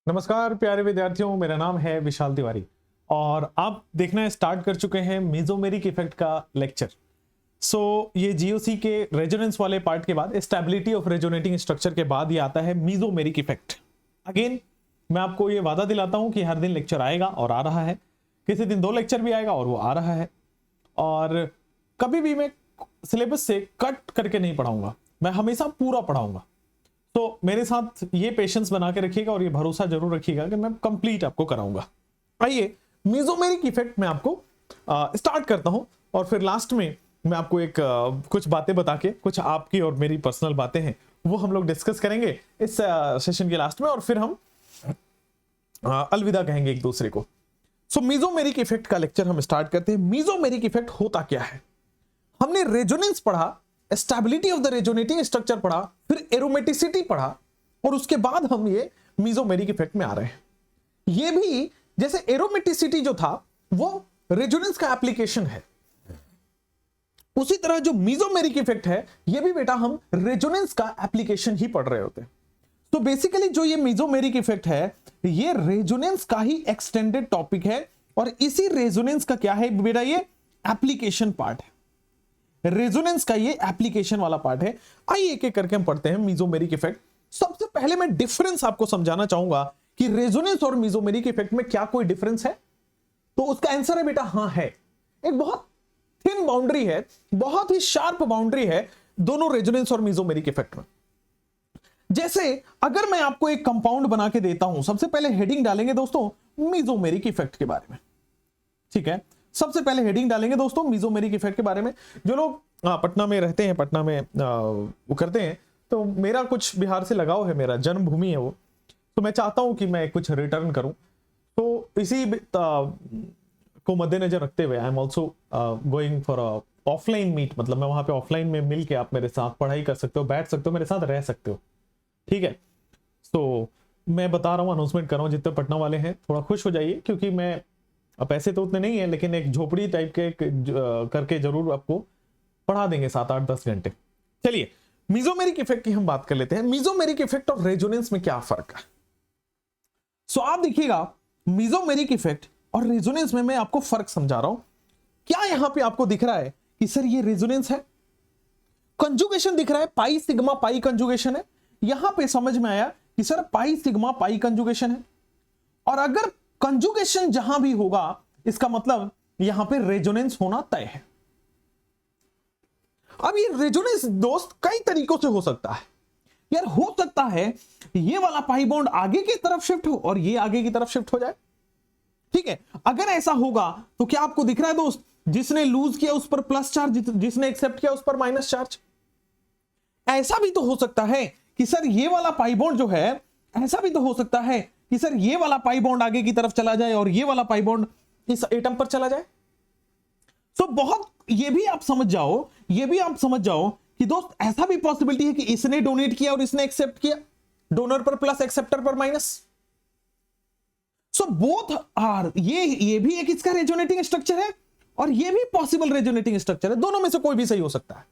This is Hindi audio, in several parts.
नमस्कार प्यारे विद्यार्थियों, मेरा नाम है विशाल तिवारी और आप देखना स्टार्ट कर चुके हैं मेसोमेरिक इफेक्ट का लेक्चर। ये जीओसी के रेजोनेंस वाले पार्ट के बाद, स्टेबिलिटी ऑफ रेजोनेटिंग स्ट्रक्चर के बाद ये आता है मेसोमेरिक इफेक्ट। अगेन मैं आपको ये वादा दिलाता हूं कि हर दिन लेक्चर आएगा और आ रहा है, किसी दिन 2 लेक्चर भी आएगा और वो आ रहा है। और कभी भी मैं सिलेबस से कट करके नहीं पढ़ाऊंगा, मैं हमेशा पूरा पढ़ाऊंगा। तो मेरे साथ ये पेशेंस बना के रखिएगा और ये भरोसा जरूर रखिएगा कि मैं कंप्लीट आपको कराऊंगा। आइए मेसोमेरिक इफेक्ट में आपको स्टार्ट करता हूं और फिर लास्ट में मैं आपको एक कुछ बातें बता के, कुछ आपकी और मेरी पर्सनल बातें हैं वो हम लोग डिस्कस करेंगे इस सेशन के लास्ट में, और फिर हम अलविदा कहेंगे एक दूसरे को। मेसोमेरिक इफेक्ट का लेक्चर हम स्टार्ट करते हैं। मेसोमेरिक इफेक्ट होता क्या है? हमने रेजोनेंस पढ़ा, stability of the resonating structure पढ़ा, फिर एरोमेटिसिटी पढ़ा और उसके बाद हम ये मेसोमेरिक इफेक्ट में आ रहे हैं। ये भी जैसे एरोमेटिसिटी जो था वो रेजोनेंस का एप्लीकेशन है, उसी तरह जो मेसोमेरिक इफेक्ट है ये भी बेटा हम रेजोनेंस का एप्लीकेशन ही पढ़ रहे होते हैं। तो बेसिकली जो ये मेसोमेरिक इफेक्ट है ये रेजोनेंस का ही एक्सटेंडेड टॉपिक है और इसी रेजोनेंस का क्या है बेटा, ये एप्लीकेशन पार्ट है। रेजोनेंस का ये एप्लीकेशन वाला पार्ट है। आइए एक एक करके हम पढ़ते हैं मेसोमेरिक इफेक्ट। सबसे पहले मैं डिफरेंस आपको समझाना चाहूंगा कि रेजोनेंस और मेसोमेरिक इफेक्ट में क्या कोई डिफरेंस है, तो उसका आंसर है बेटा हाँ है। एक बहुत थिन बाउंड्री है, बहुत ही शार्प बाउंड्री है दोनों रेजोनेंस और मेसोमेरिक इफेक्ट में। जैसे अगर मैं आपको एक कंपाउंड बना के देता हूं, सबसे पहले हेडिंग डालेंगे दोस्तों मेसोमेरिक इफेक्ट के बारे में, ठीक है। सबसे पहले हेडिंग डालेंगे दोस्तों मेसोमेरिक इफेक्ट के बारे में। जो लोग पटना में रहते हैं, पटना में वो करते हैं, तो मेरा कुछ बिहार से लगाव है, मेरा जन्मभूमि है वो, तो मैं चाहता हूं कि मैं कुछ रिटर्न करूं। तो इसी को मद्देनजर रखते हुए I am also going for offline meet, मतलब मैं वहां पे ऑफलाइन में मिल के आप मेरे साथ पढ़ाई कर सकते हो, बैठ सकते हो, मेरे साथ रह सकते हो, ठीक है। तो मैं बता रहा हूँ, अनाउंसमेंट कर रहा हूँ, जितने पटना वाले हैं थोड़ा खुश हो जाइए, क्योंकि मैं अब पैसे तो उतने नहीं है, लेकिन एक झोपड़ी टाइप के करके जरूर आपको पढ़ा देंगे 7-8-10 घंटे। चलिए मेसोमेरिक इफेक्ट की हम बात कर लेते हैं। मेसोमेरिक इफेक्ट और रेजोनेंस में क्या फर्क है? आप देखिएगा मेसोमेरिक इफेक्ट और रेजोनेंस में मैं आपको फर्क समझा रहा हूं। क्या यहां पे आपको दिख रहा है कि सर ये रेजोनेंस है? कंजुगेशन दिख रहा है, पाई सिग्मा पाई कंजुगेशन है। यहां पे समझ में आया कि sir pi sigma pi conjugation है, और अगर कंजुगेशन जहां भी होगा इसका मतलब यहां पे रेजोनेंस होना तय है। अब ये रेजोनेंस दोस्त कई तरीकों से हो सकता है यार। हो सकता है ये वाला पाई बॉन्ड आगे की तरफ शिफ्ट हो और ये आगे की तरफ शिफ्ट हो जाए, ठीक है। अगर ऐसा होगा तो क्या आपको दिख रहा है दोस्त, जिसने लूज किया उस पर प्लस चार्ज, जिसने एक्सेप्ट किया उस पर माइनस चार्ज। ऐसा भी तो हो सकता है कि सर ये वाला पाई बॉन्ड जो है, ऐसा भी तो हो सकता है कि सर ये वाला पाई बॉन्ड आगे की तरफ चला जाए और ये वाला पाई बॉन्ड इस एटम पर चला जाए। बहुत ये भी आप समझ जाओ, ये भी आप समझ जाओ कि दोस्त ऐसा भी पॉसिबिलिटी है कि इसने डोनेट किया और इसने एक्सेप्ट किया, डोनर पर प्लस एक्सेप्टर पर माइनस। बोथ आर, ये भी एक इसका रेजोनेटिंग स्ट्रक्चर है और ये भी पॉसिबल रेजोनेटिंग स्ट्रक्चर है, दोनों में से कोई भी सही हो सकता है।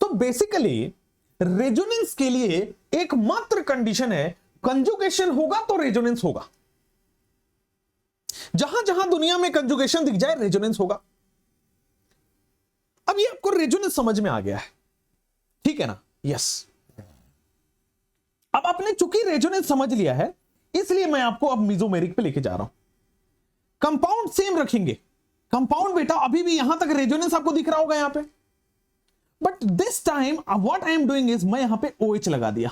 तो बेसिकली रेजोनेंस के लिए एकमात्र कंडीशन है कंजुगेशन होगा तो रेजोनेंस होगा। जहां जहां दुनिया में कंजुगेशन दिख जाए रेजोनेंस होगा। अब ये आपको रेजोनेंस समझ में आ गया है, ठीक है ना? यस। अब आपने चूंकि रेजोनेंस समझ लिया है, इसलिए मैं आपको अब मेसोमेरिक पे लेके जा रहा हूं। कंपाउंड सेम रखेंगे। कंपाउंड बेटा अभी भी यहां तक रेजोनेंस आपको दिख रहा होगा यहां पे, but this time what I am doing is मैं यहां पे OH लगा दिया।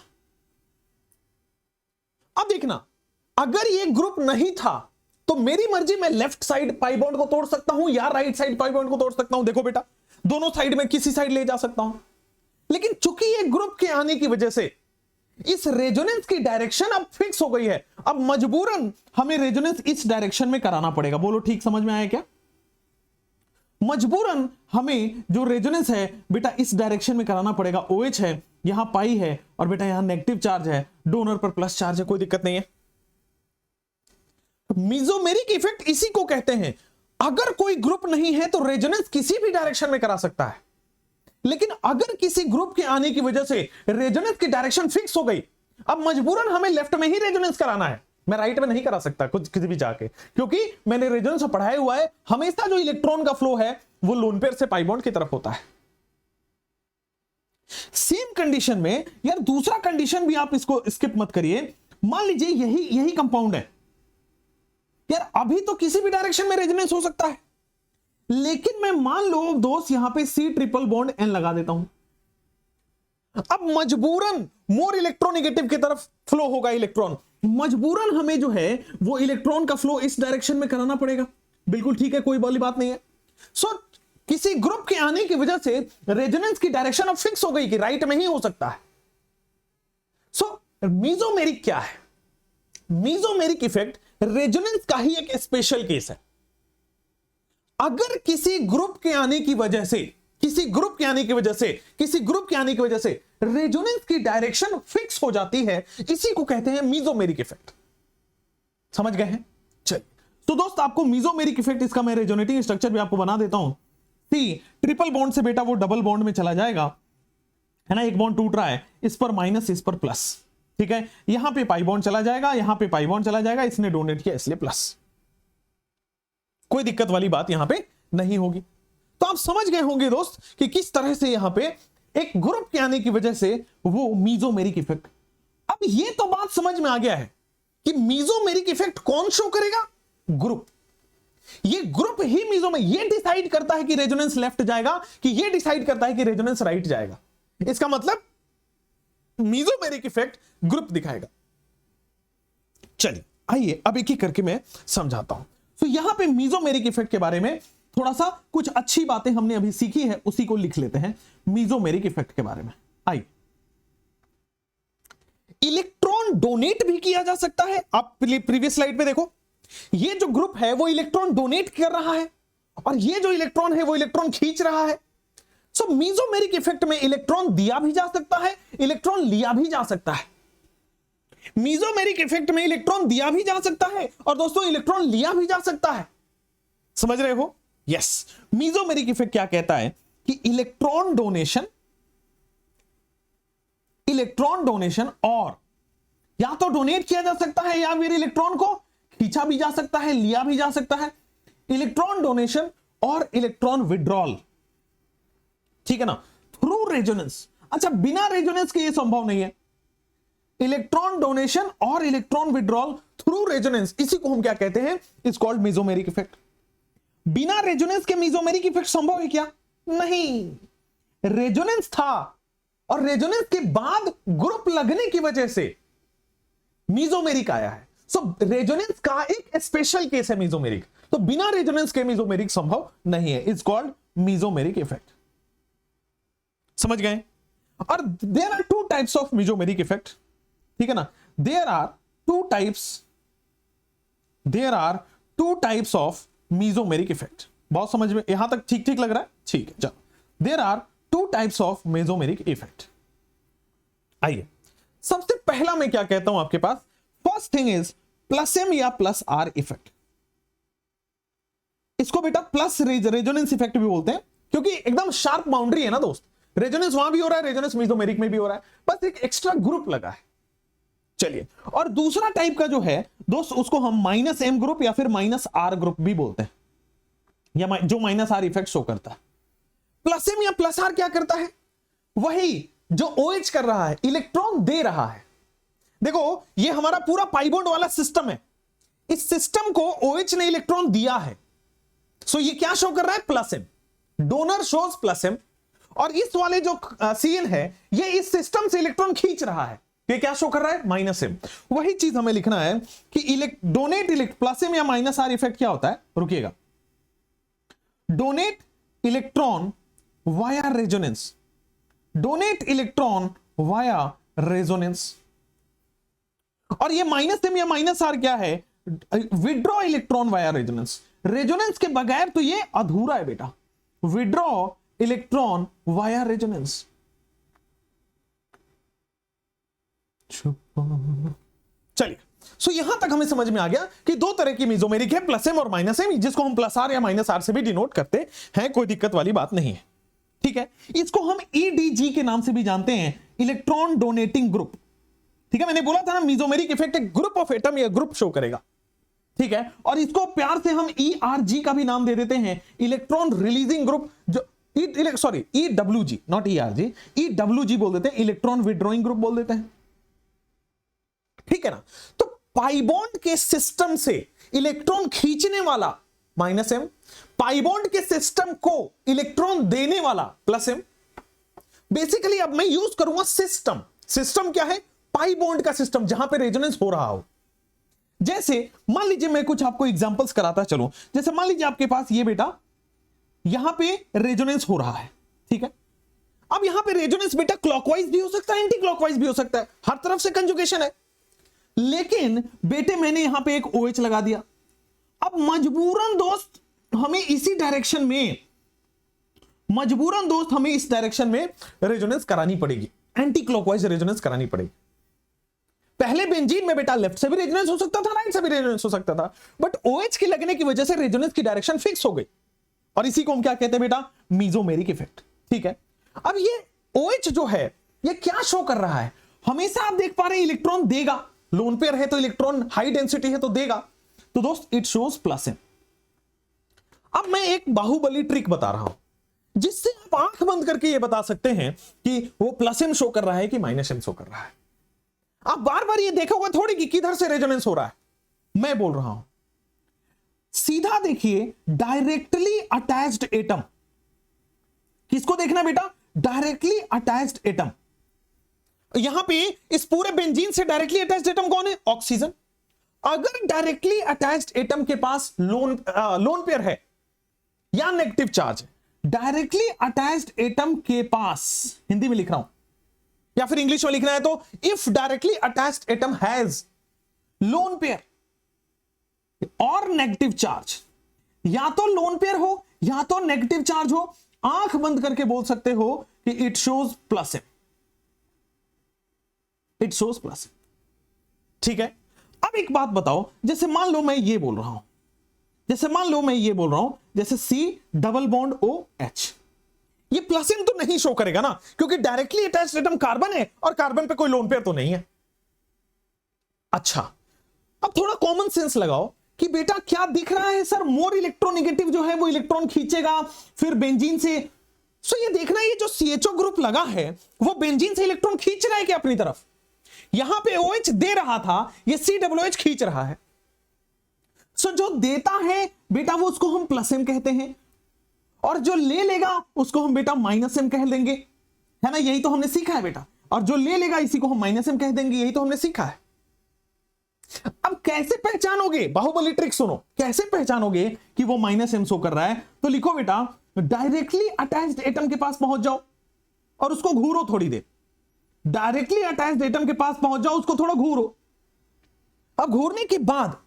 अब देखना, अगर ये ग्रुप नहीं था तो मेरी मर्जी, मैं लेफ्ट साइड पाई बॉन्ड को तोड़ सकता हूं या राइट साइड पाई बॉन्ड को तोड़ सकता हूं। देखो बेटा, दोनों साइड में किसी साइड ले जा सकता हूं, लेकिन चूंकि ये ग्रुप के आने की वजह से इस रेजोनेंस की डायरेक्शन अब फिक्स हो गई है। अब मजबूरन हमें रेजोनेंस इस डायरेक्शन में कराना पड़ेगा। बोलो ठीक समझ में आया क्या? मजबूरन हमें जो रेजोनेंस है बेटा इस डायरेक्शन में कराना पड़ेगा। OH है, यहां पाई है और बेटा यहां नेगेटिव चार्ज है, डोनर पर प्लस चार्ज है, कोई दिक्कत नहीं है। मेसोमेरिक इफेक्ट इसी को कहते हैं। अगर कोई ग्रुप नहीं है तो रेजोनेंस किसी भी डायरेक्शन में करा सकता है, लेकिन अगर किसी ग्रुप के आने की वजह से रेजोनेंस की डायरेक्शन फिक्स हो गई, अब मजबूरन हमें लेफ्ट में ही रेजोनेंस कराना है। मैं राइट में नहीं करा सकता कुछ किसी भी जाके, क्योंकि मैंने रेजोनेंस में पढ़ाया हुआ है हमेशा जो इलेक्ट्रॉन का फ्लो है वो लोन पेयर से पाई बॉन्ड की तरफ होता है। सेम कंडीशन में यार दूसरा कंडीशन भी आप इसको स्किप मत करिए। मान लीजिए यही कंपाउंड है यार, अभी तो किसी भी डायरेक्शन में रेजोनेंस हो सकता है, लेकिन मैं मान लो दोस्त यहां पे C ट्रिपल बॉन्ड N लगा देता हूं। अब मजबूरन मोर इलेक्ट्रोनेगेटिव की तरफ फ्लो होगा इलेक्ट्रॉन, मजबूरन हमें जो है वो इलेक्ट्रॉन का फ्लो इस डायरेक्शन में कराना पड़ेगा। बिल्कुल ठीक है, कोई बड़ी बात नहीं है। सो किसी ग्रुप के आने की वजह से रेजोनेंस की डायरेक्शन अब फिक्स हो गई कि राइट में ही हो सकता है। सो मीजोमेरिक क्या है? मीजोमेरिक इफेक्ट रेजोनेंस का ही एक स्पेशल केस है। अगर किसी ग्रुप के आने की वजह से रेजोनेंस की डायरेक्शन फिक्स हो जाती है, इसी को कहते हैं मीजोमेरिक इफेक्ट। समझ गए हैं? चलिए तो दोस्त आपको मीजोमेरिक इफेक्ट, इसका मैं रेजोनेटिंग स्ट्रक्चर भी आपको बना देता हूं। सी ट्रिपल बॉन्ड से बेटा वो डबल बॉन्ड में चला जाएगा, है ना, एक बॉन्ड टूट रहा है, इस पर माइनस इस पर प्लस, ठीक है, यहां पे पाई बॉन्ड चला जाएगा, यहां पे पाई बॉन्ड चला जाएगा, इसने डोनेट किया इसलिए प्लस, कोई दिक्कत वाली बात यहां पे नहीं होगी। तो आप समझ गए होंगे दोस्त कि किस तरह से यहां पे एक ग्रुप के आने की वजह से वो मीजोमेरिक इफेक्ट। अब ये तो बात समझ में आ गया है कि मीजोमेरिक इफेक्ट कौन शो करेगा? ग्रुप। ये ग्रुप ही ये डिसाइड करता है कि रेजोनेंस लेफ्ट जाएगा, कि ये डिसाइड करता है कि रेजोनेंस राइट जाएगा। इसका मतलब मीजोमेरिक इफेक्ट ग्रुप दिखाएगा। चलिए आइए अब एक एक करके मैं समझाता हूं। तो यहां पे मीजोमेरिक इफेक्ट के बारे में थोड़ा सा कुछ अच्छी बातें हमने अभी सीखी है, उसी को लिख लेते हैं मीजोमेरिक इफेक्ट के बारे में। आइए, इलेक्ट्रॉन डोनेट भी किया जा सकता है। आप प्रीवियस स्लाइड पे देखो, ये जो ग्रुप है वो इलेक्ट्रॉन डोनेट कर रहा है और ये जो इलेक्ट्रॉन है वो इलेक्ट्रॉन खींच रहा है। सो मीजोमेरिक इफेक्ट में इलेक्ट्रॉन दिया भी जा सकता है, इलेक्ट्रॉन लिया भी जा सकता है। मीजोमेरिक इफेक्ट में इलेक्ट्रॉन दिया भी जा सकता है और दोस्तों इलेक्ट्रॉन लिया भी जा सकता है। समझ रहे हो? यस। मीजोमेरिक इफेक्ट क्या कहता है कि इलेक्ट्रॉन डोनेशन और या तो डोनेट किया जा सकता है या फिर इलेक्ट्रॉन को खींचा भी जा सकता है, लिया भी जा सकता है। इलेक्ट्रॉन डोनेशन और इलेक्ट्रॉन विड्रॉल, ठीक है ना, थ्रू रेजोनेंस। अच्छा, बिना रेजोनेंस के यह संभव नहीं है। इलेक्ट्रॉन डोनेशन और इलेक्ट्रॉन विड्रॉल थ्रू रेजोनेंस, इसी को हम क्या कहते हैं? Is called mesomeric effect. बिना रेजोनेंस के मीजोमेरिक इफेक्ट संभव है क्या? नहीं। रेजोनेंस था और रेजोनेंस के बाद ग्रुप लगने की वजह से मीजोमेरिक आया है। सो रेजोनेंस का एक स्पेशल केस है मीजोमेरिक। तो बिना रेजोनेंस के मीजोमेरिक संभव नहीं है। Is called mesomeric effect. समझ गए? और there are two types of mesomeric effect, ठीक है ना। There are two types of mesomeric effect. बहुत समझ में, यहां तक ठीक ठीक लग रहा है? ठीक है, चलो। There are two types of mesomeric effect. आइए, सबसे पहला मैं क्या कहता हूं आपके पास, first thing is plus M या प्लस आर इफेक्ट। इसको बेटा प्लस रेजोनेंस इफेक्ट भी बोलते हैं, क्योंकि एकदम शार्प बाउंड्री है ना दोस्त। रेजोनेंस वहां भी हो रहा है, रेजोनेंस मीजोमेरिक में भी हो रहा है, बस एक एक्स्ट्रा ग्रुप लगा है। चलिए, और दूसरा टाइप का जो है दोस्त, उसको हम माइनस एम ग्रुप या फिर माइनस आर ग्रुप भी बोलते हैं, या जो माइनस आर इफेक्ट शो करता है। प्लस एम या प्लस आर क्या करता है? वही जो OH कर रहा है, इलेक्ट्रॉन दे रहा है। देखो, ये हमारा पूरा पाई बॉन्ड वाला सिस्टम है। इस सिस्टम को OH ने इलेक्ट्रॉन दिया है, सो ये क्या शो कर रहा है? Plus M. Donor shows plus M, और इस वाले जो Cl है, ये इस सिस्टम से इलेक्ट्रॉन खींच रहा है, ये क्या शो कर रहा है? Minus M. वही चीज हमें लिखना है कि डोनेट प्लस एम या माइनस आर इफेक्ट क्या होता है? रुकिएगा। Donate electron via resonance, donate electron via resonance. और ये माइनस एम या माइनस आर क्या है? Withdraw electron via resonance. Resonance के बगैर तो ये अधूरा है बेटा। Withdraw electron via resonance. चलिए, सो यहां तक हमें समझ में आ गया कि दो तरह की मीजोमेरिक है, प्लस एम और माइनस एम, जिसको हम प्लस आर या माइनस आर से भी डिनोट करते हैं, कोई दिक्कत वाली बात नहीं है, ठीक है। इसको हम EDG के नाम से भी जानते हैं, इलेक्ट्रॉन डोनेटिंग ग्रुप, ठीक है, मैंने बोला था ना मेसोमेरिक इफेक्ट एक ग्रुप ऑफ एटम या ग्रुप शो करेगा, ठीक है। और इसको प्यार से हम ERG का भी नाम दे देते हैं, इलेक्ट्रॉन रिलीजिंग ग्रुप, जो EWG, नॉट ERG, EWG बोल देते हैं, इलेक्ट्रॉन विड्रॉइंग ग्रुप बोल देते हैं, ठीक है ना। तो पाई बॉन्ड के सिस्टम से इलेक्ट्रॉन खींचने वाला -m, पाई बॉन्ड के सिस्टम को इलेक्ट्रॉन देने वाला +m। बेसिकली अब मैं यूज करूंगा सिस्टम। सिस्टम क्या है? पाई बॉन्ड का सिस्टम, जहां पे रेजोनेंस हो रहा हो। जैसे मान लीजिए मैं कुछ आपको एग्जांपल्स कराता चलूं, जैसे मान लीजिए आपके पास ये बेटा यहां पे रेजोनेंस हो रहा है, ठीक है। अब यहां पे रेजोनेंस बेटा क्लॉकवाइज भी हो सकता है, एंटी क्लॉकवाइज भी हो सकता है, हर तरफ से कंजुगेशन है। लेकिन बेटे मैंने यहां पे एक OH लगा दिया, अब मजबूरन दोस्त हमें इसी डायरेक्शन में, मजबूरन दोस्त हमें इस डायरेक्शन में रेजोनेंस करानी पड़ेगी, एंटी क्लॉकवाइज रेजोनेंस करानी पड़ेगी। पहले बेंजीन में बेटा लेफ्ट से भी रेजोनेंस हो सकता था, राइट से भी रेजोनेंस हो सकता था, बट OH के लगने की वजह से रेजोनेंस की डायरेक्शन फिक्स हो गई, और इसी को हम क्या कहते हैं बेटा? मेसोमेरिक इफेक्ट, ठीक है। अब ये OH जो है ये क्या शो कर रहा है? हमेशा आप देख पा रहे हैं इलेक्ट्रॉन देगा, लोन पेयर है तो इलेक्ट्रॉन हाई डेंसिटी है तो देगा, तो दोस्त इट शोज +m। अब मैं एक बाहुबली ट्रिक बता रहा हूं, जिससे आप आंख बंद करके ये बता सकते हैं कि वो +m शो कर रहा है कि -m शो कर रहा है। आप बार बार ये देखोगे थोड़ी कि किधर से रेजोनेंस हो रहा है, मैं बोल रहा हूं सीधा देखिए, डायरेक्टली अटैच्ड एटम। किसको देखना बेटा? Directly attached atom. यहां पे इस पूरे बेंजीन से डायरेक्टली अटैच्ड एटम कौन है? ऑक्सीजन। अगर डायरेक्टली अटैच्ड एटम के पास लोन पेयर है या नेगेटिव चार्ज है, डायरेक्टली अटैच्ड एटम के पास, हिंदी में लिख रहा हूं या फिर इंग्लिश में लिखना है तो, if directly attached atom has loan pair और नेगेटिव चार्ज, या तो लोन पेयर हो या तो नेगेटिव चार्ज हो, आंख बंद करके बोल सकते हो कि it shows +m, it shows +m, ठीक है। अब एक बात बताओ, जैसे मान लो मैं ये बोल रहा हूं, जैसे C+OH, ये +m तो नहीं शो करेगा ना, क्योंकि डायरेक्टली अटैच्ड एटम कार्बन है और कार्बन पे कोई लोन पेयर तो नहीं है। अच्छा, अब थोड़ा कॉमन सेंस लगाओ कि बेटा क्या दिख रहा है सर? मोर इलेक्ट्रोनेगेटिव जो है वो इलेक्ट्रॉन खींचेगा फिर बेंजीन से। सो ये देखना, ये जो CHO ग्रुप लगा है वो बेंजीन से इलेक्ट्रॉन खींच रहा है क्या अपनी तरफ? यहां पे OH दे रहा था, ये COOH खींच रहा है। सो जो देता है बेटा वो उसको हम +m कहते हैं, और जो ले लेगा उसको हम बेटा -m कह देंगे, है ना। यही तो हमने सीखा है बेटा। और जो ले लेगा इसी को हम -m कह देंगे, यही तो हमने सीखा है। अब कैसे पहचानोगे? बाहुबली ट्रिक सुनो, कैसे पहचानोगे कि वो -m शो कर रहा है? तो लिखो बेटा, डायरेक्टली अटैच्ड एटम के पास पहुंच जाओ और उसको घूरो थोड़ी देर। डायरेक्टली अटैच्ड एटम के पास पहुंच जाओ, उसको थोड़ा घूरो। अब घूरने के बाद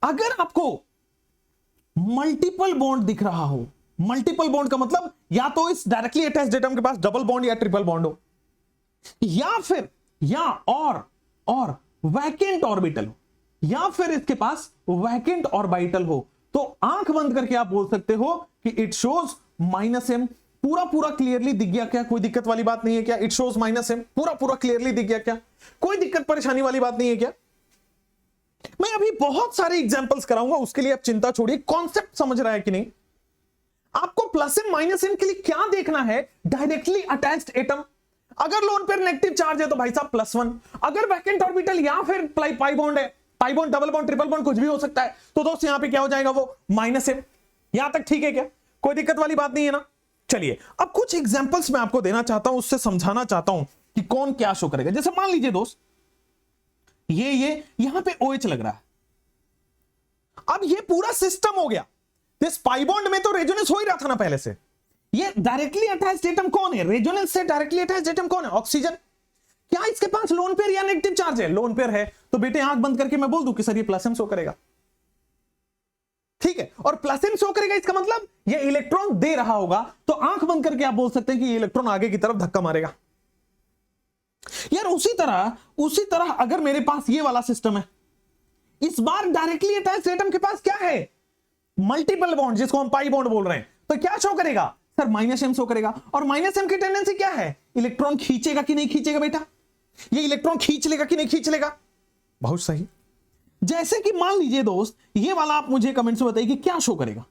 अगर आपको मल्टीपल बॉन्ड दिख रहा हो, मल्टीपल बॉन्ड का मतलब या तो इस डायरेक्टली अटैच्ड एटम के पास डबल बॉन्ड या ट्रिपल बॉन्ड हो, या फिर और वैकेंट ऑर्बिटल हो, या फिर इसके पास वैकेंट ऑर्बिटल हो, तो आंख बंद करके आप बोल सकते हो कि इट शोज -m। पूरा क्लियरली दिख गया क्या? कोई दिक्कत वाली बात नहीं है क्या? इट शोज -m पूरा क्लियरली दिख गया क्या? कोई दिक्कत परेशानी वाली बात नहीं है क्या? मैं अभी बहुत सारे एग्जांपल्स कराऊंगा, उसके लिए आप चिंता छोड़िए। कॉन्सेप्ट समझ रहा है कि नहीं? आपको +m -m के लिए क्या देखना है? Directly attached atom. अगर लोन पेयर नेगेटिव चार्ज है तो भाई साहब +1, अगर वैकेंट ऑर्बिटल या फिर पाई बॉन्ड है, pi bond, double bond, triple bond कुछ भी हो सकता है, तो दोस्त यहां पे क्या हो जाएगा? वो -m। यहां तक ठीक है क्या? कोई दिक्कत वाली बात नहीं है ना? चलिए अब कुछ एग्जांपल्स मैं आपको देना चाहता हूं, उससे समझाना चाहता हूं कि कौन क्या शो करेगा। जैसे मान लीजिए दोस्त ये यहां पे OH लग रहा है, अब ये पूरा सिस्टम हो गया। इस पाई बॉन्ड में तो रेजोनेंस हो ही रहा था ना पहले से। ये डायरेक्टली अटैच्ड एटम कौन है? रेजोनेंस से डायरेक्टली अटैच्ड एटम कौन है? ऑक्सीजन। क्या इसके पास लोन पेयर या नेगेटिव चार्ज है? लोन पेयर है, तो बेटे आंख बंद करके मैं बोल दूं कि सर ये +m शो करेगा, ठीक है। और +m शो करेगा, इसका मतलब ये इलेक्ट्रॉन दे रहा होगा, तो आंख बंद करके आप बोल सकते हैं कि ये इलेक्ट्रॉन आगे की तरफ धक्का मारेगा। यार उसी तरह अगर मेरे पास ये वाला सिस्टम है, इस बार डायरेक्टली अटैच्ड एटम के पास क्या है? मल्टीपल बॉन्ड, जिसको हम पाई बॉन्ड बोल रहे हैं, तो क्या शो करेगा? सर -m शो करेगा। और -m की टेंडेंसी क्या है? इलेक्ट्रॉन खींचेगा कि नहीं खींचेगा बेटा? ये इलेक्ट्रॉन खींच लेगा कि नहीं खींच लेगा? बहुत सही। जैसे कि मान लीजिए दोस्त, ये वाला आप मुझे कमेंट में बताइए कि क्या शो करेगा।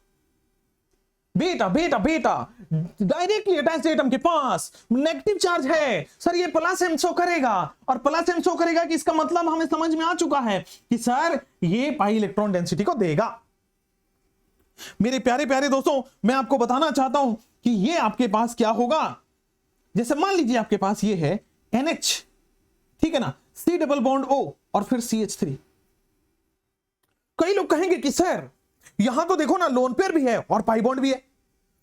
बेटा बेटा बेटा डायरेक्टली अटैच्ड एटम के पास नेगेटिव चार्ज है सर, ये प्लस एम शो करेगा, और प्लस एम शो करेगा कि इसका मतलब हमें समझ में आ चुका है कि सर ये पाई इलेक्ट्रॉन डेंसिटी को देगा। मेरे प्यारे प्यारे दोस्तों, मैं आपको बताना चाहता हूं कि ये आपके पास क्या होगा। जैसे मान लीजिए आपके पास ये है NH, ठीक है ना, C डबल बॉन्ड O और फिर CH3। कई लोग कहेंगे कि सर यहां तो देखो ना लोन पेयर भी है और पाई बॉन्ड भी है।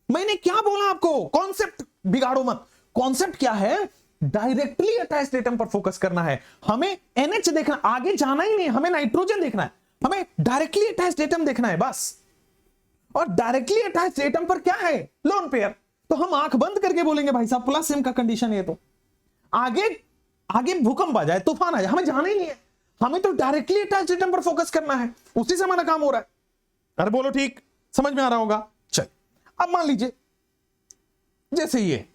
मैंने क्या बोला आपको, कॉन्सेप्ट बिगाड़ो मत। कॉन्सेप्ट क्या है? डायरेक्टली अटैच्ड एटम पर फोकस करना है। हमें NH देखना, आगे जाना ही नहीं, हमें नाइट्रोजन देखना है, हमें डायरेक्टली अटैच्ड एटम देखना है बस। और डायरेक्टली अटैच्ड एटम पर क्या है? Lone pair. तो हम आंख बंद करके बोलेंगे भाई साहब प्लस एम का कंडीशन है, तो आगे आगे भूकंप आ जाए, तूफान आ जाए, हमें जाना ही नहीं है, हमें तो डायरेक्टली अटैच्ड एटम पर फोकस करना है, उसी से हमारा काम हो रहा है। अरे बोलो ठीक, समझ में आ रहा होगा? चल अब मान लीजिए जैसे ये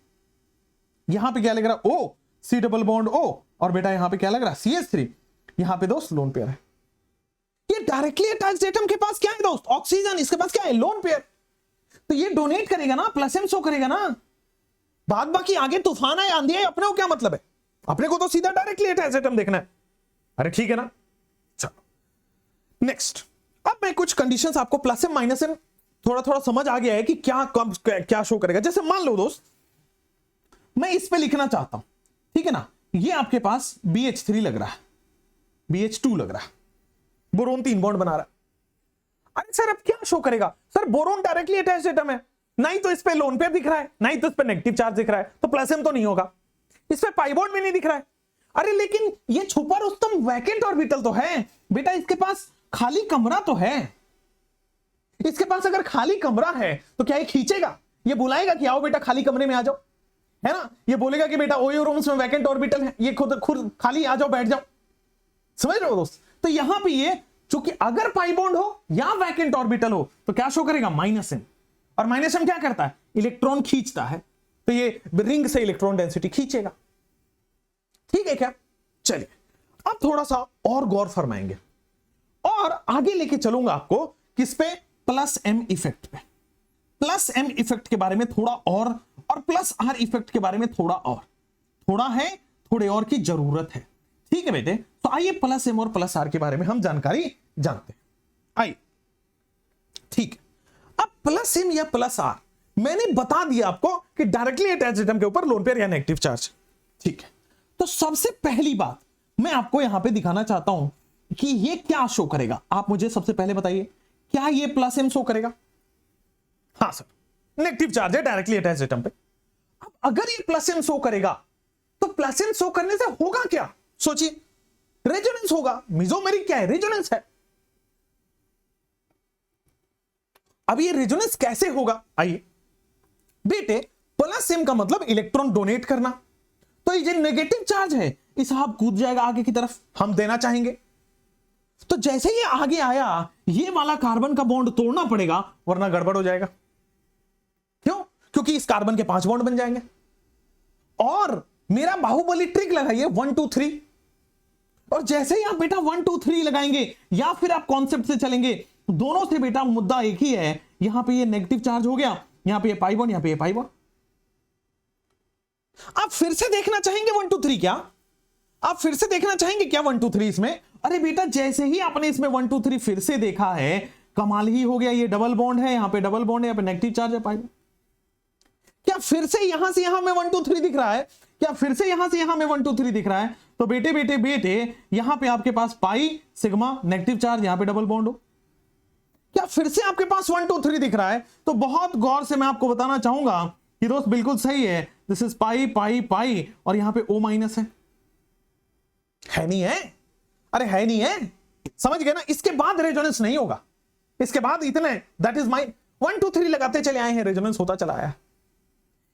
यहां पे क्या लग रहा है? O C double bond O, और बेटा यहां पे क्या लग रहा है? CH3। यहां पे दोस्त लोन पेयर है। ये डायरेक्टली अटैच्ड एटम के पास क्या है दोस्त? ऑक्सीजन। इसके पास क्या है? Lone pair. तो ये डोनेट करेगा ना, प्लस एम शो करेगा ना। बाद बाकी आगे तूफान है, आंधी है, अपने को क्या मतलब है? अपने को तो सीधा डायरेक्टली अटैच्ड एटम देखना है। अरे ठीक है ना। चलो नेक्स्ट, अब मैं कुछ कंडीशंस आपको प्लस एम माइनस एम थोड़ा थोड़ा समझ आ गया है कि क्या कब क्या शो करेगा। जैसे मान लो दोस्त, मैं इस पे लिखना चाहता हूं, ठीक है ना, ये आपके पास BH3 लग रहा है, BH2 लग रहा है, बोरोन 3 बॉन्ड बना रहा है। अरे सर अब क्या शो करेगा? Sir boron directly attached atom है, नहीं तो इस पे लोन पेयर दिख रहा है, नहीं तो इस पे नेगेटिव चार्ज दिख रहा है, तो प्लस एम तो नहीं होगा। इस पे पाई बॉन्ड भी नहीं दिख रहा है। अरे लेकिन ये छुपा रुस्तम वैकेंट ऑर्बिटल तो है बेटा, इसके पास खाली कमरा तो है। इसके पास अगर खाली कमरा है तो क्या ये खींचेगा? ये बुलाएगा कि आओ बेटा खाली कमरे में आ जाओ, है ना? ये बोलेगा कि बेटा ओयो रूम्स में वैकेंट ऑर्बिटल है, ये खुद खाली आ जाओ, बैठ जाओ। समझ रहे हो दोस्त? तो यहां पे ये चूंकि अगर पाई बॉन्ड हो या वैकेंट ऑर्बिटल हो तो क्या शो करेगा? Minus M. और माइनस एम क्या करता है? इलेक्ट्रॉन खींचता है, तो ये रिंग से इलेक्ट्रॉन डेंसिटी खींचेगा। ठीक है क्या? चलिए अब थोड़ा सा और गौर फरमाएंगे और आगे लेके चलूंगा आपको किस पे? प्लस एम इफेक्ट पे। प्लस एम इफेक्ट के बारे में थोड़ा और प्लस आर इफेक्ट के बारे में थोड़ा और, थोड़ा है, थोड़े और की जरूरत है। ठीक है बेटे, तो आइए प्लस एम और प्लस आर के बारे में हम जानकारी जानते हैं। आइए, ठीक है, अब प्लस एम या प्लस आर मैंने बता दिया आपको कि डायरेक्टली अटैच्ड एटम के ऊपर लोन पेयर या नेगेटिव चार्ज। ठीक है, तो सबसे पहली बात मैं आपको यहां पे दिखाना चाहता हूं कि ये क्या शो करेगा। आप मुझे सबसे पहले बताइए, क्या ये प्लस एम शो करेगा? हाँ सर, नेगेटिव चार्ज है डायरेक्टली अटैच्ड एटम पे। अब अगर ये प्लस एम शो करेगा तो प्लस एम शो करने से होगा क्या? सोचिए, रेजोनेंस होगा। मेसोमेरिक क्या है? रेजोनेंस है। अब ये रेजोनेंस कैसे होगा? आइए बेटे, प्लस एम का मतलब इलेक्ट्रॉन डोनेट करना, तो ये नेगेटिव चार्ज है इस साहब कूद जाएगा आगे की तरफ, हम देना चाहेंगे। तो जैसे ये आगे आया, ये वाला कार्बन का बॉन्ड तोड़ना पड़ेगा वरना गड़बड़ हो जाएगा। क्यों? क्योंकि इस कार्बन के 5 बॉन्ड बन जाएंगे। और मेरा बाहुबली ट्रिक लगाइए 1 2 3, और जैसे ही आप बेटा 1 2 3 लगाएंगे या फिर आप कॉन्सेप्ट से चलेंगे, दोनों से बेटा मुद्दा एक ही है। यहां पे ये नेगेटिव चार्ज हो गया, यहां पे ये पाई बॉन्ड, यहां पे ये पाई बॉन्ड। आप फिर से देखना चाहेंगे 1 2 3 क्या? आप फिर से देखना चाहेंगे क्या 1 2 3 इसमें? अरे बेटा जैसे ही आपने इसमें 1 2 3 फिर से देखा है, कमाल ही हो गया। ये डबल बॉन्ड है, यहां पे डबल बॉन्ड है, यहां पे नेगेटिव चार्ज है पाई बॉन्ड। क्या फिर से यहां से यहां में 1 2 3 दिख रहा है? क्या फिर से यहां से यहां में 1 2 3 दिख रहा है? तो बेटे बेटे बेटे यहां पे आपके पास पाई सिग्मा नेगेटिव चार्ज, यहां पे डबल बॉन्ड हो। क्या फिर से आपके पास 1 2 3 दिख रहा है? तो बहुत गौर से मैं आपको बताना चाहूंगा कि दोस्त बिल्कुल सही है। दिस इज पाई पाई पाई, और यहां पे O माइनस है नहीं है? अरे है नहीं है, समझ गए ना? इसके बाद रेजोनेंस नहीं होगा, इसके बाद इतने दैट इज माई 1 2 3 लगाते चले आए हैं, रेजोनेंस होता चला आया।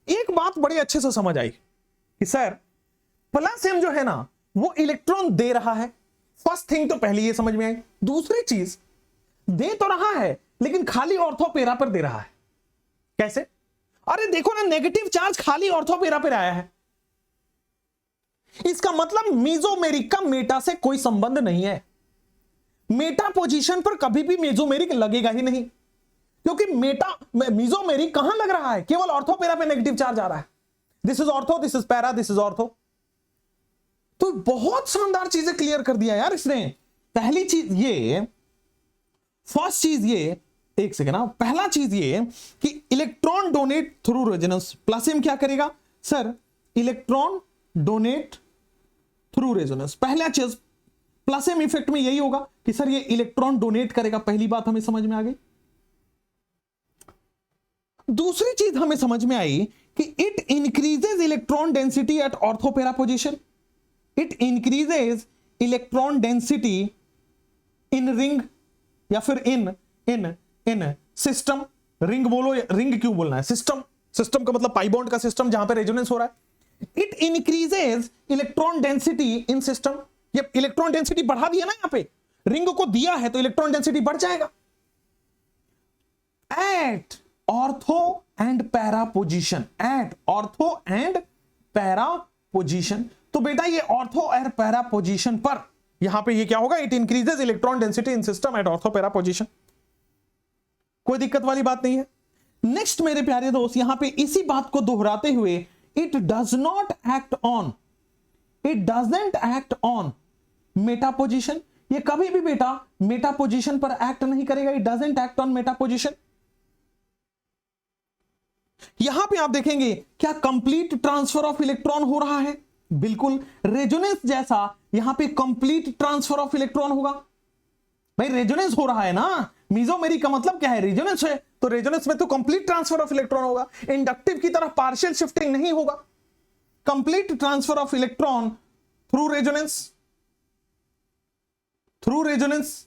एक बात बड़े अच्छे से समझ आई कि सर प्लस एम जो है ना वो इलेक्ट्रॉन दे रहा है। फर्स्ट थिंग तो पहले ये समझ में आई। दूसरी चीज, दे तो रहा है लेकिन खाली ऑर्थो पेरा पर दे रहा है। कैसे? अरे देखो ना, नेगेटिव चार्ज खाली ऑर्थो पेरा पर आया है। इसका मतलब मेसोमेरिक का मेटा से कोई संबंध नहीं है। मेटा पोजीशन पर कभी भी मेसोमेरिक लगेगा ही नहीं, क्योंकि मेसोमेरिक कहां लग रहा है, केवल ऑर्थो पैरा पे नेगेटिव चार्ज आ रहा है। This is ortho, this is para, this is ortho. तो बहुत शानदार चीजें क्लियर कर दिया यार इसने। पहली चीज ये, फर्स्ट चीज ये, एक सेकेंड ना, पहला चीज ये कि electron donate through resonance. Plus M क्या करेगा sir, electron donate through resonance. पहला चीज प्लस एम इफेक्ट में यही होगा कि सर ये इलेक्ट्रॉन डोनेट करेगा। पहली बात हमें समझ में आ गई। दूसरी चीज हमें समझ में आई कि it increases electron density eight ऑर्थोपेरा position. It increases electron density in ring या फिर इन सिस्टम। रिंग बोलो, रिंग क्यों बोलना है, सिस्टम। सिस्टम का मतलब पाई बॉन्ड का सिस्टम जहां पे रेजोनेंस हो रहा है। It increases electron density in system. ये इलेक्ट्रॉन डेंसिटी बढ़ा दिया ना, यहां पे रिंग को दिया है तो इलेक्ट्रॉन डेंसिटी बढ़ जाएगा at ortho and para position. At ortho and para position. तो बेटा ये ऑर्थो और पैरा पोजीशन पर यहां पे ये क्या होगा, it increases electron density in system eight ortho para position. कोई दिक्कत वाली बात नहीं है। नेक्स्ट मेरे प्यारे दोस्त, यहां पे इसी बात को दोहराते हुए, it does not act on, it doesn't act on Meta position. ये कभी भी बेटा मेटा पोजीशन पर एक्ट नहीं करेगा। It doesn't act on Meta position. यहां पे आप देखेंगे क्या कंप्लीट ट्रांसफर ऑफ इलेक्ट्रॉन हो रहा है, बिल्कुल रेजोनेंस जैसा यहां पे कंप्लीट ट्रांसफर ऑफ इलेक्ट्रॉन होगा। भाई रेजोनेंस हो रहा है ना, मेसोमेरिक का मतलब क्या है, रेजोनेंस है, तो रेजोनेंस में तो कंप्लीट ट्रांसफर ऑफ इलेक्ट्रॉन होगा। इंडक्टिव की तरह पार्शियल शिफ्टिंग नहीं होगा, complete transfer of electron through resonance, through resonance.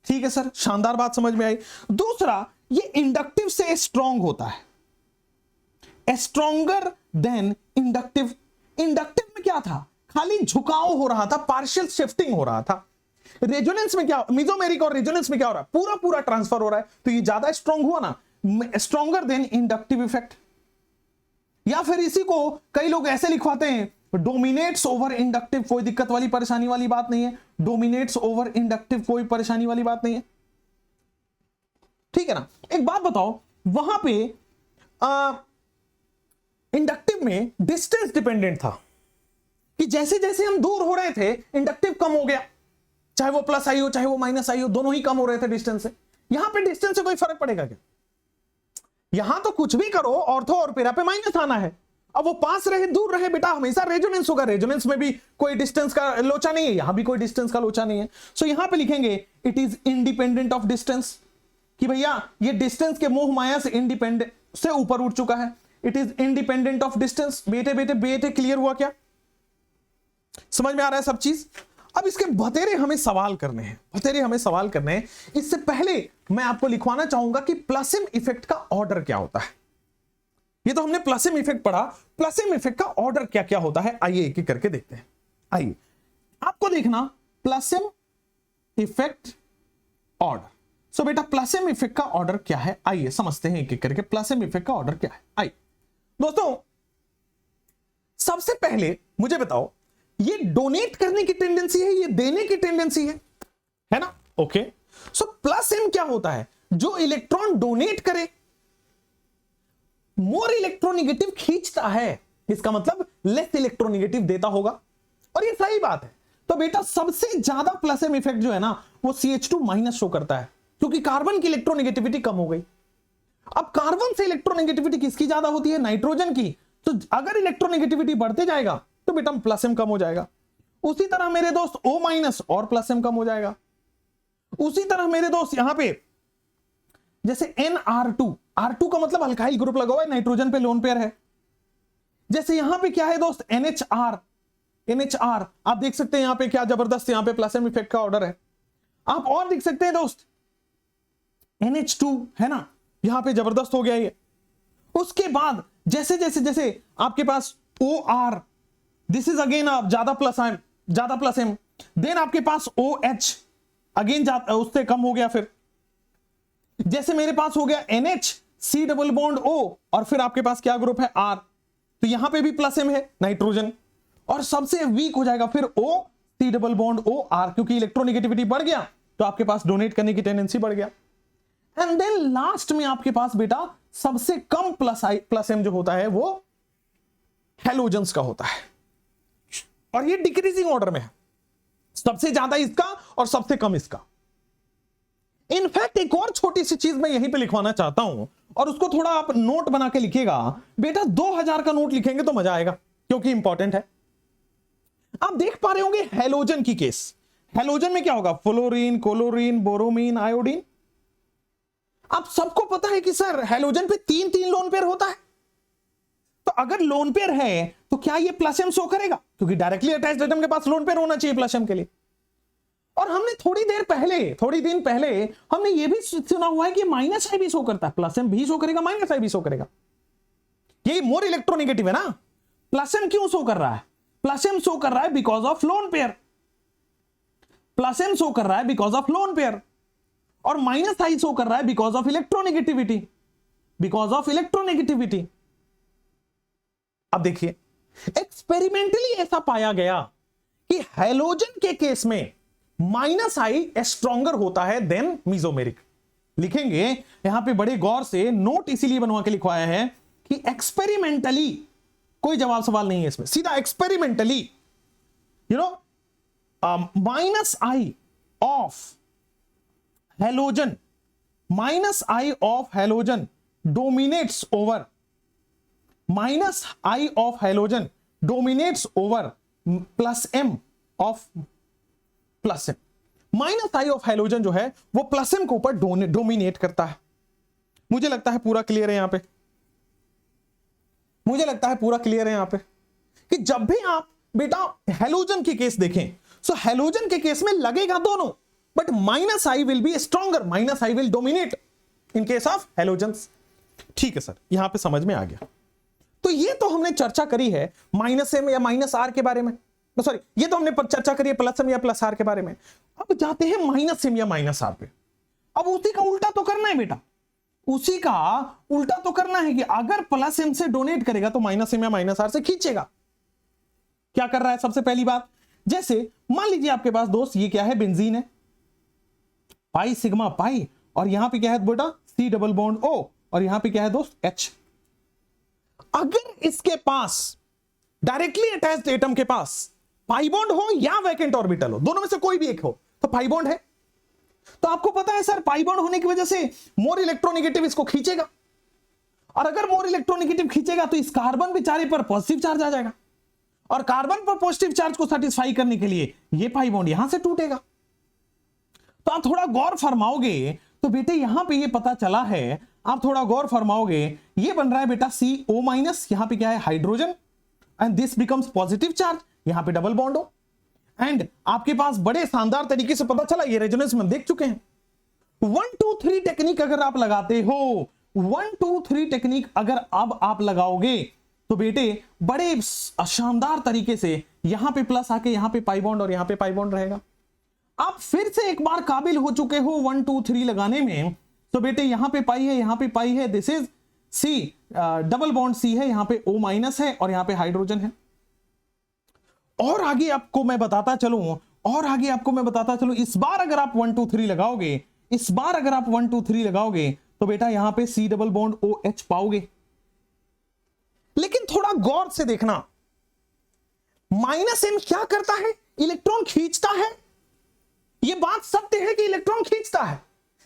ठीक है सर, शानदार बात समझ में आई। दूसरा, ये इंडक्टिव से स्ट्रॉन्ग होता है, स्ट्रॉन्गर देन इंडक्टिव। इंडक्टिव में क्या था, खाली झुकाव हो रहा था, पार्शियल शिफ्टिंग हो रहा था। रेजोनेंस में क्या, मेसोमेरिक और रेजोनेंस में क्या हो रहा है, पूरा पूरा ट्रांसफर हो रहा है, तो ये ज्यादा स्ट्रॉन्ग हुआ ना, स्ट्रॉन्गर देन इंडक्टिव इफेक्ट। या फिर इसी को कई लोग ऐसे लिखवाते हैं, डोमिनेट्स ओवर इंडक्टिव। कोई दिक्कत वाली परेशानी वाली बात नहीं है, डोमिनेट्स ओवर इंडक्टिव कोई परेशानी वाली बात नहीं है। ठीक है ना। एक बात बताओ, वहां पे इंडक्टिव में डिस्टेंस डिपेंडेंट था कि जैसे जैसे हम दूर हो रहे थे इंडक्टिव कम हो गया, चाहे वो प्लस आई हो चाहे वो माइनस आई हो, दोनों ही कम हो रहे थे डिस्टेंस से। यहां पे डिस्टेंस से कोई फर्क पड़ेगा क्या, यहां तो कुछ भी करो ऑर्थो और पैरा पे माइनस आना है। अब वो पास रहे दूर रहे बेटा, हमेशा रेजोनेंस होगा। रेजोनेंस में भी कोई डिस्टेंस का लोचा नहीं है, यहां भी कोई डिस्टेंस का लोचा नहीं है। सो यहां पे लिखेंगे it is independent of distance, कि भैया ये डिस्टेंस के मोह माया से इंडिपेंडेंट से ऊपर उठ चुका है। It is independent of distance. बेटे बेटे बेटे क्लियर हुआ क्या, समझ में आ रहा है सब चीज। अब इसके बतेरे हमें सवाल करने हैं, बतेरे हमें सवाल करने हैं। इससे पहले मैं आपको लिखवाना चाहूंगा कि प्लसिम इफेक्ट का ऑर्डर क्या होता है। ये तो हमने प्लसिम इफेक्ट पढ़ा, प्लसिम इफेक्ट का ऑर्डर क्या क्या होता है, आइए एक एक करके देखते हैं। आइए आपको देखना प्लसिम इफेक्ट ऑर्डर। सो बेटा प्लसिम इफेक्ट का ऑर्डर क्या है, आइए समझते हैं एक एक करके प्लसिम इफेक्ट का ऑर्डर क्या है। आइए दोस्तों, सबसे पहले मुझे बताओ, ये डोनेट करने की टेंडेंसी है, ये देने की टेंडेंसी है ना। ओके, सो प्लस एम क्या होता है, जो इलेक्ट्रॉन डोनेट करे मोर इलेक्ट्रोनिगेटिव खींचता है, इसका मतलब लेस इलेक्ट्रोनिगेटिव देता होगा, और ये सही बात है। तो बेटा सबसे ज्यादा प्लस एम इफेक्ट जो है ना वो CH2 माइनस शो करता है, क्योंकि कार्बन की इलेक्ट्रोनिगेटिविटी कम हो गई। अब कार्बन से इलेक्ट्रोनेगेटिविटी किसकी ज्यादा होती है, नाइट्रोजन की। तो अगर इलेक्ट्रोनेगेटिविटी बढ़ते जाएगा तो बेटा प्लस एम कम हो जाएगा। उसी तरह मेरे दोस्त O माइनस और प्लस एम कम हो जाएगा। उसी तरह मेरे दोस्त यहां पे जैसे NR2, R2 का मतलब अल्काइल ग्रुप लगा हुआ है, नाइट्रोजन पे लोन पेयर है। जैसे यहां पे क्या है दोस्त NHR, आप देख सकते हैं यहां पे क्या जबरदस्त यहां पे प्लस एम इफेक्ट का ऑर्डर है। आप और देख सकते हैं दोस्त NH2 है ना, यहां पे जबरदस्त हो गया ये। उसके बाद जैसे जैसे जैसे आपके पास OR, दिस इज अगेन ज्यादा प्लस एम। देन आपके पास OH अगेन उससे कम हो गया। फिर जैसे मेरे पास हो गया NH C double bond O, और फिर आपके पास क्या ग्रुप है R, तो यहां पे भी प्लस एम है नाइट्रोजन। और सबसे वीक हो जाएगा फिर O, C double bond O R, क्योंकि इलेक्ट्रोनेगेटिविटी बढ़ गया तो आपके पास डोनेट करने की टेंडेंसी बढ़ गया। एंड देन लास्ट में आपके पास बेटा सबसे कम प्लस M जो होता है वो हैलोजेंस का होता है, और ये डिक्रीजिंग ऑर्डर में है, सबसे ज्यादा इसका और सबसे कम इसका। इनफैक्ट एक और छोटी सी चीज मैं यहीं पे लिखवाना चाहता हूं, और उसको थोड़ा आप नोट बना के लिखिएगा बेटा। 2000 का नोट लिखेंगे तो मजा आएगा, क्योंकि इंपॉर्टेंट है। आप देख पा रहे होंगे हैलोजन की केस। हैलोजन में क्या होगा? Fluorine, chlorine, bromine, iodine. आप सबको पता है कि सर हैलोजन पे 3 लोन पेयर होता है, तो अगर लोन पेयर है तो क्या ये प्लस एम शो करेगा? क्योंकि डायरेक्टली अटैच्ड एटम के पास लोन पेयर होना चाहिए प्लस एम के लिए। और हमने थोड़ी दिन पहले हमने ये भी सुना हुआ है कि माइनस आई भी शो करता है, प्लस एम भी शो करेगा, माइनस आई भी शो करेगा। ये मोर इलेक्ट्रोनेगेटिव है ना। प्लस एम क्यों शो कर रहा है? प्लस एम शो कर रहा है because of lone pair. Plus M show कर रहा है बिकॉज ऑफ लोन पेयर, और माइनस आई शो कर रहा है because of electronegativity. Because of electronegativity. अब देखिए, एक्सपेरिमेंटली ऐसा पाया गया कि हैलोजन के केस में माइनस आई स्ट्रॉन्गर होता है देन मीजोमेरिक। लिखेंगे यहां पे बड़े गौर से, नोट इसीलिए बनवा के लिखवाया है कि एक्सपेरिमेंटली, कोई जवाब सवाल नहीं है इसमें, सीधा experimentally minus I of halogen, minus I of halogen dominates over, minus I of halogen dominates over plus M of plus M. Minus I of halogen जो है वो प्लस एम के ऊपर डोमिनेट करता है। मुझे लगता है पूरा क्लियर है यहां पे, मुझे लगता है पूरा क्लियर है यहां पे कि जब भी आप बेटा हैलोजन की केस देखें, सो हैलोजन के केस में लगेगा दोनों, but minus I will be stronger, minus I will dominate in case of halogens. ठीक है सर, यहां पे समझ में आ गया। तो ये तो हमने चर्चा करी है माइनस एम या माइनस आर के बारे में, सॉरी ये तो हमने चर्चा करी है प्लस एम या प्लस आर के बारे में। अब जाते हैं माइनस एम या माइनस आर पे। अब उसी का उल्टा तो करना है बेटा, उसी का उल्टा तो करना है कि अगर प्लस एम से डोनेट करेगा तो माइनस एम या माइनस आर से खींचेगा। क्या कर रहा है? सबसे पहली बात, जैसे मान लीजिए आपके पास दोस्त ये क्या है? बेंजीन है, पाई सिग्मा पाई, और यहां पे क्या है बेटा? सी डबल बॉन्ड ओ, और यहां पे क्या है दोस्त? एच। अगर इसके पास डायरेक्टली अटैच्ड एटम के पास पाई बॉन्ड हो या वैकेंट ऑर्बिटल हो, दोनों में से कोई भी एक हो, तो पाई बॉन्ड है। तो आपको पता है सर पाई बॉन्ड होने की वजह से मोर इलेक्ट्रोनेगेटिव इसको खींचेगा, और अगर मोर इलेक्ट्रोनेगेटिव खींचेगा तो इस कार्बन बेचारे पर पॉजिटिव चार्ज आ जाएगा, और कार्बन पर पॉजिटिव चार्ज को सेटिस्फाई करने के लिए ये पाई बॉन्ड यहां से टूटेगा। तो आप थोड़ा गौर फरमाओगे तो बेटे यहां पे ये पता चला है, आप थोड़ा गौर फरमाओगे, ये बन रहा है बेटा CO माइनस, यहां पे क्या है? Hydrogen, and this becomes positive charge, यहां पे डबल बॉन्ड हो, एंड आपके पास बड़े शानदार तरीके से पता चला, ये रेजोनेंस में देख चुके हैं। 1 2 3 टेक्निक अगर आप लगाते हो, 1 2 3 टेक्निक अगर अब आप लगाओगे तो बेटे बड़े शानदार तरीके से यहां पे प्लस आके यहां पे पाई बॉन्ड और यहां पे पाई बॉन्ड रहेगा। आप फिर से एक बार काबिल हो चुके हो 1 2 3 लगाने में, तो बेटे यहां पे पाई है, यहां पे पाई है, this is C double bond C है, यहां पे O माइनस है, और यहां पे हाइड्रोजन है। और आगे आपको मैं बताता चलूं, और आगे आपको मैं बताता चलूं, इस बार अगर आप 1 2 3 लगाओगे, इस बार अगर आप 1 2 3 लगाओगे तो बेटा यहां पे C डबल बॉन्ड OH पाओगे। लेकिन थोड़ा गौर से देखना, माइनस एम क्या करता है? इलेक्ट्रॉन खींचता है। यह बात सत्य है कि इलेक्ट्रॉन खींचता है,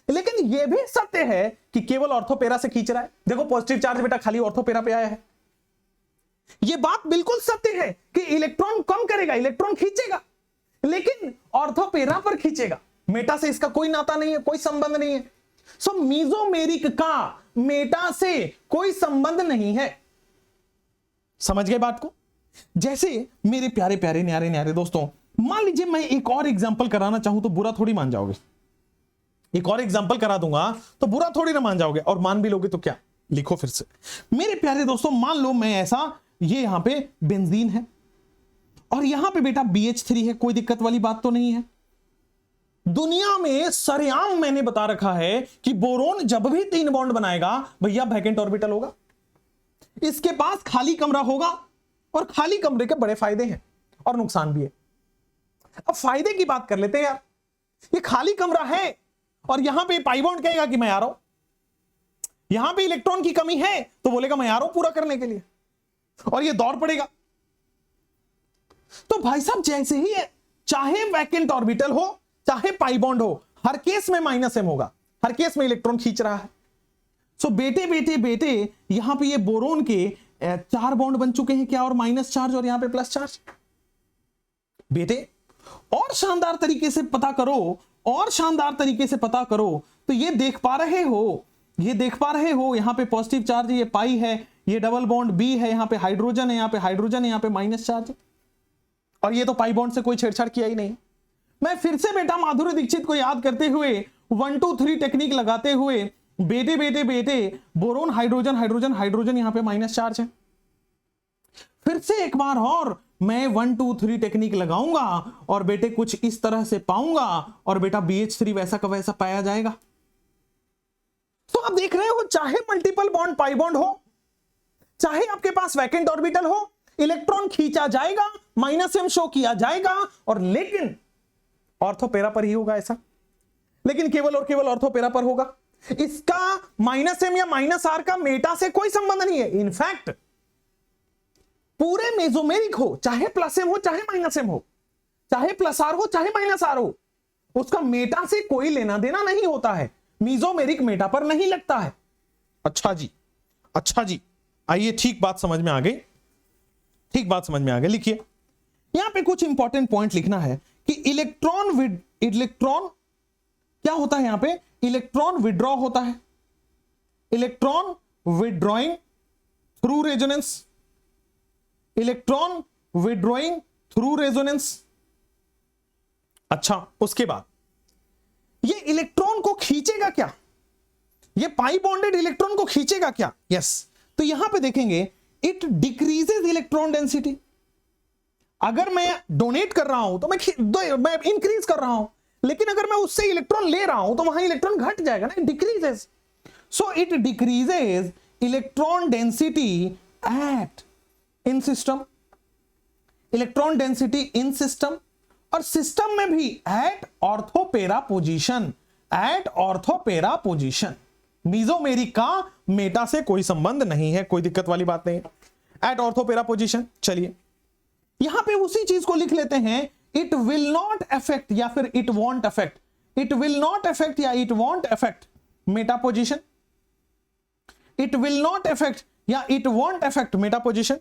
लेकिन यह भी सत्य है कि केवल ऑर्थोपेरा से खींच रहा है। देखो पॉजिटिव चार्ज बेटा खाली ऑर्थोपेरा पे आया है। यह बात बिल्कुल सत्य है कि इलेक्ट्रॉन कम करेगा, इलेक्ट्रॉन खींचेगा, लेकिन ऑर्थोपेरा पर खींचेगा। मेटा से इसका कोई नाता नहीं है, कोई संबंध नहीं है। सो मीजोमेरिक का मेटा से कोई संबंध नहीं है। समझ गए बात को? जैसे मेरे प्यारे प्यारे न्यारे न्यारे दोस्तों, मान लीजिए मैं एक और एग्जांपल कराना चाहूं तो बुरा थोड़ी मान जाओगे। एक और एग्जांपल करा दूंगा तो बुरा थोड़ी ना मान जाओगे, और मान भी लोगे तो क्या? लिखो फिर से। मेरे प्यारे दोस्तों, मान लो मैं ऐसा, ये यहां पे बेंजीन है और यहां पे बेटा BH3 है, कोई दिक्कत वाली बात तो नहीं है। दुनिया में सरेआम मैंने बता रखा है कि बोरोन जब भी 3 बॉन्ड बनाएगा भैया वैकेंट ऑर्बिटल होगा, इसके पास खाली कमरा होगा, और खाली कमरे के बड़े फायदे हैं। और नुकसान भी है। अब फायदे की बात कर लेते हैं यार। ये खाली कमरा है और यहां पे पाई बॉन्ड कहेगा कि मैं आ रहा हूं, यहां पे इलेक्ट्रॉन की कमी है तो बोलेगा मैं आ रहा हूं पूरा करने के लिए, और ये दौड़ पड़ेगा। तो भाई साहब जैसे ही है, चाहे वैकेंट ऑर्बिटल हो चाहे पाई बॉन्ड हो, हर केस में -m होगा, हर केस में इलेक्ट्रॉन खींच रहा है। सो बेटे बेटे बेटे यहां पे ये बोरोन के 4 बॉन्ड बन चुके हैं क्या, और माइनस चार्ज और यहां पे प्लस चार्ज। बेटे और शानदार तरीके से पता करो, और शानदार तरीके से पता करो, तो ये देख पा रहे हो, ये देख पा रहे हो यहां पे पॉजिटिव चार्ज है, ये पाई है, ये डबल बॉन्ड बी है, यहां पे हाइड्रोजन है, यहां पे हाइड्रोजन है, यहां पे माइनस चार्ज है, और ये तो पाई बॉन्ड से कोई छेड़छाड़ किया ही नहीं। मैं फिर से बेटा माधुरी दीक्षित को याद करते हुए 1 2 3 टेक्निक लगाते हुए, बेटे बेटे बेटे बोरोन हाइड्रोजन हाइड्रोजन हाइड्रोजन, यहां पे माइनस चार्ज है। फिर से एक बार और मैं 1 2 3 टेक्निक लगाऊंगा और बेटे कुछ इस तरह से पाऊंगा, और बेटा BH3 वैसा का वैसा पाया जाएगा। तो आप देख रहे हो, चाहे मल्टीपल बॉन्ड पाई बॉन्ड हो, चाहे आपके पास वैकेंट ऑर्बिटल हो, इलेक्ट्रॉन खींचा जाएगा, -m शो किया जाएगा, और लेकिन ऑर्थो पैरा पर ही होगा ऐसा, लेकिन केवल और केवल ऑर्थो पैरा पर होगा। इसका -m या -r का मेटा से कोई संबंध नहीं है। इनफैक्ट पूरे मेसोमेरिक हो, चाहे +m हो चाहे -m हो, चाहे +r हो चाहे -r हो, उसका मेटा से कोई लेना देना नहीं होता है, मेसोमेरिक मेटा पर नहीं लगता है। अच्छा जी, अच्छा जी, आइए ठीक बात समझ में आ गई, ठीक बात समझ में आ गई। लिखिए यहां पे कुछ इंपॉर्टेंट पॉइंट लिखना है कि इलेक्ट्रॉन क्या होता है, यहां पे इलेक्ट्रॉन विड्रॉ होता है, electron withdrawing through resonance, electron withdrawing through resonance. अच्छा, उसके बाद ये इलेक्ट्रॉन को खींचेगा क्या, ये पाई बॉन्डेड इलेक्ट्रॉन को खींचेगा क्या? यस, तो यहां पे देखेंगे इट डिक्रीजेस इलेक्ट्रॉन डेंसिटी। अगर मैं डोनेट कर रहा हूं तो मैं इंक्रीज कर रहा हूं, लेकिन अगर मैं उससे इलेक्ट्रॉन ले रहा हूं तो वहां इलेक्ट्रॉन घट जाएगा ना, decreases. So it decreases electron density at in system, electron density in system, और सिस्टम में भी at ortho para position, at ortho para position. Mesomeric का मेटा से कोई संबंध नहीं है, कोई दिक्कत वाली बात नहीं है, एट ऑर्थो पैरा पोजीशन। चलिए यहां पे उसी चीज को लिख लेते हैं, इट विल नॉट अफेक्ट या फिर it won't affect, it will not affect या it won't affect meta position, it will not affect या it won't affect meta position.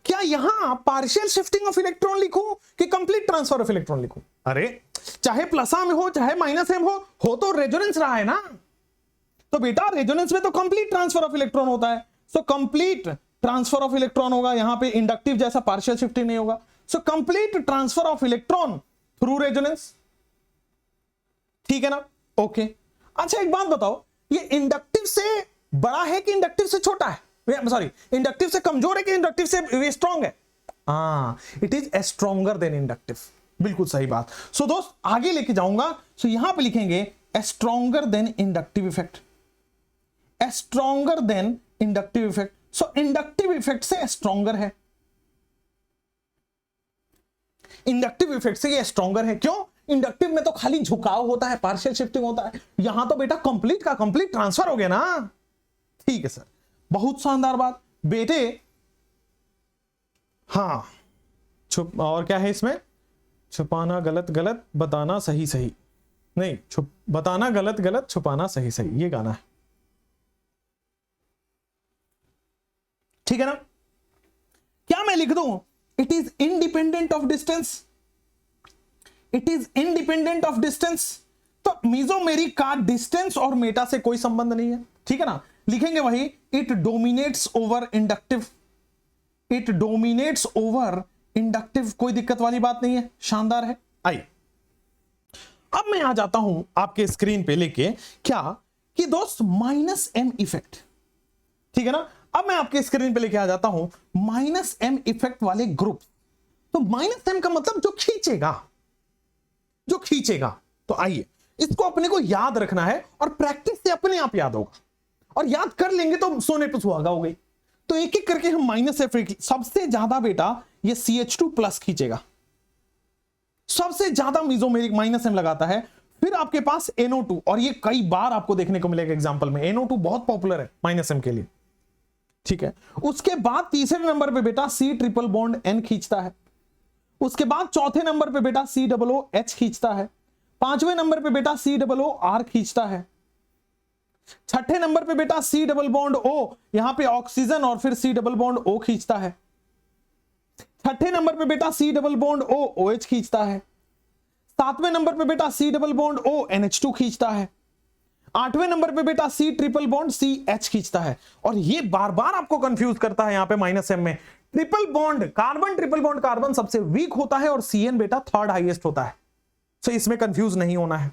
क्या यहां पार्शियल शिफ्टिंग ऑफ इलेक्ट्रॉन लिखूं कि कंप्लीट ट्रांसफर ऑफ इलेक्ट्रॉन लिखूं? अरे चाहे +m में हो चाहे -m हो तो रेजोनेंस रहा है ना, तो बेटा रेजोनेंस में तो कंप्लीट ट्रांसफर ऑफ इलेक्ट्रॉन होता है, so complete transfer of electron होगा, यहां पे इंडक्टिव जैसा पार्शियल शिफ्टिंग नहीं होगा, so complete transfer of electron through resonance. ठीक है ना? ओके। अच्छा एक बात बताओ, ये इंडक्टिव से बड़ा है कि इंडक्टिव से छोटा है, सॉरी इंडक्टिव से कमजोर है कि इंडक्टिव से स्ट्रॉन्ग है? It is stronger than inductive. बिल्कुल सही बात। सो दोस्त आगे लेके जाऊंगा, सो यहां पे लिखेंगे stronger than inductive effect, stronger than inductive effect. So inductive effect से स्ट्रॉन्गर है, इंडक्टिव इफेक्ट से ये स्ट्रॉन्गर है। क्यों? इंडक्टिव में तो खाली झुकाव होता है, पार्शियल शिफ्टिंग होता है, यहां तो बेटा कंप्लीट का कंप्लीट ट्रांसफर हो गया ना। ठीक है सर, बहुत शानदार बात बेटे। हाँ, और क्या है इसमें? छुपाना गलत गलत, बताना सही सही, नहीं बताना गलत गलत, छुपाना सही सही, ये गाना है। ठीक है ना? क्या मैं लिख दूं it is independent of distance, it is independent of distance. तो मेसोमेरिक का डिस्टेंस और मेटा से कोई संबंध नहीं है। ठीक है ना? लिखेंगे वही, it dominates over inductive, it dominates over inductive, कोई दिक्कत वाली बात नहीं है, शानदार है। आइए अब मैं आ जाता हूं आपके स्क्रीन पे लेके, क्या कि दोस्त -m इफेक्ट। ठीक है ना? अब मैं आपके स्क्रीन पे लेके आ जाता हूं -m इफेक्ट वाले ग्रुप। तो -m का मतलब जो खींचेगा, जो खींचेगा। तो आइए इसको अपने को याद रखना है, और प्रैक्टिस से अपने आप याद होगा, और याद कर लेंगे तो सोने पे सुहागा हो गई। तो एक एक करके हम -f, सबसे ज्यादा बेटा ये CH2 प्लस खींचेगा, सबसे ज्यादा मेसोमेरिक माइनस एम लगाता है। फिर आपके पास NO2, और ये कई बार आपको देखने को मिलेगा एग्जांपल में, NO2 बहुत पॉपुलर है माइनस एम के लिए, ठीक है। उसके बाद तीसरे नंबर पे बेटा C ट्रिपल बॉन्ड N खींचता है। उसके बाद चौथे नंबर पे बेटा COOH खींचता है। पांचवें नंबर पे बेटा COOR खींचता है। छठे नंबर पे बेटा C डबल बॉन्ड O, यहां पे ऑक्सीजन और फिर C डबल बॉन्ड O खींचता है। छठे नंबर पे बेटा C double bond O OH खींचता है। सातवें नंबर पे बेटा C double bond O NH2 खींचता है। आठवें नंबर पे बेटा C ट्रिपल बॉन्ड CH खींचता है। और ये बार बार आपको कंफ्यूज करता है यहां पे माइनस एम में। Triple bond carbon, triple bond carbon सबसे वीक होता है और CN बेटा थर्ड हाईएस्ट होता है। सो इसमें कंफ्यूज नहीं होना है।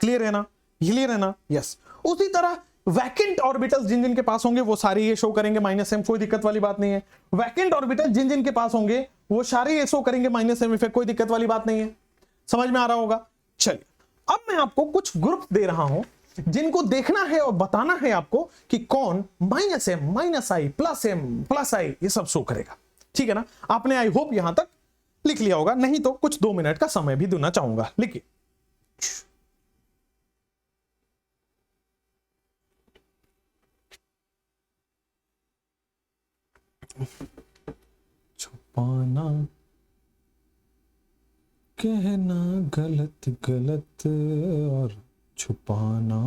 क्लियर है ना? क्लियर है ना? यस। उसी तरह वैकेंट ऑर्बिटल्स जिन जिन के पास होंगे वो सारे ये शो करेंगे माइनस एम, कोई दिक्कत वाली बात नहीं है। वैकेंट ऑर्बिटल जिन जिन के पास होंगे वो सारे ये शो करेंगे माइनस एम इफेक्ट, कोई दिक्कत वाली बात नहीं है। समझ में आ रहा होगा? चलिए, अब मैं आपको कुछ ग्रुप दे रहा हूं जिनको देखना है और बताना है आपको कि कौन माइनस एम, माइनस आई, प्लस एम, प्लस आई ये सब शो करेगा। ठीक है ना? आपने आई होप यहां तक लिख लिया होगा, नहीं तो कुछ 2 मिनट का समय भी देना चाहूंगा। लिखिए। छुपाना, कहना गलत गलत और छुपाना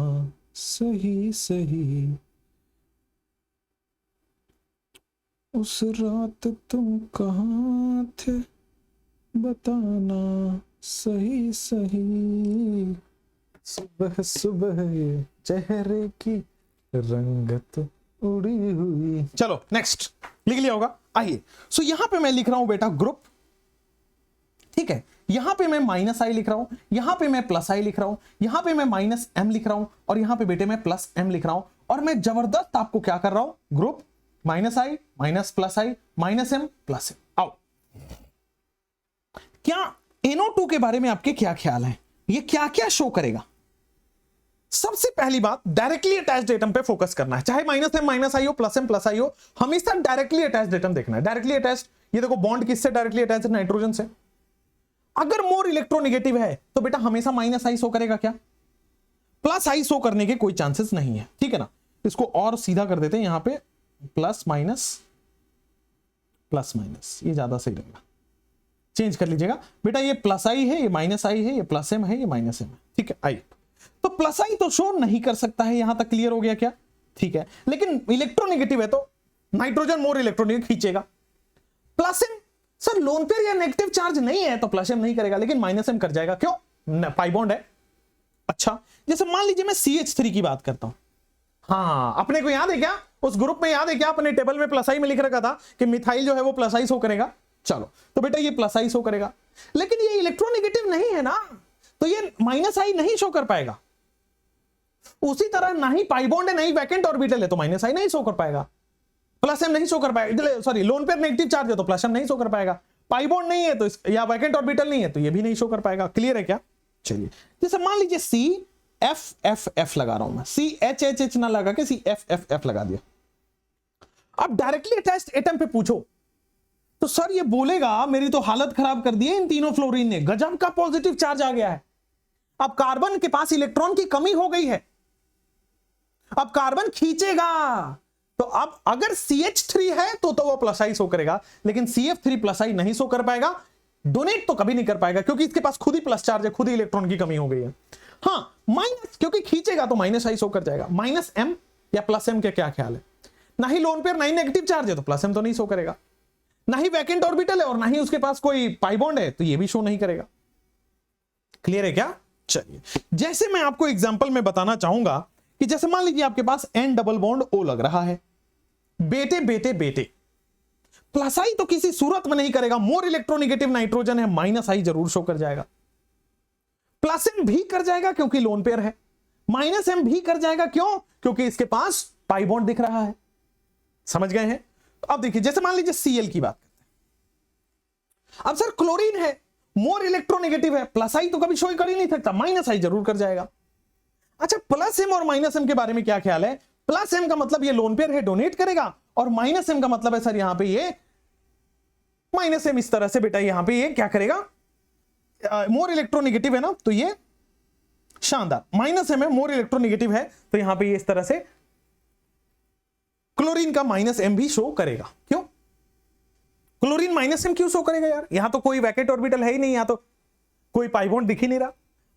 सही सही। उस रात तुम कहाँ थे बताना सही सही। सुबह सुबह ये चेहरे की रंगत उड़ी हुई। चलो नेक्स्ट लिख लिया होगा। आइए, सो यहां पे मैं लिख रहा हूं बेटा ग्रुप, ठीक है। यहां पे मैं माइनस आई लिख रहा हूं, यहां पे मैं प्लस आई लिख रहा हूं, यहां पे मैं माइनस एम लिख रहा हूं और यहां पे बेटे मैं प्लस एम लिख रहा हूं। और मैं जबरदस्त आपको क्या कर रहा हूं, group minus I, minus plus I, minus M, plus M. आओ, क्या NO2 के बारे में आपके क्या ख्याल है? ये क्या क्या शो करेगा? सबसे पहली बात, डायरेक्टली अटैच्ड एटम पे फोकस करना है। चाहे माइनस एम माइनस आई हो, प्लस एम प्लस आई हो, हमेशा डायरेक्टली अटैच्ड एटम देखना है। डायरेक्टली अटैच्ड, ये देखो बॉन्ड किससे डायरेक्टली अटैच्ड है? नाइट्रोजन से। अगर मोर इलेक्ट्रोनेगेटिव है तो बेटा हमेशा माइनस आई शो करेगा क्या? प्लस आई शो करने के कोई चांसेस नहीं है, ठीक है ना? इसको और सीधा कर देते हैं, यहां पे प्लस माइनस, प्लस माइनस, ये ज्यादा सही रहेगा। चेंज कर लीजिएगा बेटा, ये प्लस आई है, ये माइनस आई है, ये प्लस एम है, ये माइनस एम है, ठीक है। आइए, तो प्लस आई तो शो नहीं कर सकता है, यहां तक क्लियर हो गया क्या? ठीक है, लेकिन इलेक्ट्रोनेगेटिव है तो नाइट्रोजन मोर इलेक्ट्रोनेगेटिव खींचेगा। Plus M sir lone pair या नेगेटिव चार्ज नहीं है तो प्लस एम नहीं करेगा, लेकिन माइनस एम कर जाएगा। क्यों? पाई बॉन्ड है। अच्छा, जैसे मान लीजिए मैं CH3 की बात करता हूं। हाँ, अपने को याद है क्या, उस ग्रुप में याद है क्या, अपने टेबल में प्लस आई में लिख रखा था कि मिथाइल जो है वो प्लस आई शो करेगा। चलो, तो बेटा ये प्लस आई शो करेगा, लेकिन ये इलेक्ट्रोनेगेटिव नहीं है ना, तो ये माइनस आई नहीं शो कर पाएगा। उसी तरह ना ही पाई बॉन्ड है, ना ही वैकेंट ऑर्बिटल है, तो माइनस आई नहीं शो कर पाएगा। प्लस एम नहीं शो कर पाएगा, sorry lone pair negative charge है तो प्लस एम नहीं शो कर पाएगा। पाई बॉन्ड नहीं है तो या वैकेंट ऑर्बिटल नहीं है तो ये भी नहीं शो कर पाएगा। क्लियर है क्या? चलिए, जैसे मान लीजिए CFFF लगा रहा हूं मैं, CHHH ना लगा के CFFF लगा दिया। अब डायरेक्टली अटैच्ड एटम पे पूछो तो सर ये बोलेगा मेरी तो हालत खराब कर दी है इन तीनों फ्लोरीन ने, गजब का पॉजिटिव चार्ज आ गया है। अब कार्बन के पास इलेक्ट्रॉन की कमी हो गई है, अब कार्बन खींचेगा। तो अब अगर CH3 है तो वो प्लस आई शो करेगा, लेकिन CF3 प्लस आई नहीं शो कर पाएगा। डोनेट तो कभी नहीं कर पाएगा क्योंकि इसके पास खुद ही प्लस चार्ज है, खुद ही इलेक्ट्रॉन की कमी हो गई है। हाँ, माइनस क्योंकि खींचेगा तो माइनस आई शो कर जाएगा। माइनस एम या प्लस एम के क्या ख्याल है? ना ही लोन पेयर, ना ही नेगेटिव चार्ज है तो प्लस एम तो नहीं शो करेगा। ना ही वैकेंट ऑर्बिटल है और ना ही उसके पास कोई पाई बॉन्ड है तो ये भी शो नहीं करेगा। क्लियर है क्या? चलिए, जैसे मैं आपको एग्जांपल में बताना चाहूंगा कि जैसे मान लीजिए आपके पास N डबल बॉन्ड O लग रहा है। बेटे बेटे बेटे, प्लस आई तो किसी सूरत में नहीं करेगा, मोर इलेक्ट्रोनेगेटिव नाइट्रोजन है, माइनस आई जरूर शो कर जाएगा। प्लस एम भी कर जाएगा क्योंकि लोन पेयर है, माइनस एम भी कर जाएगा। क्यों? क्योंकि इसके पास पाई बॉन्ड दिख रहा है। समझ गए हैं? अब देखिए, जैसे मान लीजिए Cl की बात करते हैं। अब सर क्लोरीन है, मोर इलेक्ट्रोनेगेटिव है, प्लस आई तो कभी शो कर ही नहीं सकता, माइनस आई जरूर कर जाएगा। अच्छा, प्लस एम और माइनस एम के बारे में क्या ख्याल है? प्लस एम का मतलब ये लोन पेयर है, डोनेट करेगा, और माइनस एम का मतलब है सर यहां पे ये माइनस एम इस तरह से बेटा यहां पे ये क्या करेगा, मोर इलेक्ट्रोनेगेटिव है ना, तो ये शानदार, माइनस एम है, मोर इलेक्ट्रोनेगेटिव है, तो यहां पे ये इस तरह से क्लोरीन का माइनस एम भी शो करेगा। क्यों क्लोरीन माइनस एम क्यों शो करेगा यार, यहां तो कोई वैकेंट ऑर्बिटल है ही नहीं, यहां तो कोई पाई बॉन्ड दिख ही नहीं रहा।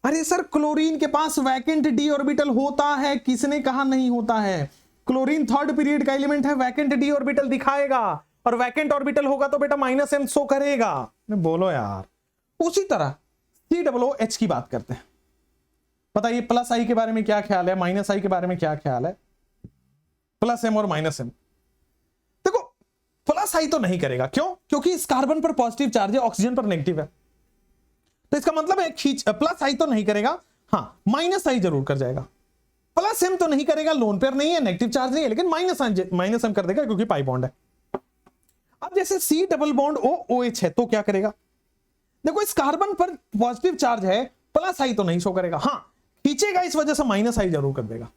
अरे सर क्लोरीन के पास वैकेंट डी ऑर्बिटल होता है, किसने कहा नहीं होता है, क्लोरीन थर्ड पीरियड का एलिमेंट है, वैकेंट डी ऑर्बिटल दिखाएगा, और वैकेंट ऑर्बिटल होगा तो बेटा माइनस एम शो करेगा। बोलो यार। उसी तरह COOH की बात करते हैं, बताइए प्लस आई के बारे में क्या ख्याल है, माइनस आई के बारे में क्या ख्याल है, प्लस एम और माइनस एम। देखो प्लस आई तो नहीं करेगा, क्यों, क्योंकि इस कार्बन पर पॉजिटिव चार्ज है, ऑक्सीजन पर नेगेटिव है, तो इसका मतलब है खींच, प्लस आई तो नहीं करेगा, हाँ माइनस आई जरूर कर जाएगा। प्लस एम तो नहीं करेगा, लोन पेयर नहीं है, नेगेटिव चार्ज नहीं है, लेकिन माइनस एम कर देगा क्योंकि पाई बॉन्ड है। अब जैसे C डबल बॉन्ड OH है तो क्या करेगा, देखो इस कार्बन पर पॉजिटिव चार्ज है, प्लस आई तो नहीं शो करेगा, हाँ खींचेगा, इस वजह से माइनस आई जरूर कर देगा।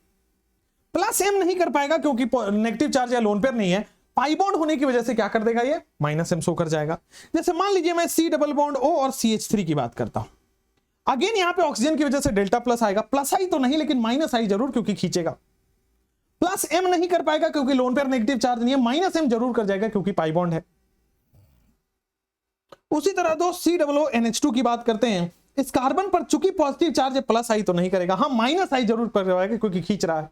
प्लस एम नहीं कर पाएगा क्योंकि नेगेटिव चार्ज या लोन पेयर नहीं है, पाई बॉन्ड होने की वजह से क्या कर देगा, ये माइनस एम शो कर जाएगा। जैसे मान लीजिए मैं C डबल बॉन्ड O और CH3 की बात करता हूं, अगेन यहां पे ऑक्सीजन की वजह से डेल्टा प्लस आएगा, प्लस आई तो नहीं लेकिन माइनस आई जरूर क्योंकि खींचेगा। प्लस एम नहीं कर पाएगा क्योंकि लोन पेयर नेगेटिव चार्ज नहीं है, माइनस एम जरूर कर जाएगा क्योंकि पाई बॉन्ड है। उसी तरह दोस्त COONH2 की बात करते हैं, इस कार्बन पर चूंकि पॉजिटिव चार्ज है, प्लस आई तो नहीं करेगा, हाँ माइनस आई जरूर कर पाएगा क्योंकि खींच रहा है।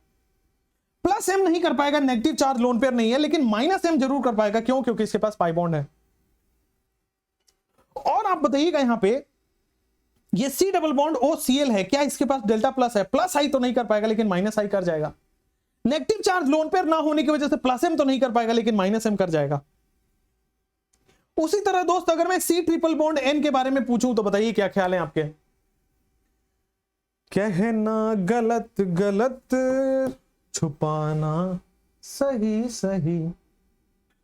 प्लस एम नहीं कर पाएगा, नेगेटिव चार्ज लोन पेयर नहीं है, लेकिन माइनस एम जरूर कर पाएगा, क्यों, क्योंकि इसके पास पाई बॉन्ड है। और आप बताइएगा यहां पे ये C डबल बॉन्ड OCl है, क्या इसके पास डेल्टा प्लस है, प्लस आई तो नहीं कर पाएगा लेकिन माइनस आई कर जाएगा। नेगेटिव चार्ज लोन पेयर ना होने की वजह से प्लस एम तो नहीं कर पाएगा लेकिन माइनस एम कर जाएगा। उसी तरह दोस्त अगर मैं C ट्रिपल बॉन्ड N के बारे में पूछूं तो बताइए क्या ख्याल है आपके। कहना गलत गलत, छुपाना सही सही,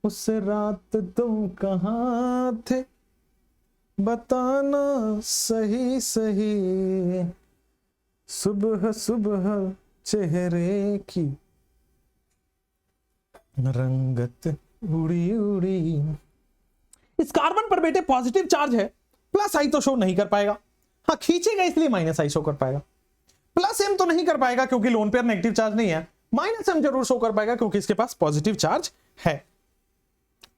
उस रात तुम कहां थे, बताना सही सही, सुबह सुबह चेहरे की रंगत उड़ी उड़ी। इस कार्बन पर बेटे पॉजिटिव चार्ज है, प्लस आई तो शो नहीं कर पाएगा, हाँ खींचेगा इसलिए माइनस आई शो कर पाएगा। प्लस एम तो नहीं कर पाएगा क्योंकि लोन पेयर नेगेटिव चार्ज नहीं है, माइनस एम जरूर शो कर पाएगा क्योंकि इसके पास पॉजिटिव चार्ज है।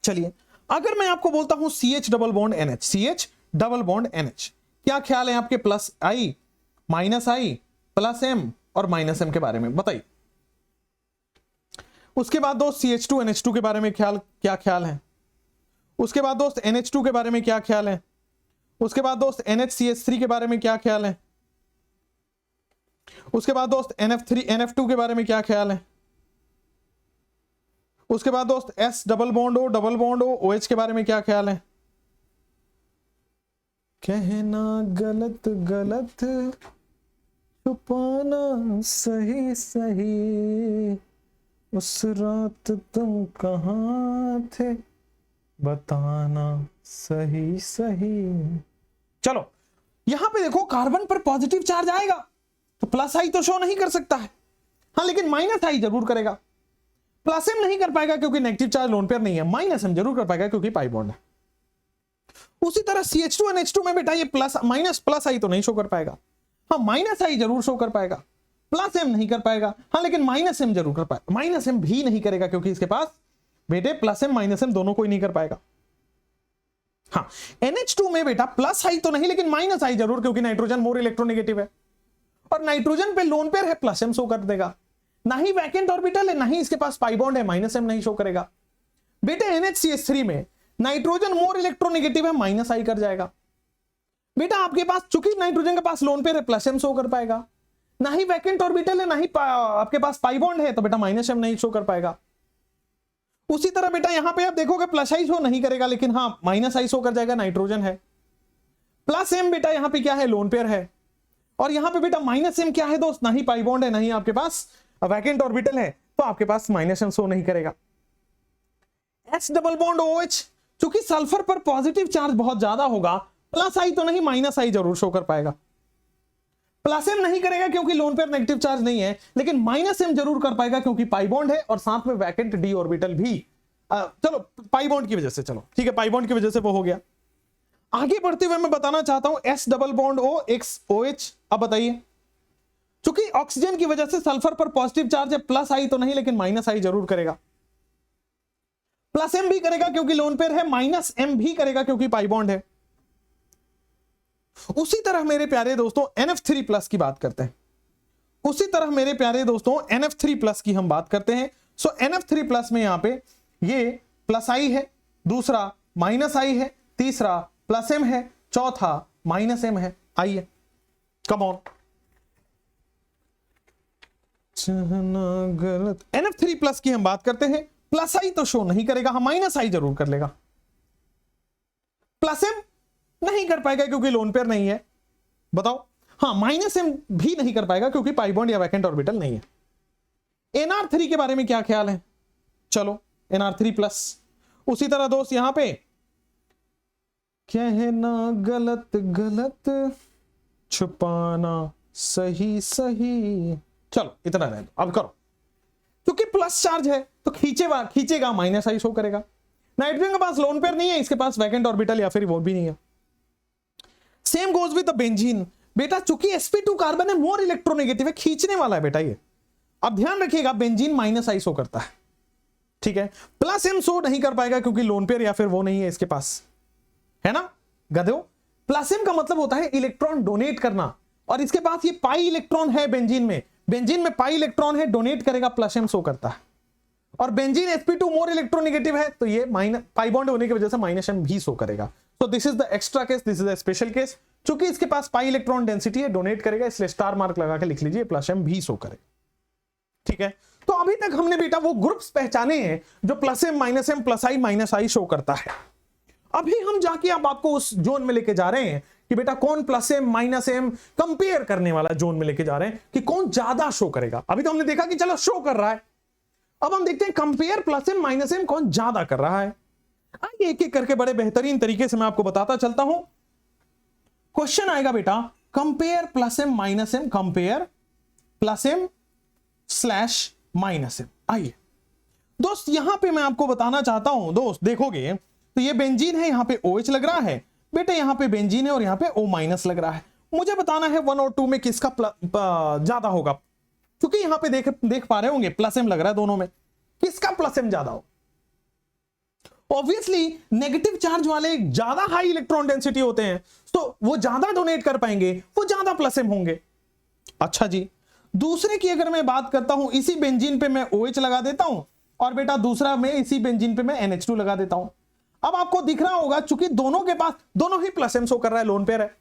चलिए अगर मैं आपको बोलता हूं CH double bond NH, CH double bond NH, क्या ख्याल है आपके plus I, minus I, plus M और माइनस एम के बारे में बताइए। उसके बाद दोस्त CH2NH2 के बारे में क्या ख्याल है, उसके बाद दोस्त NH2 के बारे में क्या ख्याल है, उसके बाद दोस्त NHCH3 के बारे में क्या ख्याल है, उसके बाद दोस्त NF2 के बारे में क्या ख्याल है, उसके बाद दोस्त S double bond O OH के बारे में क्या ख्याल है। कहना गलत गलत, छुपाना सही सही, उस रात तुम कहां थे, बताना सही सही। चलो यहां पे देखो कार्बन पर पॉजिटिव चार्ज आएगा तो प्लस आई तो शो नहीं कर सकता है, हाँ लेकिन माइनस आई जरूर करेगा। प्लस एम नहीं कर पाएगा क्योंकि नेगेटिव चार्ज लोन पेयर नहीं है, माइनस एम जरूर कर पाएगा क्योंकि पाई बॉन्ड है। उसी तरह CH2NH2 में बेटा ये प्लस आई तो नहीं शो कर पाएगा, हाँ माइनस आई जरूर शो कर पाएगा। प्लस एम नहीं कर पाएगा, हाँ लेकिन माइनस एम जरूर कर पाएगा, माइनस एम भी नहीं करेगा क्योंकि इसके पास बेटे प्लस एम माइनस एम दोनों कोई नहीं कर पाएगा। हाँ NH2 में बेटा प्लस आई तो नहीं लेकिन माइनस आई जरूर क्योंकि नाइट्रोजन मोर इलेक्ट्रोनेगेटिव है, और नाइट्रोजन पे लोन पेयर है, प्लस एम शो कर देगा। ना ही वैकेंट ऑर्बिटल है, ना ही इसके पास पाई बॉन्ड है, माइनस एम नहीं शो करेगा। बेटे NHCH3 में नाइट्रोजन मोर इलेक्ट्रोनेगेटिव है, माइनस आई कर जाएगा। बेटा आपके पास चूंकि नाइट्रोजन के पास लोन पेयर है, प्लस एम शो कर पाएगा। ना ही वैकेंट ऑर्बिटल है, ना ही आपके पास पाई बॉन्ड है, तो बेटा माइनस एम नहीं शो कर पाएगा। उसी तरह बेटा यहां पे आप देखोगे प्लस आई शो नहीं करेगा लेकिन हाँ माइनस आई शो कर जाएगा, नाइट्रोजन है। प्लस एम बेटा यहां पे क्या है, लोन पेयर है, और यहां पे बेटा माइनस एम क्या है दोस्त, ना ही पाई बॉन्ड है, ना ही आपके पास वैकेंट ऑर्बिटल है, तो आपके पास माइनस एम शो नहीं करेगा। H डबल बॉन्ड OH, चूंकि सल्फर पर पॉजिटिव चार्ज बहुत ज्यादा होगा, प्लस आई तो नहीं माइनस आई जरूर शो कर पाएगा। प्लस एम नहीं करेगा क्योंकि लोन पेयर नेगेटिव चार्ज नहीं है, लेकिन माइनस एम जरूर कर पाएगा क्योंकि पाई बॉन्ड है और साथ में वैकेंट डी ऑर्बिटल भी चलो पाई बॉन्ड की वजह से, चलो ठीक है, पाई बॉन्ड की वजह से वो हो गया। आगे बढ़ते हुए मैं बताना चाहता हूं S double bond O X OH। अब बताइए, चूंकि ऑक्सीजन की वजह से सल्फर पर पॉजिटिव चार्ज है, प्लस आई तो नहीं लेकिन माइनस आई जरूर करेगा। प्लस एम भी करेगा क्योंकि लोन पेयर है, माइनस एम भी करेगा क्योंकि पाई बॉन्ड है। उसी तरह मेरे प्यारे दोस्तों NF3 प्लस की बात करते हैं, उसी तरह मेरे प्यारे दोस्तों NF3 प्लस की हम बात करते हैं। सो NF3 प्लस में यहां पे ये प्लस आई है, दूसरा माइनस आई है, तीसरा प्लस एम है, चौथा माइनस एम है। आइए कम ऑन, गलत। NF3 प्लस की हम बात करते हैं, प्लस आई तो शो नहीं करेगा, हाँ माइनस आई जरूर कर लेगा। प्लस एम नहीं कर पाएगा क्योंकि लोन पेयर नहीं है, बताओ। हाँ माइनस एम भी नहीं कर पाएगा क्योंकि पाई बॉन्ड या वैकेंट ऑर्बिटल नहीं है। NR3 के बारे में क्या ख्याल है? चलो NR3 प्लस। उसी तरह दोस्त यहां पे कहना गलत गलत, छुपाना सही सही। चलो इतना रह दो, अब करो। क्योंकि प्लस चार्ज है तो खींचेगा माइनस आई शो करेगा। नाइट्रोजन के पास लोन पेयर नहीं है, इसके पास वैकेंट ऑर्बिटल या फिर वो भी नहीं है। Same goes with the benzene. बेटा चूंकि sp2 कार्बन है, मोर इलेक्ट्रोनेगेटिव है, खींचने वाला है बेटा ये। अब ध्यान रखिएगा बेंजीन माइनस आई शो करता है, ठीक है। प्लस एम शो नहीं कर पाएगा क्योंकि लोन पेयर या फिर वो नहीं है इसके पास, है ना गधो। प्लस एम का मतलब होता है इलेक्ट्रॉन डोनेट करना, और इसके पास ये पाई इलेक्ट्रॉन है बेंजीन में पाई इलेक्ट्रॉन है, डोनेट करेगा, प्लस एम शो करता है। और बेंजीन sp2 मोर इलेक्ट्रोनेगेटिव है तो ये माइनस पाई बॉन्ड होने की वजह से माइनस एम भी शो करेगा। तो this is the extra case, this is the special case. चूंकि इसके पास पाई इलेक्ट्रॉन डेंसिटी है, डोनेट करेगा, इसलिए स्टार मार्क लगा के लिख लीजिए, प्लस एम भी शो करेगा, ठीक है। तो अभी तक हमने बेटा वो ग्रुप्स पहचाने हैं जो plus M minus M plus I minus I show करता है। अभी हम जाके अब आपको उस जोन में लेके जा रहे हैं कि बेटा कौन plus M minus M compare करने वाला जोन में लेके जा रहे हैं कि कौन ज्यादा शो करेगा। अभी तो हमने देखा कि चलो शो कर रहा है, अब हम देखते हैं compare plus M minus M कौन ज्यादा कर रहा है। आइए एक एक करके बड़े बेहतरीन तरीके से मैं आपको बताता चलता हूं। क्वेश्चन आएगा बेटा compare plus M minus M, compare plus M slash minus M. आइए दोस्त यहां पे मैं आपको बताना चाहता हूं, दोस्त देखोगे तो ये बेंजीन है, यहां पे OH लग रहा है बेटे, यहां पे बेंजीन है और यहां पे O माइनस लग रहा है। मुझे बताना है 1 और 2 में किसका ज्यादा होगा, क्योंकि यहां पे देख पा रहे होंगे प्लस एम लग रहा है दोनों में, किसका प्लस एम ज्यादा हो। ऑब्वियसली नेगेटिव चार्ज वाले ज्यादा हाई इलेक्ट्रॉन डेंसिटी होते हैं, तो वो ज्यादा डोनेट कर पाएंगे, वो ज्यादा प्लस एम होंगे। अच्छा जी, दूसरे की अगर मैं बात करता हूं, इसी बेंजीन पे मैं OH लगा देता हूं और बेटा दूसरा में इसी बेंजीन पे मैं NH2 लगा देता हूं। अब आपको दिख रहा होगा चूंकि दोनों के पास दोनों ही प्लस एम शो कर रहा है, लोन पेयर है,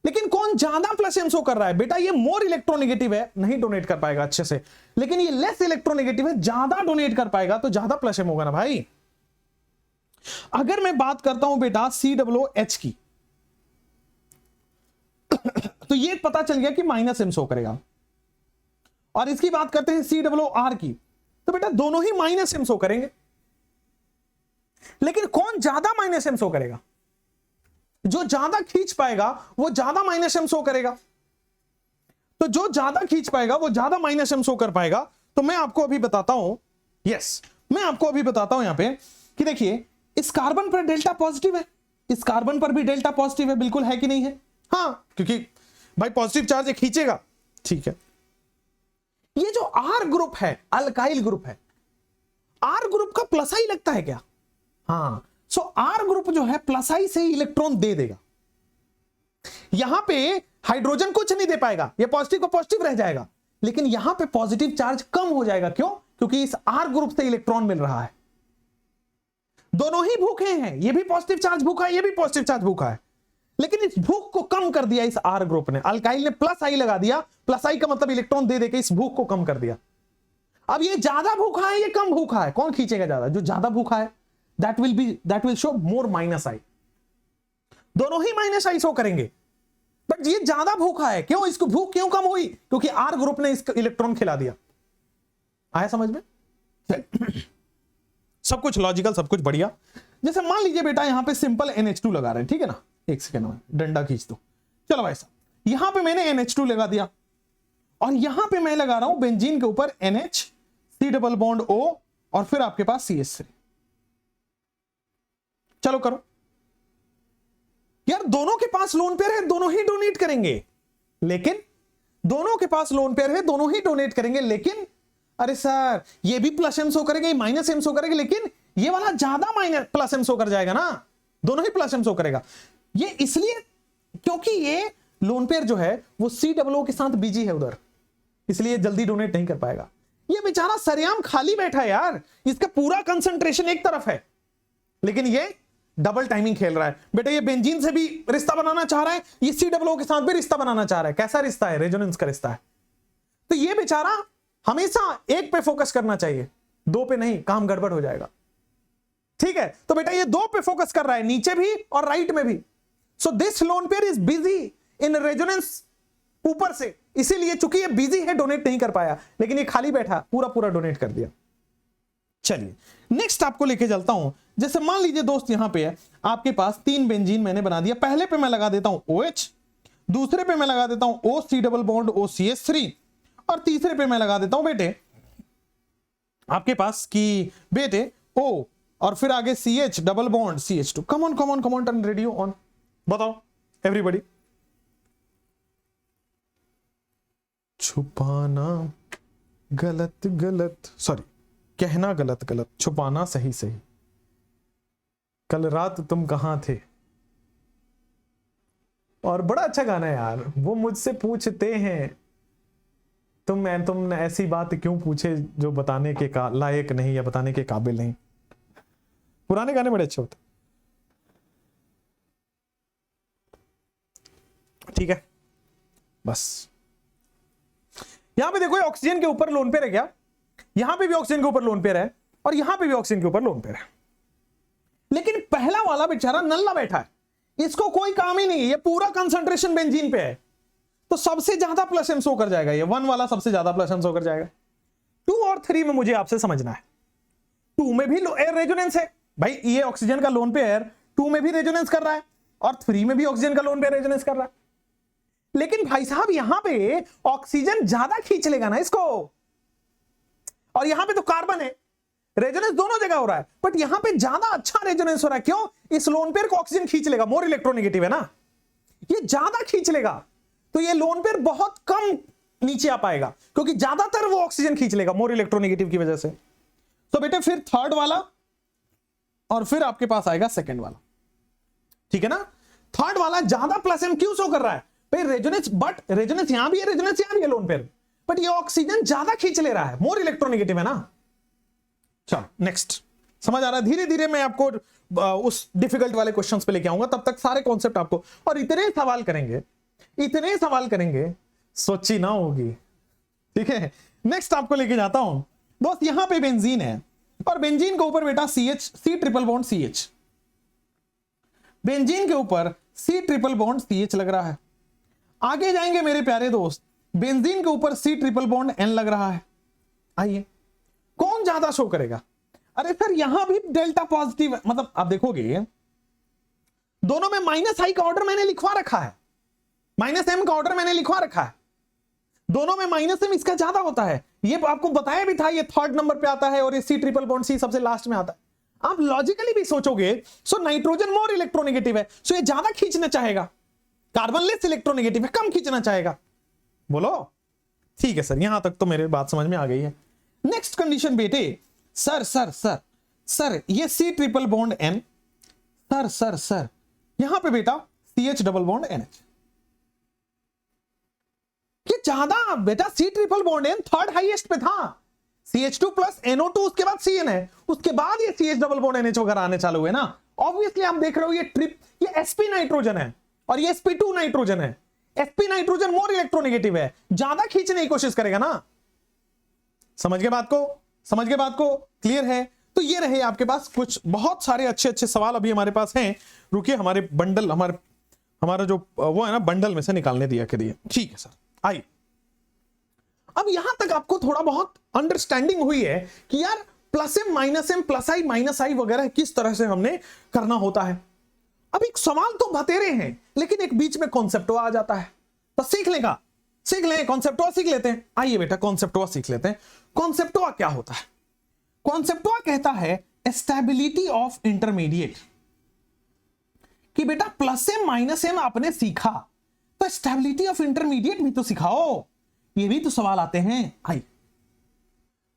लेकिन कौन ज्यादा प्लस एम शो कर रहा है? बेटा ये मोर इलेक्ट्रोनेगेटिव है, नहीं डोनेट कर पाएगा अच्छे से, लेकिन ये लेस इलेक्ट्रोनेगेटिव है, ज्यादा डोनेट कर पाएगा, तो ज्यादा प्लस एम होगा ना भाई। अगर मैं बात करता हूं बेटा COOH की तो ये पता चल गया कि माइनस एम शो करेगा, और इसकी बात करते हैं COR की तो बेटा दोनों ही माइनस एम शो करेंगे, लेकिन कौन ज्यादा माइनस एम शो करेगा? जो ज्यादा खींच पाएगा वो ज्यादा माइनस एम शो करेगा, तो जो ज्यादा खींच पाएगा वो ज्यादा माइनस एम शो कर पाएगा। तो मैं आपको अभी बताता हूं, मैं आपको अभी बताता हूं यहां पे कि देखिए इस कार्बन पर डेल्टा पॉजिटिव है, इस कार्बन पर भी डेल्टा पॉजिटिव है, बिल्कुल है कि नहीं है? हाँ, क्योंकि भाई पॉजिटिव चार्ज ये खींचेगा, ठीक है। ये जो R ग्रुप है अल्काइल ग्रुप है, R ग्रुप का प्लस आई लगता है क्या? हाँ, सो R ग्रुप जो है प्लस आई से ही इलेक्ट्रॉन दे देगा। यहां पे हाइड्रोजन कुछ नहीं दे पाएगा, ये पॉजिटिव को पॉजिटिव रह जाएगा, लेकिन यहां पे पॉजिटिव चार्ज कम हो जाएगा। क्यों? क्योंकि इस R ग्रुप से इलेक्ट्रॉन मिल रहा है। दोनों ही भूखे हैं, ये भी पॉजिटिव चार्ज भूखा है, ये भी पॉजिटिव चार्ज भूखा है, लेकिन इस भूख को कम कर दिया इस R ग्रुप ने। अल्काइल ने प्लस आई लगा दिया, प्लस आई का मतलब इलेक्ट्रॉन दे देके इस भूख को कम कर दिया। अब ये ज्यादा भूखा है, ये कम भूखा है, कौन खींचेगा ज्यादा? जो ज्यादा भूखा है, that will show more minus I। दोनों ही माइनस आई शो करेंगे, बट ये ज्यादा भूखा है। क्यों? इसको भूख क्यों कम हुई? क्योंकि R ग्रुप ने इसको इलेक्ट्रॉन खिला दिया। आया समझ में? सब कुछ लॉजिकल, सब कुछ बढ़िया। जैसे मान लीजिए बेटा यहां पे सिंपल NH2 लगा रहे हैं, ठीक है ना, एक सेकेंड में डंडा खींच दो। चलो भाई साहब, यहां पे मैंने NH2 लगा दिया और यहां पे मैं लगा रहा हूं बेंजीन के ऊपर NH, C double bond O और फिर आपके पास CH3। चलो करो यार, दोनों के पास लोन पेयर है, दोनों ही डोनेट करेंगे, लेकिन दोनों के पास लोन पेयर है, दोनों ही डोनेट करेंगे, लेकिन अरे सर ये भी प्लस एम शो करेगा, ये माइनस एम शो करेगा, लेकिन ये वाला ज्यादा माइनस प्लस एम शो कर जाएगा ना, दोनों ही प्लस एम शो करेगा। ये इसलिए क्योंकि ये लोन पेयर जो है वो COO के साथ बिजी है उधर, इसलिए जल्दी डोनेट नहीं कर पाएगा। ये बेचारा सरेआम खाली बैठा है यार, इसका पूरा कंसंट्रेशन एक तरफ है, लेकिन ये डबल टाइमिंग खेल रहा है। बेटा ये बेंजीन से भी रिश्ता बनाना चाह रहा है, ये COO के साथ भी रिश्ता बनाना चाह रहा है। कैसा रिश्ता है? रेजोनेंस का रिश्ता है। तो ये बेचारा हमेशा एक पे फोकस करना चाहिए, दो पे नहीं, काम गड़बड़ हो जाएगा। ठीक है, तो बेटा ये दो पे फोकस कर रहा है, नीचे भी और राइट में भी। So this lone pair is busy in resonance ऊपर से, इसीलिए चूंकि ये बिजी है डोनेट नहीं कर पाया, लेकिन ये खाली बैठा पूरा पूरा डोनेट कर दिया। चलिए नेक्स्ट आपको लेके चलता हूं। जैसे मान लीजिए दोस्त यहां पे है, आपके पास 3 बेंजीन मैंने बना दिया। पहले पे मैं लगा देता हूं OH, दूसरे पे मैं लगा देता हूं OC डबल बॉन्ड OCH3, और तीसरे पे मैं लगा देता हूं बेटे आपके पास की बेटे O, और फिर आगे CH double bond CH2। Come on come on come on, turn radio on. बताओ एवरीबॉडी। छुपाना गलत गलत, सॉरी कहना गलत गलत, छुपाना सही सही। कल रात तुम कहां थे। और बड़ा अच्छा गाना है यार। वो मुझसे पूछते हैं तुम ऐसी बात क्यों पूछे जो बताने के लायक नहीं या बताने के काबिल नहीं। पुराने गाने बड़े अच्छे होते। ठीक है, बस यहां पे देखो ऑक्सीजन के ऊपर लोन पेयर है क्या, यहां पे भी ऑक्सीजन के ऊपर लोन पेयर है, और यहां पे भी ऑक्सीजन के ऊपर लोन पेयर है। लेकिन पहला वाला बेचारा नल्ला बैठा है, इसको कोई काम ही नहीं है, ये पूरा कंसंट्रेशन बेंजीन पे है, तो सबसे ज्यादा प्लस एम शो कर जाएगा। ये 1 वाला सबसे ज्यादा प्लस एम शो कर जाएगा। 2 और 3 में मुझे आपसे समझना है, 2 में भी रेजोनेंस है भाई, ये ऑक्सीजन का लोन पेयर 2 में भी रेजोनेंस कर रहा है, और 3 में भी ऑक्सीजन का लोन पेयर रेजोनेंस कर रहा है। लेकिन भाई साहब यहां पे ऑक्सीजन ज्यादा खींच लेगा ना इसको, और यहां पे तो कार्बन है, रेजोनेंस दोनों जगह हो रहा है, बट यहां पे ज्यादा अच्छा रेजोनेंस हो रहा है। क्यों? इस लोन पेयर को ऑक्सीजन खींच लेगा, मोर इलेक्ट्रोनेगेटिव है ना, ये ज्यादा खींच लेगा, तो ये लोन पेयर बहुत कम नीचे आ पाएगा, क्योंकि ज्यादातर वो ऑक्सीजन खींच लेगा मोर इलेक्ट्रोनेगेटिव की वजह से। तो बेटे फिर थर्ड वाला, और फिर आपके पास आएगा सेकंड वाला। ठीक है ना, थर्ड वाला ज्यादा प्लस एम क्यों शो कर रहा है भाई, रेजोनेंस, बट रेजोनेंस यहां भी है, रेजोनेंस यहां भी है लोन पेयर, बट ये ऑक्सीजन ज्यादा खींच ले रहा है, मोर इलेक्ट्रोनेगेटिव है ना। चलो नेक्स्ट, समझ आ रहा है? धीरे धीरे मैं आपको उस डिफिकल्ट वाले क्वेश्चंस पे लेके आऊंगा, तब तक सारे कॉन्सेप्ट आपको, और इतने सवाल करेंगे सोची ना होगी। ठीक है, नेक्स्ट आपको लेके जाता हूं दोस्त, यहां पे बेंजीन है, और बेंजीन के ऊपर बेटा C triple bond CH, benzene के ऊपर C ट्रिपल बॉन्ड CH लग रहा है। आगे जाएंगे मेरे प्यारे दोस्त, बेंजीन के ऊपर C ट्रिपल बॉन्ड N लग रहा है। आइए कौन ज्यादा शो करेगा? अरे सर यहां भी डेल्टा पॉजिटिव, मतलब आप देखोगे दोनों में -I का ऑर्डर मैंने लिखवा रखा है, -M का ऑर्डर मैंने लिखवा रखा है, दोनों में -M इसका ज्यादा होता है। ये आपको बताया भी था, ये 3rd नंबर पे आता है, और ये C ट्रिपल बॉन्ड C सबसे लास्ट में आता है। आप लॉजिकली भी सोचोगे, सो नाइट्रोजन मोर इलेक्ट्रोनेगेटिव है, सो ये ज्यादा खींचना चाहेगा, कार्बन लेस इलेक्ट्रोनेगेटिव है, कम खींचना चाहेगा। बोलो ठीक है सर, यहां तक तो मेरी बात समझ में आ गई है। नेक्स्ट कंडीशन बेटे, सर ये C triple bond N, sir यहां पे बेटा CH डबल बॉन्ड NH, ये ज्यादा बेटा C triple bond N 3rd highest पे था, CH2 प्लस NO2, उसके बाद CN है, उसके बाद ये CH डबल बॉन्ड NH वगैरह आने चालू हुए ना। ऑब्वियसली आप देख रहे हो ये sp नाइट्रोजन है, और ये sp2 नाइट्रोजन है। sp नाइट्रोजन मोर इलेक्ट्रोनेगेटिव है, ज्यादा खींचने की कोशिश करेगा ना। समझ गए बात को? क्लियर है? तो ये रहे आपके पास कुछ बहुत सारे अच्छे सवाल अभी हमारे पास हैं। रुकिए, हमारे बंडल, हमारा जो वो है ना, बंडल में से निकालने दिया करिए। ठीक है सर, आइए अब यहां तक आपको थोड़ा बहुत अंडरस्टैंडिंग हुई है कि यार plus M plus I minus आई वगैरह किस तरह से हमने करना होता है। अब एक सवाल तो बतेरे हैं, लेकिन एक बीच में कॉन्सेप्टो आ जाता है, तो सीख लें, कॉन्सेप्टो सीख लेते हैं। आइए बेटा कॉन्सेप्टो सीख लेते हैं। कॉन्सेप्टो क्या होता है? कॉन्सेप्टो कहता है स्टेबिलिटी ऑफ इंटरमीडिएट। कि बेटा प्लस एम माइनस एम आपने सीखा, तो स्टेबिलिटी ऑफ इंटरमीडिएट भी तो सिखाओ। ये भी तो सवाल आते हैं। आई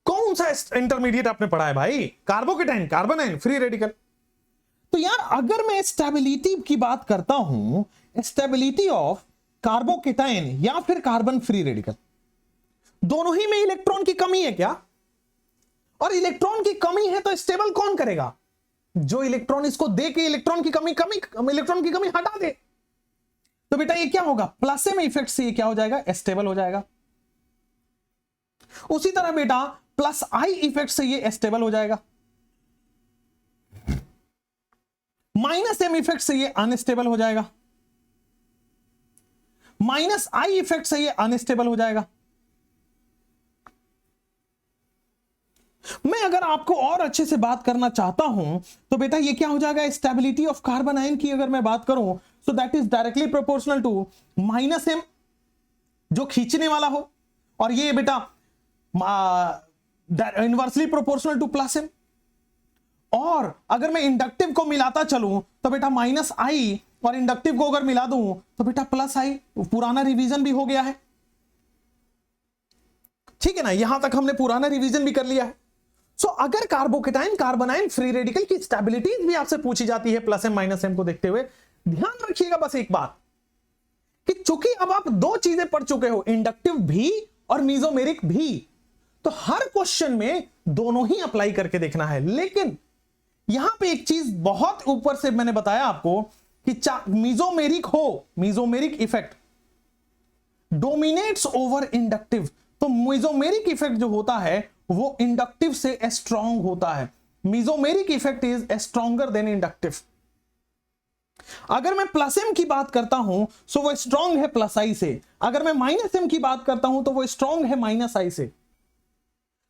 कौन सा इंटरमीडिएट आपने पढ़ा है भाई? Carbocation, carbanion, free radical. तो यार अगर मैं स्टेबिलिटी की बात करता हूं, स्टेबिलिटी ऑफ कार्बोकेटाइन या फिर कार्बन फ्री रेडिकल, दोनों ही में इलेक्ट्रॉन की कमी है क्या? और इलेक्ट्रॉन की कमी है तो स्टेबल कौन करेगा? जो इलेक्ट्रॉन इसको दे के इलेक्ट्रॉन की कमी हटा दे। तो बेटा ये क्या होगा? प्लस एम इफेक्ट से ये क्या हो जाएगा? स्टेबल हो जाएगा। उसी तरह बेटा प्लस आई इफेक्ट से ये स्टेबल हो जाएगा। माइनस एम इफेक्ट से ये अनस्टेबल हो जाएगा। माइनस आई इफेक्ट से ये अनस्टेबल हो जाएगा। मैं अगर आपको और अच्छे से बात करना चाहता हूं तो बेटा ये क्या हो जाएगा? स्टेबिलिटी ऑफ कार्बन आयन की अगर मैं बात करूं so that is directly proportional to minus M जो खींचने वाला हो, और ये बेटा inversely proportional to plus M. और अगर मैं इंडक्टिव को मिलाता चलूं तो बेटा माइनस आई, और इंडक्टिव को अगर मिला दूं तो बेटा प्लस आई। पुराना रिवीजन भी हो गया है, ठीक है ना? यहां तक हमने पुराना रिवीजन भी कर लिया है। सो अगर कार्बोकेटाइन, कार्बोनाइन, फ्री रेडिकल की स्टेबिलिटी भी आपसे पूछी जाती है प्लस एम माइनस एम को देखते हुए, ध्यान रखिएगा बस एक बात कि चूंकि अब आप दो चीजें पढ़ चुके हो, इंडक्टिव भी और मीजोमेरिक भी, तो हर क्वेश्चन में दोनों ही अप्लाई करके देखना है। लेकिन यहां पे एक चीज बहुत ऊपर से मैंने बताया आपको कि मीजोमेरिक हो, mesomeric effect dominates over inductive. तो मीजोमेरिक इफेक्ट जो होता है वो इंडक्टिव से स्ट्रांग होता है। Mesomeric effect is stronger than inductive. अगर मैं प्लस एम की बात करता हूं सो वो स्ट्रांग है प्लस आई से, अगर मैं माइनस एम की बात करता हूं तो वो स्ट्रांग है माइनस आई से।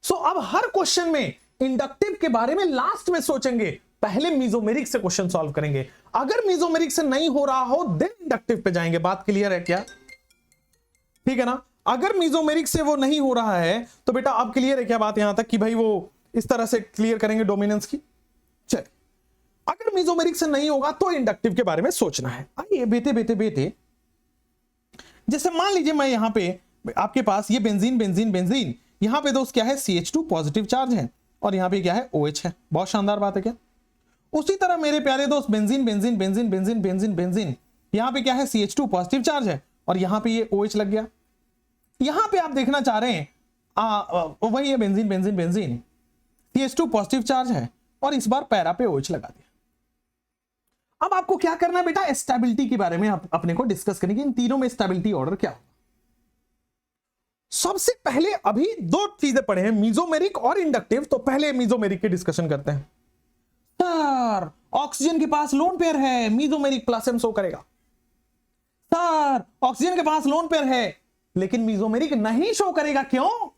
सो अब हर क्वेश्चन में इंडक्टिव के बारे में लास्ट में सोचेंगे, पहले मीजोमेरिक से क्वेश्चन सॉल्व करेंगे। अगर मीजोमेरिक से नहीं हो रहा हो देन इंडक्टिव पे जाएंगे। बात क्लियर है क्या? ठीक है ना? अगर मीजोमेरिक से वो नहीं हो रहा है तो बेटा अब क्लियर है क्या बात यहां तक कि भाई वो इस तरह से क्लियर करेंगे डोमिनेंस की। चलिए, अगर मीजोमेरिक से नहीं होगा तो इंडक्टिव के बारे में सोचना है। आइए बेटे, जैसे मान लीजिए मैं यहां पे आपके पास ये बेंजीन, यहां पे दोस्त क्या है? CH2 पॉजिटिव चार्ज है, और यहां पे क्या है? OH है। बहुत शानदार बात है क्या? उसी तरह मेरे प्यारे दोस्त बेंजीन, यहां पे क्या है? CH2 पॉजिटिव चार्ज है, और यहां पे ये OH लग गया। यहां पे आप देखना चाह रहे हैं वही है बेंजीन, CH2 पॉजिटिव चार्ज है, और इस बार पैरा पे OH लगा दिया। अब आपको क्या करना है बेटा? स्टेबिलिटी के बारे में अपने को डिस्कस करेंगे। इन तीनों में स्टेबिलिटी ऑर्डर क्या होगा? सबसे पहले अभी दो चीजें पढ़े हैं, मीजोमेरिक और इंडक्टिव। तो पहले मीजोमेरिक की डिस्कशन करते हैं। सर ऑक्सीजन के पास लोन पेयर है, मीजोमेरिक प्लस एम शो करेगा। सर ऑक्सीजन के पास लोन पेयर है लेकिन मीजोमेरिक नहीं शो करेगा। क्यों?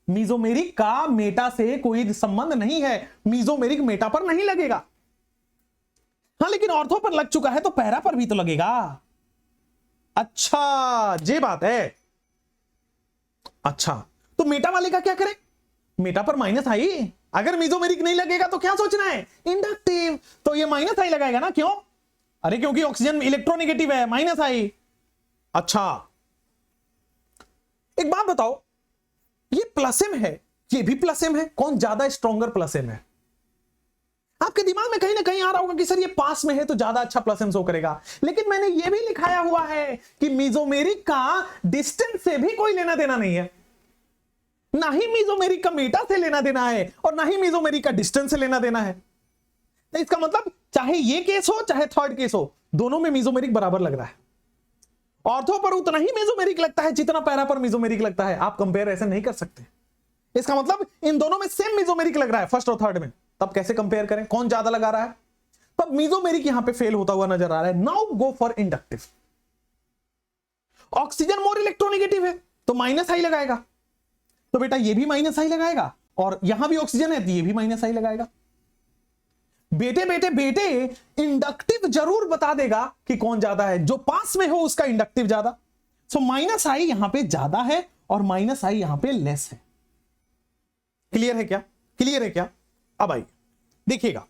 मीजोमेरिक का मेटा से कोई संबंध नहीं है, मीजोमेरिक मेटा पर नहीं लगेगा। हाँ लेकिन ऑर्थो पर लग चुका है तो पैरा पर भी तो लगेगा। अच्छा ये बात है। अच्छा तो मेटा वाले का क्या करें? मेटा पर माइनस आई। अगर मीजोमेरिक नहीं लगेगा तो क्या सोचना है? इंडक्टिव। तो ये माइनस आई लगाएगा ना। क्यों? अरे क्योंकि ऑक्सीजन इलेक्ट्रोनेगेटिव है, माइनस आई। अच्छा एक बात बताओ, ये प्लस एम है, ये भी प्लस एम है, कौन ज्यादा स्ट्रॉन्गर प्लस एम है? आपके दिमाग में कहीं ना कहीं आ रहा होगा कि सर ये पास में है तो ज्यादा अच्छा प्लस एम शो करेगा। लेकिन मैंने ये भी लिखाया हुआ है कि मीजोमेरिक का डिस्टेंस से भी कोई लेना देना नहीं है। ना ही मीजोमेरिक का मेटा से लेना देना है और ना ही मीजोमेरिक का डिस्टेंस से लेना देना है। तो इसका मतलब चाहे ये केस हो चाहे थर्ड केस हो, दोनों में मीजोमेरिक बराबर लग रहा है। ऑर्थो पर उतना ही मीजोमेरिक लगता है जितना पैरा पर मीजोमेरिक लगता है। आप कंपेयर ऐसे नहीं कर सकते। इसका मतलब इन दोनों में सेम मीजोमेरिक लग रहा है फर्स्ट और थर्ड में, तब कैसे कंपेयर करें कौन ज्यादा लगा रहा है? तब मीजोमेरिक यहां पे फेल होता हुआ नजर आ रहा है। Now go for inductive. Oxygen more electronegative है तो माइनस आई लगाएगा, तो बेटा ये भी माइनस आई लगाएगा, और यहां भी ऑक्सीजन है तो ये भी माइनस आई लगाएगा। बेटे बेटे बेटे इंडक्टिव जरूर बता देगा कि कौन ज्यादा है, जो पास में हो उसका इंडक्टिव ज्यादा। सो माइनस आई यहां पे ज्यादा है और माइनस आई यहां पे लेस है। क्लियर है क्या? क्लियर है क्या? अब आइए देखिएगा,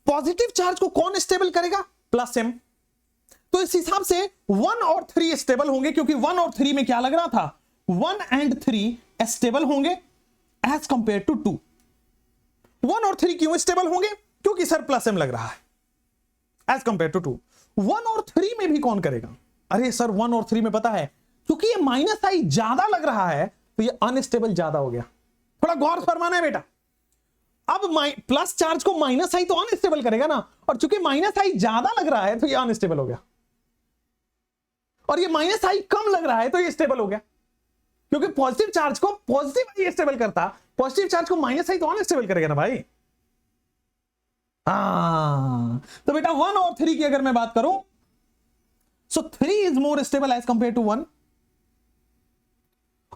पॉजिटिव चार्ज को कौन स्टेबल करेगा? Plus M. तो इस हिसाब से 1 और 3 स्टेबल होंगे, क्योंकि 1 और 3 में क्या लग रहा था, 1 एंड 3 स्टेबल होंगे एज कंपेयर टू 2। 1 और 3 क्यों स्टेबल होंगे, क्योंकि सर प्लस एम लग रहा है एज कंपेयर टू 2। 1 और 3 में भी कौन करेगा, अरे सर 1 और 3 में पता है, क्योंकि ये माइनस आई ज्यादा लग रहा है तो ये अनस्टेबल ज्यादा हो गया। थोड़ा गौर फरमाना है बेटा। अब प्लस चार्ज को माइनस आई तो अनस्टेबल करेगा ना, और चूंकि माइनस आई ज्यादा लग रहा है तो ये अनस्टेबल हो गया, और ये माइनस आई कम लग रहा है तो ये स्टेबल हो गया, क्योंकि पॉजिटिव चार्ज को पॉजिटिव आई स्टेबल करता, पॉजिटिव चार्ज को माइनस आई तो अनस्टेबल करेगा ना भाई। तो बेटा 1 और 3 की अगर मैं बात करूं, so 3 is more stable as compare to 1,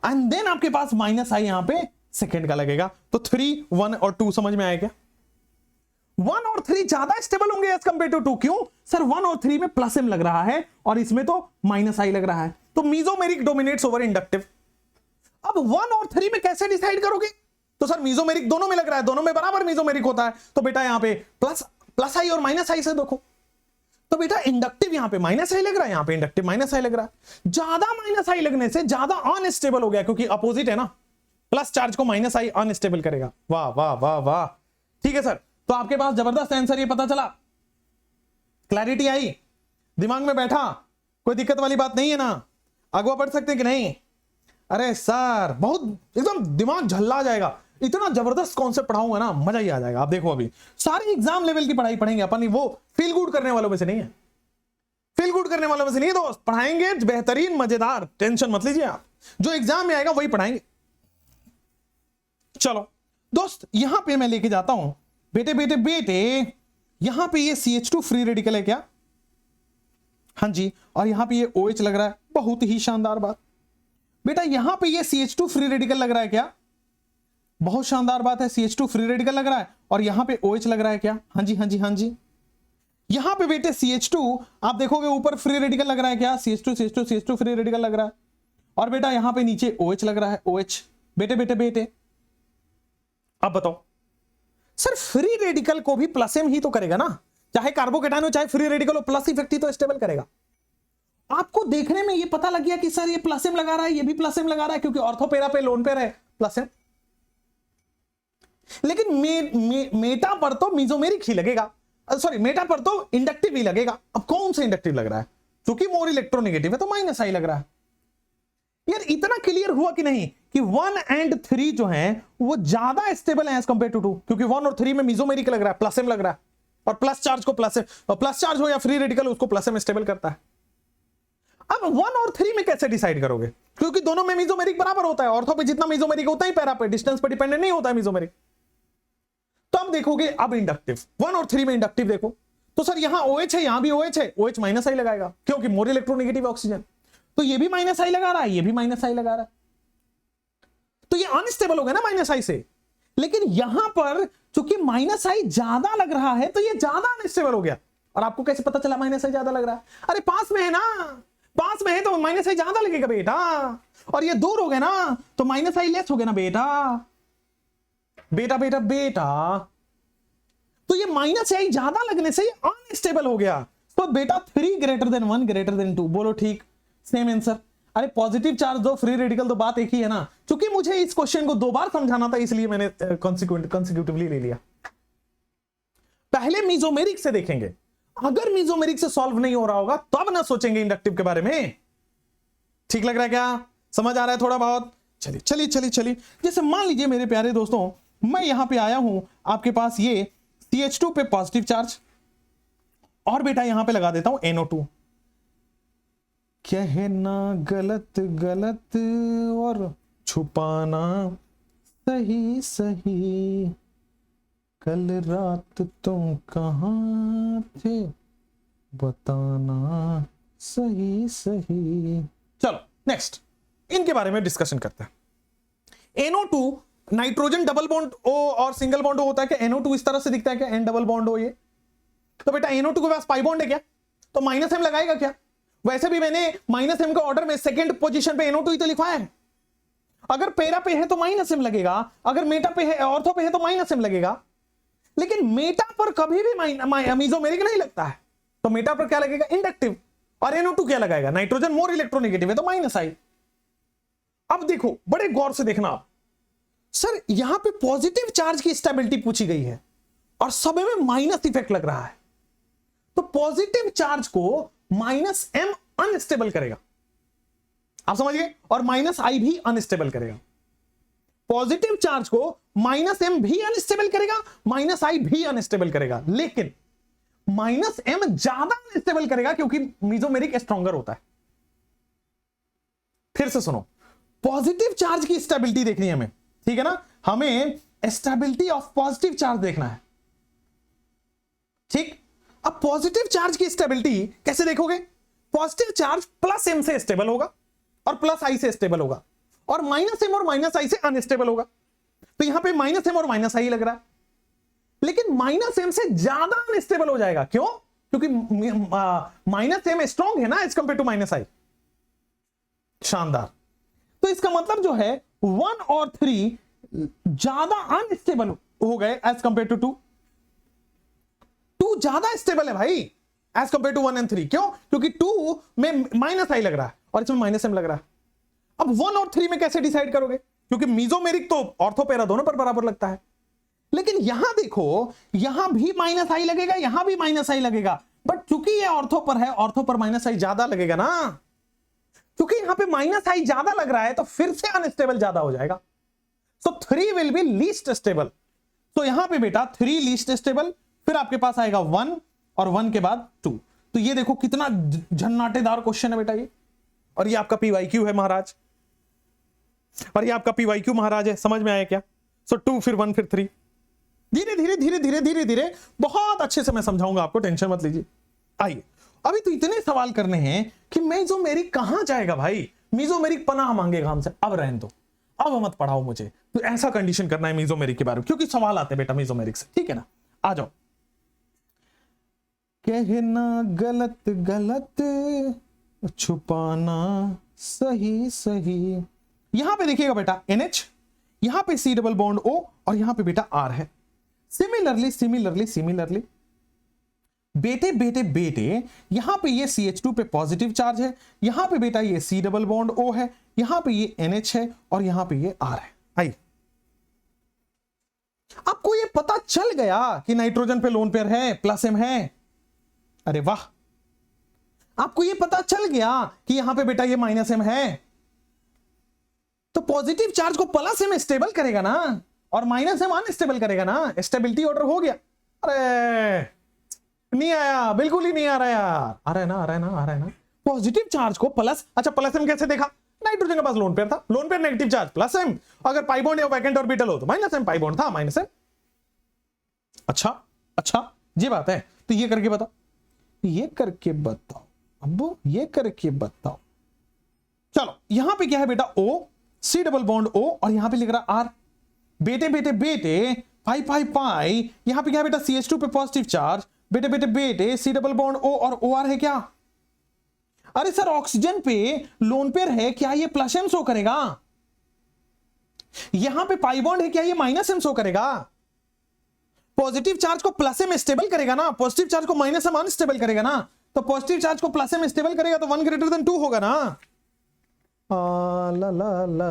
and then आपके पास माइनस आई यहां पे सेकेंड का लगेगा। तो 3, 1 और 2 समझ में आएगा। 1 और 3 ज्यादा स्टेबल होंगे एज कंपेयर टू 2, क्यों सर 1 और 3 में प्लस एम लग रहा है और इसमें तो माइनस आई लग रहा है, तो मीजोमेरिक डोमिनेट्स ओवर इंडक्टिव। अब 1 और 3 में कैसे डिसाइड करोगे, तो सर मीजोमेरिक दोनों में लग रहा है, दोनों में बराबर मीजोमेरिक होता है, तो बेटा यहां पे प्लस आई और माइनस आई से देखो, तो बेटा इंडक्टिव यहां पे माइनस आई लग रहा है, यहां पे इंडक्टिव माइनस आई लग रहा है। ज्यादा माइनस आई लगने से ज्यादा अनस्टेबल हो गया, क्योंकि अपोजिट है ना, प्लस चार्ज को माइनस आई अनस्टेबल करेगा। वाह वाह वाह वाह, ठीक है सर। तो आपके पास जबरदस्त आंसर ये पता चला, क्लैरिटी आई, दिमाग में बैठा, कोई दिक्कत वाली बात नहीं है ना, अगवा पढ़ सकते कि नहीं। अरे सर बहुत एकदम दिमाग झल्ला जाएगा, इतना जबरदस्त कॉन्सेप्ट पढ़ाऊंगा ना, मजा ही आ जाएगा। आप देखो अभी सारी एग्जाम लेवल की पढ़ाई पढ़ेंगे अपन, वो फील गुड करने वालों में से नहीं है, फील गुड करने वालों में से नहीं है दोस्त, पढ़ाएंगे बेहतरीन मजेदार, टेंशन मत लीजिए आप, जो एग्जाम में आएगा वही पढ़ाएंगे। चलो दोस्त, यहां पे मैं लेके जाता हूं बेटे बेटे बेटे, यहां पे ये CH2 फ्री रेडिकल है क्या, हां जी, और यहां पे ये OH लग रहा है, बहुत ही शानदार बात। बेटा यहां पे ये CH2 फ्री रेडिकल लग रहा है क्या, बहुत शानदार बात है, CH2 फ्री रेडिकल लग रहा है, और यहां पे OH लग रहा है क्या, हां जी हां जी हां जी। यहां पे बेटे CH2 आप देखोगे ऊपर फ्री रेडिकल लग रहा है क्या, CH2 फ्री रेडिकल लग रहा है, और बेटा यहां पे नीचे OH लग रहा है, OH। बेटे बेटे बेटे अब बताओ सर, फ्री रेडिकल को भी प्लस एम ही तो करेगा ना, चाहे कार्बोकेटायन हो चाहे फ्री रेडिकल हो, प्लस इफेक्ट ही तो स्टेबल करेगा। आपको देखने में ये पता लग गया कि सर ये प्लस एम लगा रहा है, ये भी प्लस एम लगा रहा है, क्योंकि ऑर्थो पेरा पे लोन पेरा है प्लस एम, लेकिन मेटा पर तो मीजोमेरिक ही लगेगा, सॉरी मेटा पर तो इंडक्टिव ही लगेगा। अब कौन सा इंडक्टिव लग रहा है, क्योंकि मोर इलेक्ट्रोनेगेटिव है तो माइनस आई लग रहा है। यार इतना क्लियर हुआ कि नहीं कि 1 एंड 3 जो है वो ज्यादा स्टेबल है एज कंपेयर टू 2, क्योंकि 1 और 3 में मीजोमेरिक लग रहा है, प्लस एम लग रहा है, और प्लस चार्ज को प्लस एम, प्लस चार्ज हो या फ्री रेडिकल उसको प्लस एम स्टेबल करता है। अब 1 और 3 में कैसे डिसाइड करोगे, क्योंकि दोनों में मीजोमेरिक बराबर होता है, ऑर्थो पे जितना मीजोमेरिक होता है पैरा पे, डिस्टेंस पे डिपेंडेंट नहीं होता है मीजोमेरिक। तो अब देखोगे अब इंडक्टिव 1 और 3 में इंडक्टिव देखो, तो सर यहां OH है, यहां भी OH है, OH माइनस आई लगाएगा, क्योंकि मोर इलेक्ट्रोनेगेटिव ऑक्सीजन, तो ये भी माइनस आई लगा रहा है, ये भी माइनस आई लगा रहा है, तो ये अनस्टेबल हो गया ना माइनस आई से। लेकिन यहां पर चूंकि माइनस आई ज्यादा लग रहा है तो ये ज्यादा अनस्टेबल हो गया। और आपको कैसे पता चला माइनस आई ज्यादा लग रहा है, अरे पास में है ना, पास में है तो माइनस आई ज्यादा लगेगा बेटा, और ये दूर हो गया ना तो माइनस आई लेस हो गया ना बेटा, बेटा बेटा बेटा, तो ये माइनस आई ज्यादा लगने से ये अनस्टेबल हो गया। तो बेटा 3 ग्रेटर देन 1 ग्रेटर देन 2, बोलो ठीक, सेम आंसर। अरे पॉजिटिव चार्ज दो फ्री रेडिकल दो, बात एक ही है ना। क्योंकि मुझे इस क्वेश्चन को 2 बार समझाना था इसलिए मैंने कॉन्सिक्यूटिवली ले लिया। पहले मीजोमेरिक से देखेंगे, अगर मीजोमेरिक से सॉल्व नहीं हो रहा होगा तब ना सोचेंगे इंडक्टिव के बारे में। ठीक लग रहा है क्या, समझ आ रहा है थोड़ा बहुत? चलिए चलिए चलिए चलिए, जैसे मान लीजिए मेरे प्यारे दोस्तों, मैं यहां पे आया हूं, आपके पास ये CH2 पे पॉजिटिव चार्ज, और बेटा यहां पे लगा देता हूं NO2। कहना गलत गलत और छुपाना सही सही, कल रात तुम कहां थे बताना सही सही। चलो नेक्स्ट इनके बारे में डिस्कशन करते हैं। NO2 nitrogen double bond O और सिंगल बॉन्ड O होता है क्या? NO2 इस तरह से दिखता है क्या? N डबल बॉन्ड O ये, तो बेटा NO2 के पास पाई बॉन्ड है क्या? तो माइनस M लगाएगा क्या? वैसे भी मैंने माइनस M का ऑर्डर में सेकंड पोजीशन पे NO2 ही तो लिखवाया है। अगर पेरा पे है तो माइनस M लगेगा, अगर मेटा पे है, ऑर्थो पे है तो माइनस M लगेगा। लेकिन मेटा पर कभी भी मीजोमेरिक नहीं लगता है, तो मेटा पर क्या लगेगा, इंडक्टिव। और NO2 क्या लगाएगा, नाइट्रोजन मोर इलेक्ट्रोनेगेटिव है तो माइनस आई। अब देखो बड़े गौर से देखना आप, सर यहां पे पॉजिटिव चार्ज की स्टेबिलिटी पूछी गई है और सब में माइनस इफेक्ट लग रहा है, तो पॉजिटिव चार्ज को -m अनस्टेबल करेगा, आप समझ गए, और -I भी अनस्टेबल करेगा। पॉजिटिव चार्ज को -m भी अनस्टेबल करेगा, -I भी अनस्टेबल करेगा, लेकिन -m ज्यादा अनस्टेबल करेगा क्योंकि मेसोमेरिक स्ट्रॉन्गर होता है। फिर से सुनो, पॉजिटिव चार्ज की स्टेबिलिटी देखनी है हमें, ठीक है ना, हमें स्टेबिलिटी ऑफ पॉजिटिव चार्ज देखना है, ठीक। अब पॉजिटिव चार्ज की स्टेबिलिटी कैसे देखोगे, पॉजिटिव चार्ज +m से स्टेबल होगा और +I से स्टेबल होगा, और -m और -I से अनस्टेबल होगा। तो यहां पे -m और -I लग रहा है, लेकिन -m से ज्यादा अनस्टेबल हो जाएगा, क्यों, क्योंकि -m स्ट्रॉन्ग है ना एज कंपेयर टू -I। शानदार। तो इसका मतलब जो है 1 और 3 ज्यादा अनस्टेबल हो गए एज कंपेयर टू 2। 2 ज्यादा स्टेबल है भाई एज कंपेयर टू 1 एंड 3, क्यों, क्योंकि 2 में -I लग रहा है और इसमें -m लग रहा है। अब 1 और 3 में कैसे डिसाइड करोगे, क्योंकि मेसोमेरिक तो ऑर्थो पैरा दोनों पर बराबर लगता है, लेकिन यहां देखो, यहां भी -I लगेगा, यहां भी -I लगेगा, बट चूंकि ये ऑर्थो पर है, ऑर्थो पर -I ज्यादा लगेगा ना, क्योंकि यहां पे -I ज्यादा लग रहा है तो फिर से अनस्टेबल ज्यादा हो जाएगा। सो 3 विल बी लीस्ट स्टेबल। तो यहां पे बेटा 3 लीस्ट स्टेबल, फिर आपके पास आएगा 1 और 1 के बाद 2। तो ये देखो कितना झन्नाटेदार क्वेश्चन है बेटा ये, और ये आपका PYQ है महाराज, और ये आपका PYQ महाराज है, समझ में आया क्या। सो 2 फिर 1 फिर 3, धीरे धीरे धीरे धीरे धीरे धीरे बहुत अच्छे से मैं समझाऊंगा आपको, टेंशन मत लीजिए। आइए, अभी तो इतने सवाल करने हैं कि मेसोमेरिक कहां जाएगा भाई, मेसोमेरिक पनाह मांगेगा हमसे, अब रहने दो, अब मत पढ़ाओ मुझे, तो ऐसा कंडीशन करना है मेसोमेरिक के बारे में, क्योंकि सवाल आते हैं बेटा मेसोमेरिक से, ठीक है ना। आ जाओ। कहना गलत गलत, छुपाना सही सही। यहां पे देखिएगा बेटा NH, यहां पे C डबल बॉन्ड O, और यहां पे बेटा R है। सिमिलरली सिमिलरली सिमिलरली बेटे बेटे बेटे, यहां पे ये CH2 पे पॉजिटिव चार्ज है, यहां पे बेटा ये C डबल बॉन्ड O है, यहां पे ये NH है, और यहां पे ये R है। आइए, आपको ये पता चल गया कि नाइट्रोजन पे लोन पेयर है, +m है, अरे वाह। आपको ये पता चल गया कि यहां पे बेटा ये -m है, तो पॉजिटिव चार्ज को +m स्टेबल करेगा ना, और -m अनस्टेबल करेगा ना, स्टेबिलिटी ऑर्डर हो गया। अरे नहीं आया, बिल्कुल ही नहीं आ रहा यार, आ रहा है ना, आ रहा है ना, आ रहा है ना। पॉजिटिव चार्ज को अच्छा +m कैसे देखा, नाइट्रोजन के पास लोन पेयर था, lone pair negative charge +m, अगर पाई बॉन्ड या वैकेंट ऑर्बिटल हो तो -m, पाई बॉन्ड था -m। अच्छा ये बात है, तो ये करके बताओ, ये करके बताओ, अब ये करके बताओ। चलो यहां पे क्या है बेटा O, C double bond O, और यहां पे लिख रहा R। बेटे बेटे बेटे पाई पाई पाई, यहां पे क्या है बेटा CH2 पे पॉजिटिव चार्ज, बेटे बेटे बेटे C डबल बॉन्ड O और OR है क्या। अरे सर ऑक्सीजन पे लोन पेयर है, क्या ये +m शो करेगा, यहां पे पाई बॉन्ड है, क्या ये -m शो करेगा। पॉजिटिव चार्ज को +m स्टेबल करेगा ना, पॉजिटिव चार्ज को -m अनस्टेबल करेगा ना, तो पॉजिटिव चार्ज को +m स्टेबल करेगा तो 1 ग्रेटर देन 2 होगा ना। ला ला ला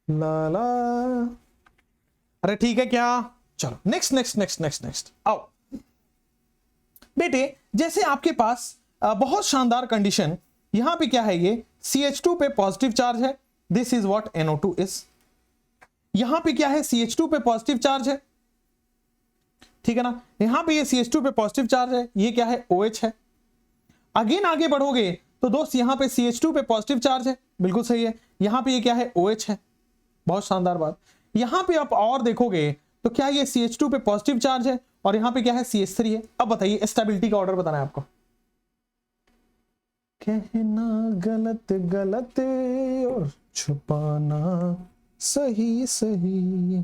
ला ला। अरे ठीक है क्या, चलो next next next next next आओ बेटे। जैसे आपके पास बहुत शानदार कंडीशन, यहां पे क्या है, ये CH2 पे पॉजिटिव चार्ज है, this is what NO2 is. यहां पे क्या है, CH2 पे पॉजिटिव चार्ज है, ठीक है ना, यहां पे ये CH2 पे पॉजिटिव चार्ज है, ये क्या है OH है। अगेन आगे बढ़ोगे तो दोस्त यहां पे CH2 पे पॉजिटिव चार्ज है, बिल्कुल सही है, यहां पे ये क्या है OH है, बहुत शानदार बात। यहां पे आप और देखोगे तो क्या ये CH2 पे पॉजिटिव चार्ज है, और यहां पे क्या है CH3 है। अब बताइए स्टेबिलिटी का ऑर्डर बताना है आपको। कहना गलत गलत और छुपाना सही सही,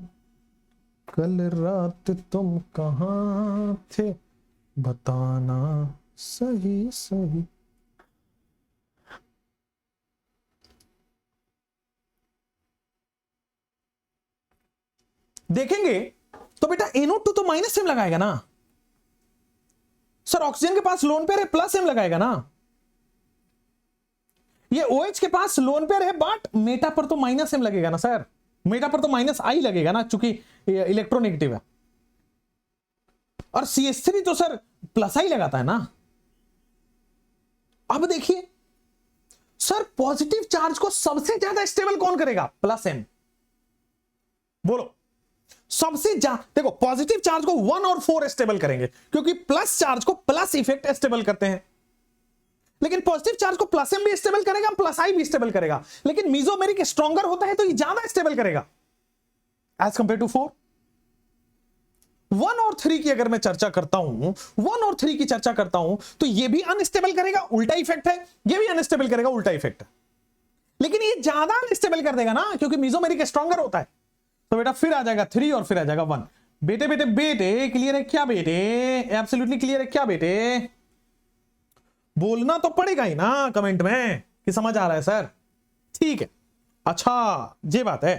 कल रात तुम कहां थे बताना सही सही। देखेंगे तो बेटा NO2 तो -m लगाएगा ना, सर ऑक्सीजन के पास लोन पेयर है, प्लस एम लगाएगा ना। ये OH के पास लोन पेयर है, बट मेटा पर तो माइनस एम लगेगा ना सर, मेटा पर तो माइनस आई लगेगा ना, चूंकि इलेक्ट्रोनेगेटिव है। और CH3 तो सर प्लस आई लगाता है ना। अब देखिए सर, पॉजिटिव चार्ज को सबसे ज्यादा स्टेबल कौन करेगा? Plus M. बोलो सबसे ज्यादा, देखो पॉजिटिव चार्ज को 1 और 4 स्टेबल करेंगे, क्योंकि प्लस चार्ज को प्लस इफेक्ट स्टेबल करते हैं। लेकिन पॉजिटिव चार्ज को प्लस एम भी स्टेबल करेगा, प्लस आई भी स्टेबल करेगा। लेकिन मीजोमेरिक स्ट्रॉन्गर होता है तो ये ज्यादा स्टेबल करेगा एज कंपेयर टू 4। 1 और 3 की अगर मैं चर्चा करता हूं, 1 और 3 की चर्चा करता हूं, तो ये भी अनस्टेबल करेगा, उल्टा इफेक्ट है। ये भी अनस्टेबल करेगा, उल्टा इफेक्ट है। लेकिन ये ज्यादा अनस्टेबल कर देगा ना, क्योंकि मीजोमेरिक स्ट्रॉन्गर होता है। तो बेटा फिर आ जाएगा 3 और फिर आ जाएगा 1। बेटे बेटे बेटे क्लियर है क्या बेटे? एब्सोल्युटली क्लियर है क्या बेटे? बोलना तो पड़ेगा ही ना कमेंट में कि समझ आ रहा है सर। ठीक है, अच्छा ये बात है।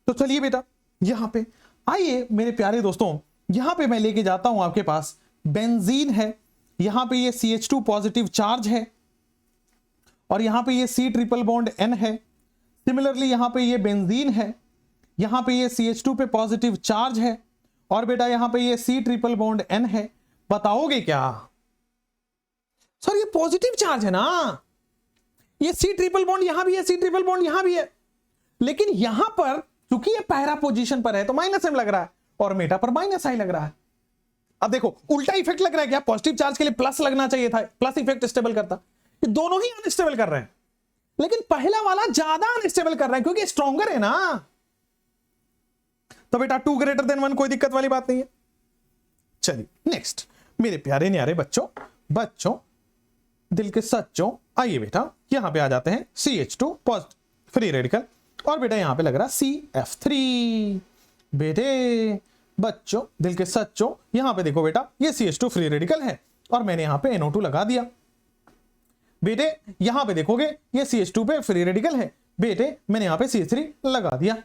तो चलिए बेटा यहां पे आइए मेरे प्यारे दोस्तों, यहां पे मैं लेके जाता हूं आपके पास बेंजीन है। यहां पे ये CH2 पॉजिटिव चार्ज है और यहां पे ये C ट्रिपल बॉन्ड N है। सिमिलरली यहां पे ये बेंजीन है, यहां पे ये CH2 पे पॉजिटिव चार्ज है और बेटा यहां पे ये C ट्रिपल बॉन्ड N है। बताओगे क्या सर? ये पॉजिटिव चार्ज है ना, ये C ट्रिपल बॉन्ड यहां भी है, C ट्रिपल बॉन्ड यहां भी है। लेकिन यहां पर क्योंकि ये पैरा पोजीशन पर है तो माइनस एम लग रहा है और मेटा पर माइनस आई लग रहा है। अब देखो उल्टा इफेक्ट लग रहा है क्या? पॉजिटिव चार्ज के लिए प्लस लगना चाहिए था, प्लस इफेक्ट स्टेबल करता। ये दोनों ही अनस्टेबल कर रहे हैं, लेकिन पहला वाला ज्यादा अनस्टेबल कर रहा है क्योंकि स्ट्रॉन्गर है ना। तो बेटा 2 ग्रेटर देन 1 कोई दिक्कत वाली बात नहीं है। चलिए नेक्स्ट मेरे प्यारे न्यारे बच्चों दिल के सच्चों, आइए बेटा यहां पे आ जाते हैं CH2 पॉजिटिव फ्री रेडिकल और बेटा यहां पे लग रहा है CF3। बेटे बच्चों दिल के सच्चों, यहां पे देखो बेटा ये CH2 फ्री रेडिकल है और मैंने यहां पे NO2 लगा दिया। बेटे यहां पे देखोगे ये CH2 पे फ्री रेडिकल है, बेटे मैंने यहां पे CH3 लगा दिया।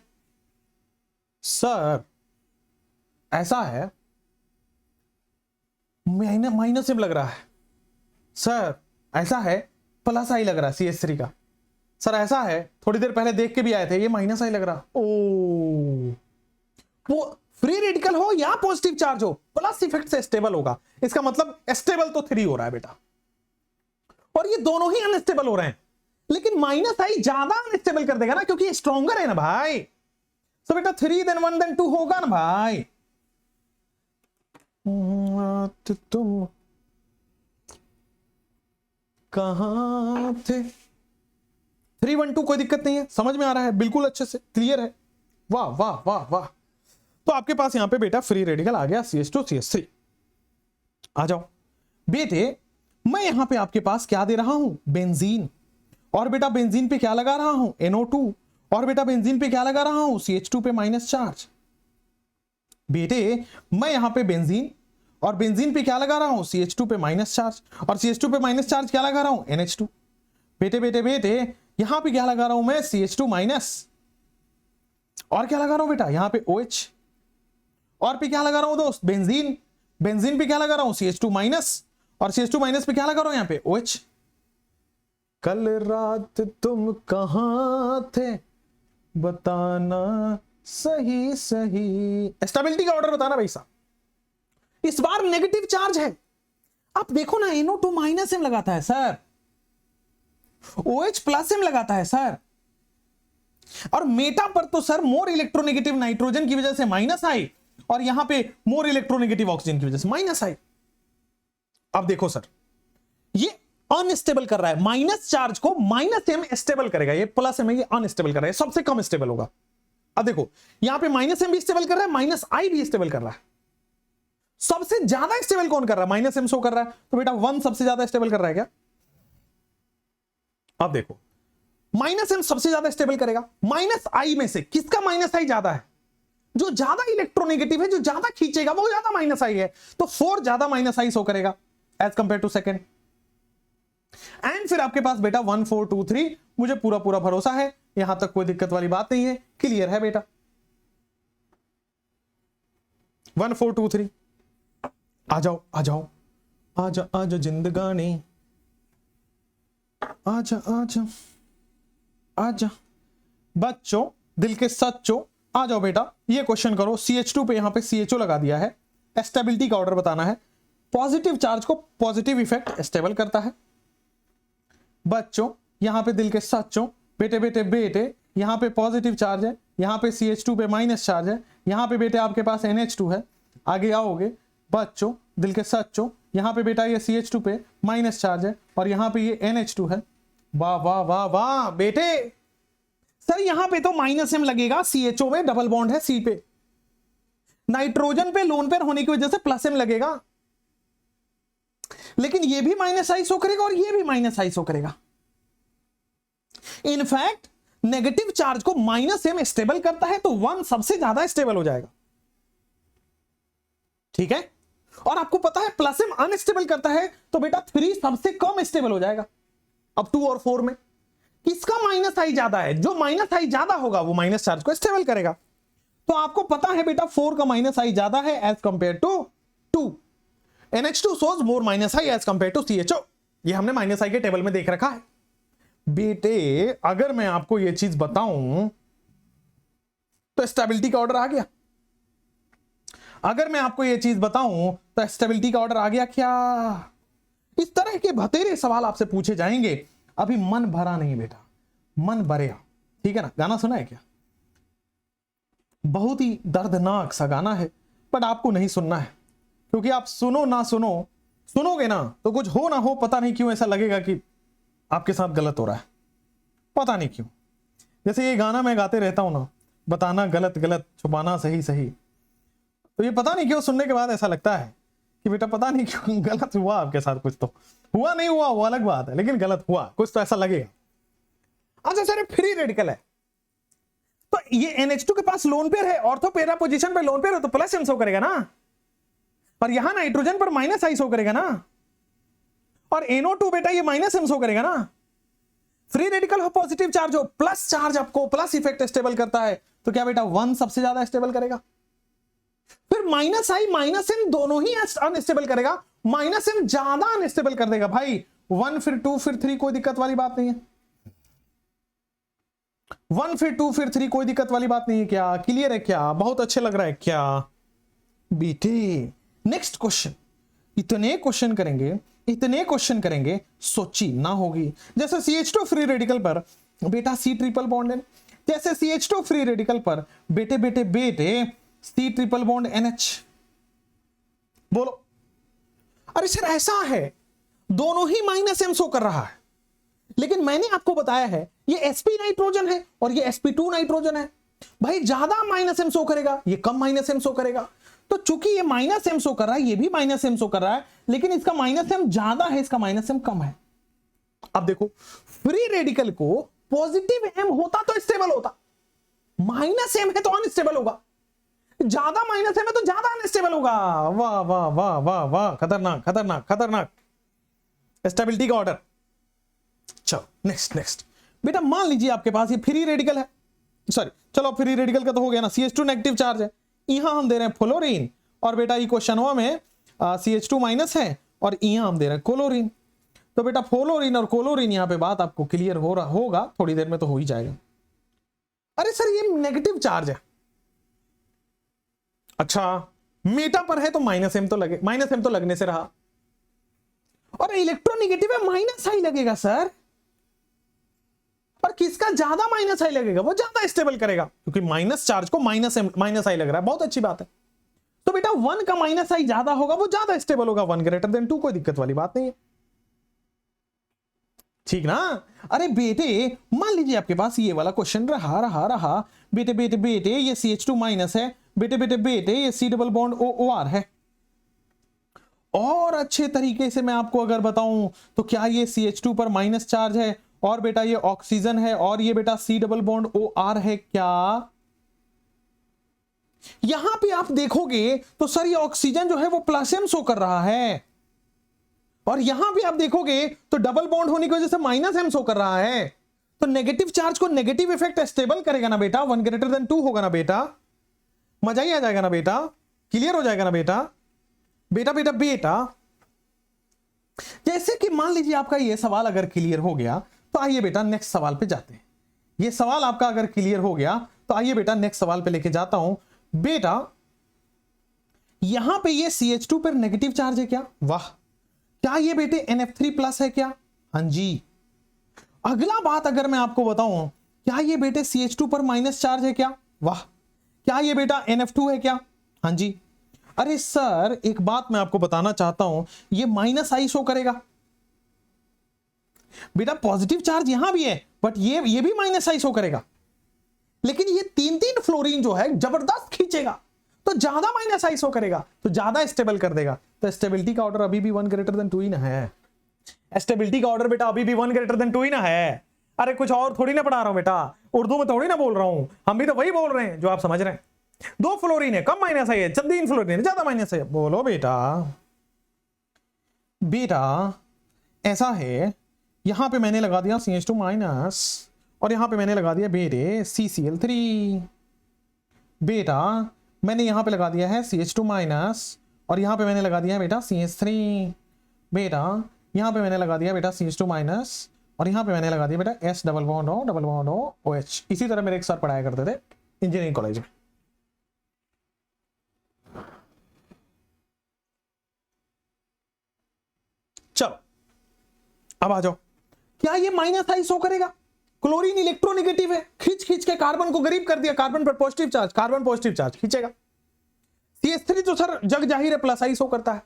सर ऐसा है, माइनस एम लग रहा है। सर ऐसा है, प्लस आई लग रहा है CH3 का। सर ऐसा है, थोड़ी देर पहले देख के भी आए थे, ये माइनस आई लग रहा। ओ, वो फ्री रेडिकल हो या पॉजिटिव चार्ज हो, प्लस इफेक्ट से स्टेबल होगा। इसका मतलब स्टेबल तो 3 हो रहा है बेटा, और ये दोनों ही अनस्टेबल हो रहे हैं। लेकिन माइनस आई ज्यादा अनस्टेबल कर देगा ना, क्योंकि स्ट्रॉन्गर है ना भाई। तो बेटा 3 देन 1 देन 2 होगा ना भाई। तुम कहां थे? 3 1 2 कोई दिक्कत नहीं है, समझ में आ रहा है, बिल्कुल अच्छे से क्लियर है। वाह वाह वाह वाह। तो आपके पास यहां पे बेटा फ्री रेडिकल आ गया CH2 CH3। आ जाओ बेटे, मैं यहां पे आपके पास क्या दे रहा हूं? बेंजीन। और बेटा बेंजीन पे क्या लगा रहा हूं? NO2। और बेटा बेंजीन पे क्या लगा रहा हूं? CH2 पे माइनस चार्ज। बेटे मैं यहां पे बेंजीन और बेंजीन पे क्या लगा रहा हूं? CH2 पे माइनस चार्ज, और CH2 पे माइनस चार्ज क्या लगा रहा हूं? NH2। बेटे बेटे बेटे यहां पे क्या लगा रहा हूं मैं? CH2 माइनस, और क्या लगा रहा हूं बेटा? यहां पे OH, और पे क्या लगा रहा हूं दोस्त? बेंजीन। बेंजीन पे क्या लगा रहा हूं? CH2 माइनस, और CH2 माइनस पे क्या लगा रहा हूं? यहां पे OH। कल रात तुम कहां थे बताना सही सही। स्टेबिलिटी का ऑर्डर बताना भाई साहब। इस बार नेगेटिव चार्ज है। आप देखो ना, NO2 माइनस एम लगाता है सर, OH प्लस एम लगाता है सर, और मेटा पर तो सर मोर इलेक्ट्रोनेगेटिव नाइट्रोजन की वजह से माइनस आई, और यहां पे मोर इलेक्ट्रोनेगेटिव ऑक्सीजन की वजह से माइनस आई। अब देखो सर, ये अनस्टेबल कर रहा है। माइनस चार्ज को माइनस एम स्टेबल करेगा, ये प्लस एम है, ये अनस्टेबल कर रहा है, सबसे कम स्टेबल होगा। अब देखो यहां पे माइनस एम भी स्टेबल कर रहा है, माइनस आई भी स्टेबल कर रहा है। सबसे ज्यादा स्टेबल कौन कर रहा है? माइनस एम शो कर रहा है, तो बेटा 1 सबसे ज्यादा स्टेबल कर रहा है क्या? अब देखो माइनस एम सबसे ज्यादा स्टेबल करेगा। माइनस आई में से किसका माइनस आई ज्यादा है? जो ज्यादा इलेक्ट्रोनेगेटिव है, जो ज्यादा खींचेगा वो ज्यादा माइनस आई है, तो 4 ज्यादा माइनस आई शो करेगा as compare to second. And फिर आपके पास बेटा 1 4 2 3, मुझे पूरा पूरा भरोसा है, यहां तक कोई दिक्कत वाली बात नहीं है, क्लियर है बेटा। 1 4 2 3 आ जाओ आ जाओ। आजा आजा जिंदगानी, आजा आजा आजा। बच्चों दिल के सच्चों आ जाओ बेटा, ये क्वेश्चन करो। CH2 पे यहां पे CHO लगा दिया है, स्टेबिलिटी का ऑर्डर बताना है। पॉजिटिव चार्ज को पॉजिटिव इफेक्ट स्टेबल करता है। बच्चों यहां पे दिल के सच्चों, बेटे बेटे बेटे, यहां पे पॉजिटिव चार्ज है, यहां पे CH2 पे माइनस चार्ज है, यहां पे बेटे आपके पास NH2 है। आगे आओगे बच्चों दिल के सच्चों, यहां पे बेटा ये CH2 पे माइनस चार्ज है और यहां पे ये NH2 है। वाह वाह वाह वाह बेटे। सर यहां पे तो -m लगेगा, CHO में डबल बॉन्ड है C पे, नाइट्रोजन पे लोन पेयर होने की वजह से +m लगेगा, लेकिन ये भी -i शो करेगा और ये भी -i शो करेगा। इनफैक्ट नेगेटिव चार्ज को -m स्टेबल करता है तो 1 सबसे ज्यादा स्टेबल हो जाएगा, ठीक है। और आपको पता है +m अनस्टेबल करता है तो बेटा 3 सबसे कम स्टेबल हो जाएगा। अब 2 और 4 में किसका -i ज्यादा है? जो -i ज्यादा होगा वो माइनस चार्ज को स्टेबल करेगा। तो आपको पता है बेटा 4 का -i ज्यादा है as compare to 2। NH2 shows more -i as compared to CHO। ये हमने -i के टेबल में देख रखा है। बेटे अगर मैं आपको ये चीज बताऊं तो स्टेबिलिटी का ऑर्डर आ गया। अगर मैं आपको ये चीज बताऊं तो स्टेबिलिटी का ऑर्डर आ गया क्या? इस तरह के भतेरे सवाल आपसे पूछे जाएंगे। अभी मन भरा नहीं बेटा, मन भरेगा, ठीक है ना। गाना सुना है क्या? बहुत ही दर्दनाक सा गाना है, बट आपको नहीं सुनना है, क्योंकि आप सुनो ना सुनो, सुनोगे ना तो कुछ हो ना हो, पता नहीं क्यों ऐसा लगेगा कि आपके साथ गलत हो रहा है, पता नहीं क्यों। जैसे ये गाना मैं गाते रहता हूं ना, बताना गलत गलत, छुपाना सही सही, तो ये पता नहीं क्यों सुनने के बाद ऐसा लगता है कि बेटा पता नहीं क्यों गलत हुआ आपके साथ। कुछ तो हुआ, नहीं हुआ वो अलग बात है, लेकिन गलत हुआ कुछ तो ऐसा लगेगा। अच्छा सर फ्री रेडिकल है तो ये NH2 के पास लोन पेयर है, ऑर्थो पेरा पोजीशन पे लोन पेयर है तो +m शो करेगा ना, और यहां नाइट्रोजन पर -i शो करेगा ना, और NO2 बेटा ये -m शो करेगा ना। फ्री रेडिकल हो, पॉजिटिव चार्ज हो, प्लस चार्ज आपको प्लस इफेक्ट स्टेबल करता है तो क्या बेटा 1 सबसे ज्यादा स्टेबल करेगा। फिर -i -m दोनों ही अनस्टेबल करेगा, -m ज्यादा अनस्टेबल कर देगा भाई। 1 फिर 2 फिर 3 कोई दिक्कत वाली बात नहीं है। 1 फिर 2 फिर 3 कोई दिक्कत वाली बात नहीं है क्या? क्लियर है क्या? बहुत अच्छे लग रहा है क्या बेटे? नेक्स्ट क्वेश्चन, इतने क्वेश्चन करेंगे सोची ना होगी। जैसे CH2 फ्री रेडिकल पर बेटा C ट्रिपल बॉन्ड है, जैसे CH2 फ्री रेडिकल पर बेटे बेटे बेटे C ट्रिपल बॉन्ड NH। बोलो अरे सर ऐसा है, दोनों ही -m शो कर रहा है, लेकिन मैंने आपको बताया है ये sp नाइट्रोजन है और ये sp2 नाइट्रोजन है। भाई ज्यादा -m शो करेगा, ये कम -m शो करेगा। तो चूंकि ये -m शो कर रहा है, ये भी -m शो कर रहा है, लेकिन इसका -m ज्यादा है, इसका -m कम है। अब देखो फ्री रेडिकल को पॉजिटिव m होता तो स्टेबल होता, -m है तो अनस्टेबल होगा, ज्यादा -m है तो ज्यादा अनस्टेबल होगा। वाह वाह वाह वाह वाह, खतरनाक खतरनाक खतरनाक स्टेबिलिटी का ऑर्डर। चलो नेक्स्ट बेटा, मान लीजिए आपके पास ये फ्री रेडिकल है, सॉरी चलो फ्री रेडिकल का तो हो गया ना, CH2 नेगेटिव चार्ज है, यहां हम दे रहे हैं फ्लोरीन, और बेटा ये क्वेश्चन में CH2 माइनस है और यहां हम दे रहे हैं क्लोरीन। तो बेटा फ्लोरीन और क्लोरीन यहां पे बात आपको क्लियर हो रहा होगा, थोड़ी देर में तो हो ही जाएगा। अरे सर ये नेगेटिव चार्ज है, अच्छा मेटा पर है तो -m तो लगे, -m तो लगने से रहा, और इलेक्ट्रोनेगेटिव है -i लगेगा सर। और किसका ज्यादा -i लगेगा, वो ज्यादा स्टेबल करेगा, क्योंकि माइनस चार्ज को -i लग रहा है, बहुत अच्छी बात है। तो बेटा 1 का -i ज्यादा होगा, वो ज्यादा स्टेबल होगा, 1 ग्रेटर देन 2, कोई दिक्कत वाली बात नहीं है, ठीक ना। अरे बेटे मान लीजिए आपके पास ये वाला क्वेश्चन रहा बेटे बेटे बेटे ये CH2 माइनस है, बेटे बेटे बेटे ये C डबल बॉन्ड OR है। और अच्छे तरीके से मैं आपको अगर बताऊं तो क्या ये CH2 पर माइनस चार्ज है, और बेटा ये ऑक्सीजन है, और ये बेटा C डबल बॉन्ड OR है क्या? यहां पे आप देखोगे तो सर ये ऑक्सीजन जो है वो +m शो कर रहा है, और यहां भी आप देखोगे तो डबल बॉन्ड होने की वजह से -m शो कर रहा है। तो नेगेटिव चार्ज को नेगेटिव इफेक्ट स्टेबल करेगा ना बेटा, 1 ग्रेटर देन 2 होगा ना बेटा, मजा ही आ जाएगा ना बेटा, क्लियर हो जाएगा ना बेटा। बेटा बेटा बेटा जैसे कि मान लीजिए आपका ये सवाल अगर क्लियर हो गया तो आइए बेटा नेक्स्ट सवाल पे जाते हैं। ये सवाल आपका अगर क्लियर हो गया तो आइए बेटा नेक्स्ट सवाल पे लेके जाता हूं। बेटा यहां पे ये CH2 पर नेगेटिव चार्ज है क्या? वाह। क्या ये बेटे NF3 प्लस है क्या? हाँ जी। अगला बात अगर मैं आपको बताऊं, क्या ये बेटे CH2 पर माइनस चार्ज है क्या? वाह। क्या ये बेटा NF2 है क्या? हाँ जी। अरे सर एक बात मैं आपको बताना चाहता हूं, ये माइनस आई शो करेगा बेटा। पॉजिटिव चार्ज यहां भी है बट ये भी माइनस आई शो करेगा, लेकिन ये तीन तीन फ्लोरीन जो है जबरदस्त खींचेगा तो ज्यादा माइनस आई शो करेगा, तो ज्यादा स्टेबल कर देगा। तो स्टेबिलिटी का ऑर्डर अभी भी 1 ग्रेटर देन 2 ही ना है। स्टेबिलिटी का ऑर्डर बेटा अभी भी 1 ग्रेटर देन 2 ही ना है। अरे कुछ और थोड़ी ना पढ़ा रहा हूं बेटा, उर्दू में थोड़ी ना बोल रहा हूं, हम भी तो वही बोल रहे हैं जो आप समझ रहे हैं। 2 फ्लोरीन है कम माइनस आई है, 3 फ्लोरीन है ज्यादा माइनस है। बोलो बेटा। बेटा ऐसा है, यहां पे मैंने लगा दिया CH2 माइनस और यहां पे मैंने लगा दिया बेटे CCl3। बेटा मैंने यहां पे लगा दिया है CH2 माइनस और यहां पे मैंने लगा दिया है बेटा CH3। बेटा यहां पे मैंने लगा दिया बेटा CH2 माइनस और यहां पे मैंने लगा दिया बेटा S double bond O OH। इसी तरह मेरे एक सर पढ़ाया करते थे इंजीनियरिंग कॉलेज में। चलो अब आ जाओ, क्या ये माइनस आई शो करेगा? क्लोरीन इलेक्ट्रोनेगेटिव है, खींच खींच के कार्बन को गरीब कर दिया, कार्बन पर positive charge, carbon positive charge खींचेगा। CH3 तो सर जग जाहिर है प्लस आई शो करता है,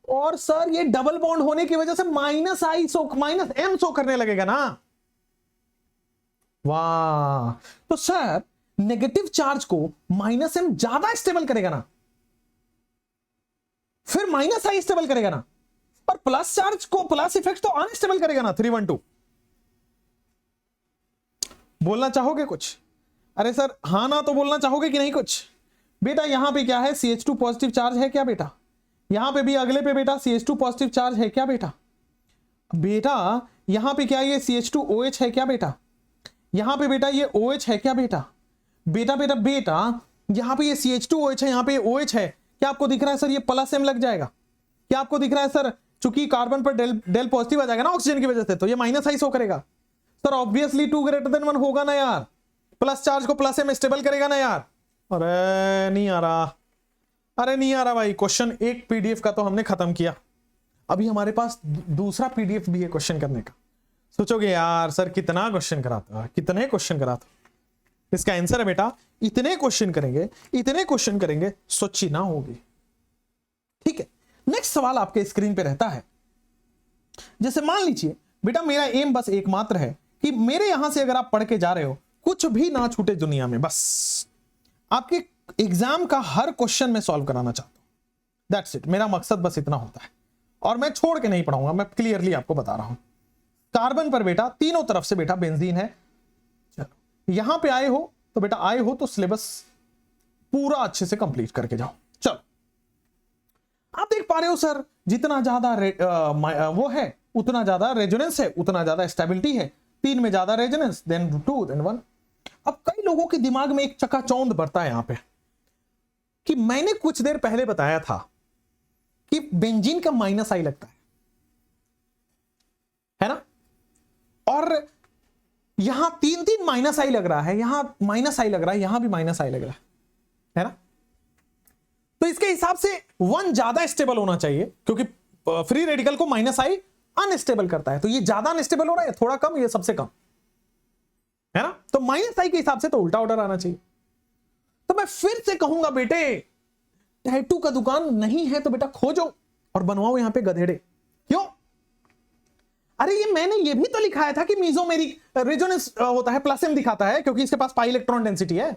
और सर ये डबल बॉन्ड होने की वजह से माइनस M शो करने लगेगा ना। वाह। तो सर नेगेटिव चार्ज को -M ज्यादा स्टेबल करेगा ना, फिर माइनस आई स्टेबल करेगा ना, और प्लस चार्ज को प्लस इफेक्ट तो अनस्टेबल करेगा ना 312। बोलना चाहोगे कुछ? अरे सर हाँ ना तो बोलना चाहोगे कि नहीं कुछ? बेटा यहां पे क्या है, CH2 पॉजिटिव चार्ज है क्या बेटा? यहां पे भी अगले पे बेटा CH2 पॉजिटिव चार्ज है क्या बेटा? बेटा यहां पे क्या ये CH2 OH है क्या बेटा? यहां पे बेटा ये OH है क्या बेटा? बेटा बेटा बेटा यहां पे ये CH2 OH है, यहां पे OH है। क्या आपको दिख रहा है सर ये प्लस M लग जाएगा? क्या आपको दिख रहा है सर चूंकि कार्बन पर डेल पॉजिटिव आ जाएगा ना ऑक्सीजन की वजह से, तो ये माइनस आई शो करेगा। सर ऑब्वियसली 2 ग्रेटर देन 1 होगा ना यार, प्लस चार्ज को प्लस M स्टेबल करेगा ना यार। अरे नहीं आ रहा, अरे नहीं आ रहा भाई। क्वेश्चन एक PDF का तो हमने खत्म किया, अभी हमारे पास दूसरा PDF भी है क्वेश्चन करने का। सोचोगे यार सर कितना क्वेश्चन कराता, कितने क्वेश्चन कराता। इसका आंसर है बेटा इतने क्वेश्चन करेंगे, इतने क्वेश्चन करेंगे, सोची ना होगी। ठीक है, नेक्स्ट सवाल आपके स्क्रीन पे रहता है। जैसे मान लीजिए बेटा मेरा एम बस एकमात्र है कि मेरे यहां से अगर आप पढ़ के जा रहे हो, कुछ भी ना छूटे दुनिया में, बस आपके एग्जाम का हर क्वेश्चन में सॉल्व कराना चाहता हूं। दैट्स इट, मेरा मकसद बस इतना होता है, और मैं छोड़ के नहीं पढ़ाऊंगा, मैं क्लियरली आपको बता रहा हूं। कार्बन पर बेटा तीनों तरफ से बेटा बेंजीन है। चलो यहां पे आए हो तो बेटा आए हो तो सिलेबस पूरा अच्छे से कंप्लीट करके जाओ। चलो आप देख पा रहे हो सर जितना ज्यादा वो है उतना ज्यादा रेजोनेंस है, उतना ज्यादा स्टेबिलिटी है। 3 में ज्यादा रेजोनेंस देन 2 देन 1। अब कई लोगों के दिमाग में एक चकाचौंध बढ़ता है यहां पे कि मैंने कुछ देर पहले बताया था कि बेंजीन का माइनस आई लगता है ना, और यहां 3 माइनस आई लग रहा है, यहां माइनस आई लग रहा है, यहां भी माइनस आई लग रहा है ना। तो इसके हिसाब से 1 ज्यादा स्टेबल होना चाहिए, क्योंकि फ्री रेडिकल को माइनस आई अनस्टेबल करता है। तो ये ज्यादा अनस्टेबल हो रहा है, थोड़ा कम, ये सबसे कम है ना। तो माइनस आई के हिसाब से तो उल्टा ऑर्डर आना चाहिए। तो मैं फिर से कहूंगा बेटे, टैटू का दुकान नहीं है तो बेटा खोजो और बनवाओ यहां पे गधेड़े। क्यों? अरे ये मैंने ये भी तो लिखाया था कि मीजोमेरिक रेजोनेंस होता है, प्लस M दिखाता है, क्योंकि इसके पास पाई इलेक्ट्रॉन डेंसिटी है।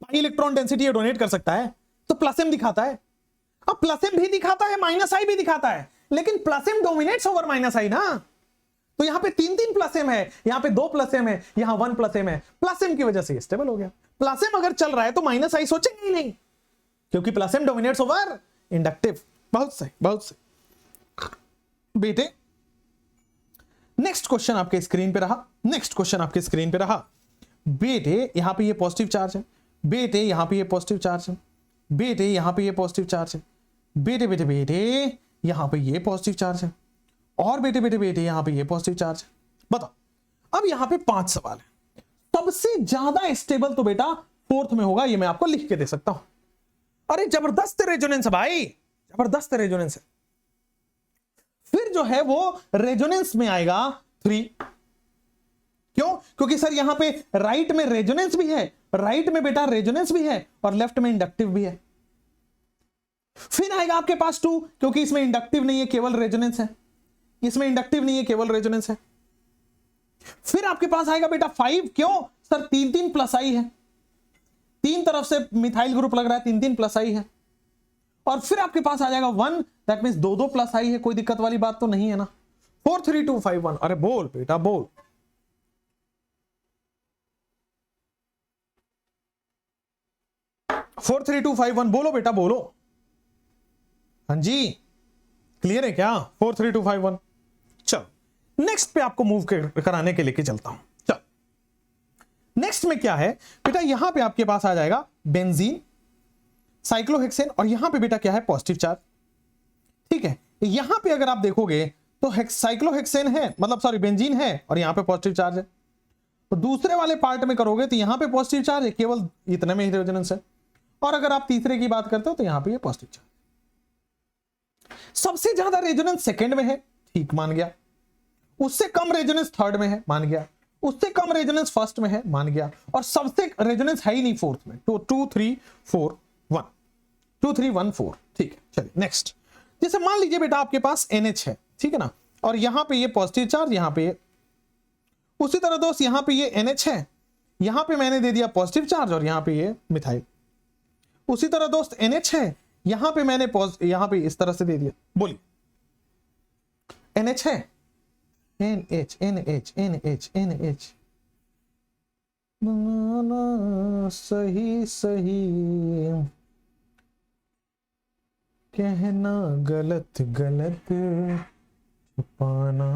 पाई इलेक्ट्रॉन डेंसिटी ये डोनेट कर सकता है, तो प्लस M दिखाता है। अब प्लस M भी दिखाता है, माइनस आई भी दिखाता है, लेकिन plus M dominates over minus I ना। तो यहां पे 3 प्लस M है, यहां पे 2 प्लस M है, यहां 1 प्लस M है। प्लस M की वजह से स्टेबल हो गया। प्लस M अगर चल रहा है तो माइनस आई सोचेंगे ही नहीं, क्योंकि plus M dominates over inductive. बहुत सही, बहुत सही बेटे। नेक्स्ट क्वेश्चन आपके स्क्रीन पे रहा, नेक्स्ट क्वेश्चन आपके स्क्रीन पे रहा। बेटे यहां पे ये पॉजिटिव चार्ज है, बेटे यहां पे ये पॉजिटिव चार्ज है, बेटे यहां पे ये पॉजिटिव चार्ज है, बेटे बेटे बेटे यहां पे ये पॉजिटिव चार्ज है, और बेटे बेटे बेटे यहां पे ये पॉजिटिव चार्ज है। बताओ अब यहां पे 5 सवाल है। सबसे ज्यादा स्टेबल तो बेटा फोर्थ में होगा, ये मैं आपको लिख के दे सकता हूं। अरे जबरदस्त रेजोनेंस है भाई, जबरदस्त रेजोनेंस है। फिर जो है वो रेजोनेंस में आएगा 3। क्यों? क्योंकि सर यहां पे राइट में रेजोनेंस भी है, राइट में बेटा रेजोनेंस भी है, और लेफ्ट में इंडक्टिव भी है। फिर आएगा आपके पास 2, क्योंकि इसमें इंडक्टिव नहीं है, केवल रेजोनेंस है। इसमें इंडक्टिव नहीं है, केवल रेजोनेंस है। फिर आपके पास आएगा बेटा 5। क्यों? सर 3 प्लस आई है, 3 तरफ से मिथाइल ग्रुप लग रहा है, 3 प्लस आई है। और फिर आपके पास आ जाएगा 1, दैट मींस 2 प्लस आई है। कोई दिक्कत वाली बात तो नहीं है ना? 4 3 2 5 1। अरे बोल बेटा बोल। 4 3 2 5 1 बोलो बेटा बोलो। हाँ जी, क्लियर है क्या? 4 3 2 5 1। चलो नेक्स्ट पे आपको मूव कराने के लेके चलता हूं। चलो नेक्स्ट में क्या है बेटा, यहां पे आपके पास आ जाएगा बेंजीन, साइक्लोहेक्सेन, और यहां पे बेटा क्या है? Positive charge. ठीक है, यहां पे अगर आप देखोगे तो साइक्लोहेक्सेन है, मतलब सॉरी बेंजीन है, और यहां पे पॉजिटिव चार्ज है। तो दूसरे वाले पार्ट में करोगे तो यहां पे पॉजिटिव चार्ज है, केवल इतने में ही रेजोनेंस है। और अगर आप तीसरे की बात करते हो तो यहां पे ये पॉजिटिव चार्ज। सबसे ज्यादा रेजोनेंस सेकंड में है, ठीक मान गया। उससे कम रेजोनेंस थर्ड में है, मान गया। उससे कम रेजोनेंस फर्स्ट में है, मान गया। और सबसे रेजोनेंस है ही नहीं फोर्थ में। तो 2 3 4 1, 2 3 1 4। ठीक है, चलिए नेक्स्ट। जैसे मान लीजिए बेटा आपके पास NH है, ठीक है ना, और यहां पे ये पॉजिटिव चार्ज, यहां पे उसी तरह दोस्त यहां पे ये NH है, यहां पे मैंने दे दिया पॉजिटिव चार्ज, और यहां पे ये मिथाइल। उसी तरह दोस्त NH है, यहां पे मैंने यहां पे इस तरह से दे दिया। बोलिए NH है, NH NH NH NH। सही सही कहना, गलत गलत छुपाना,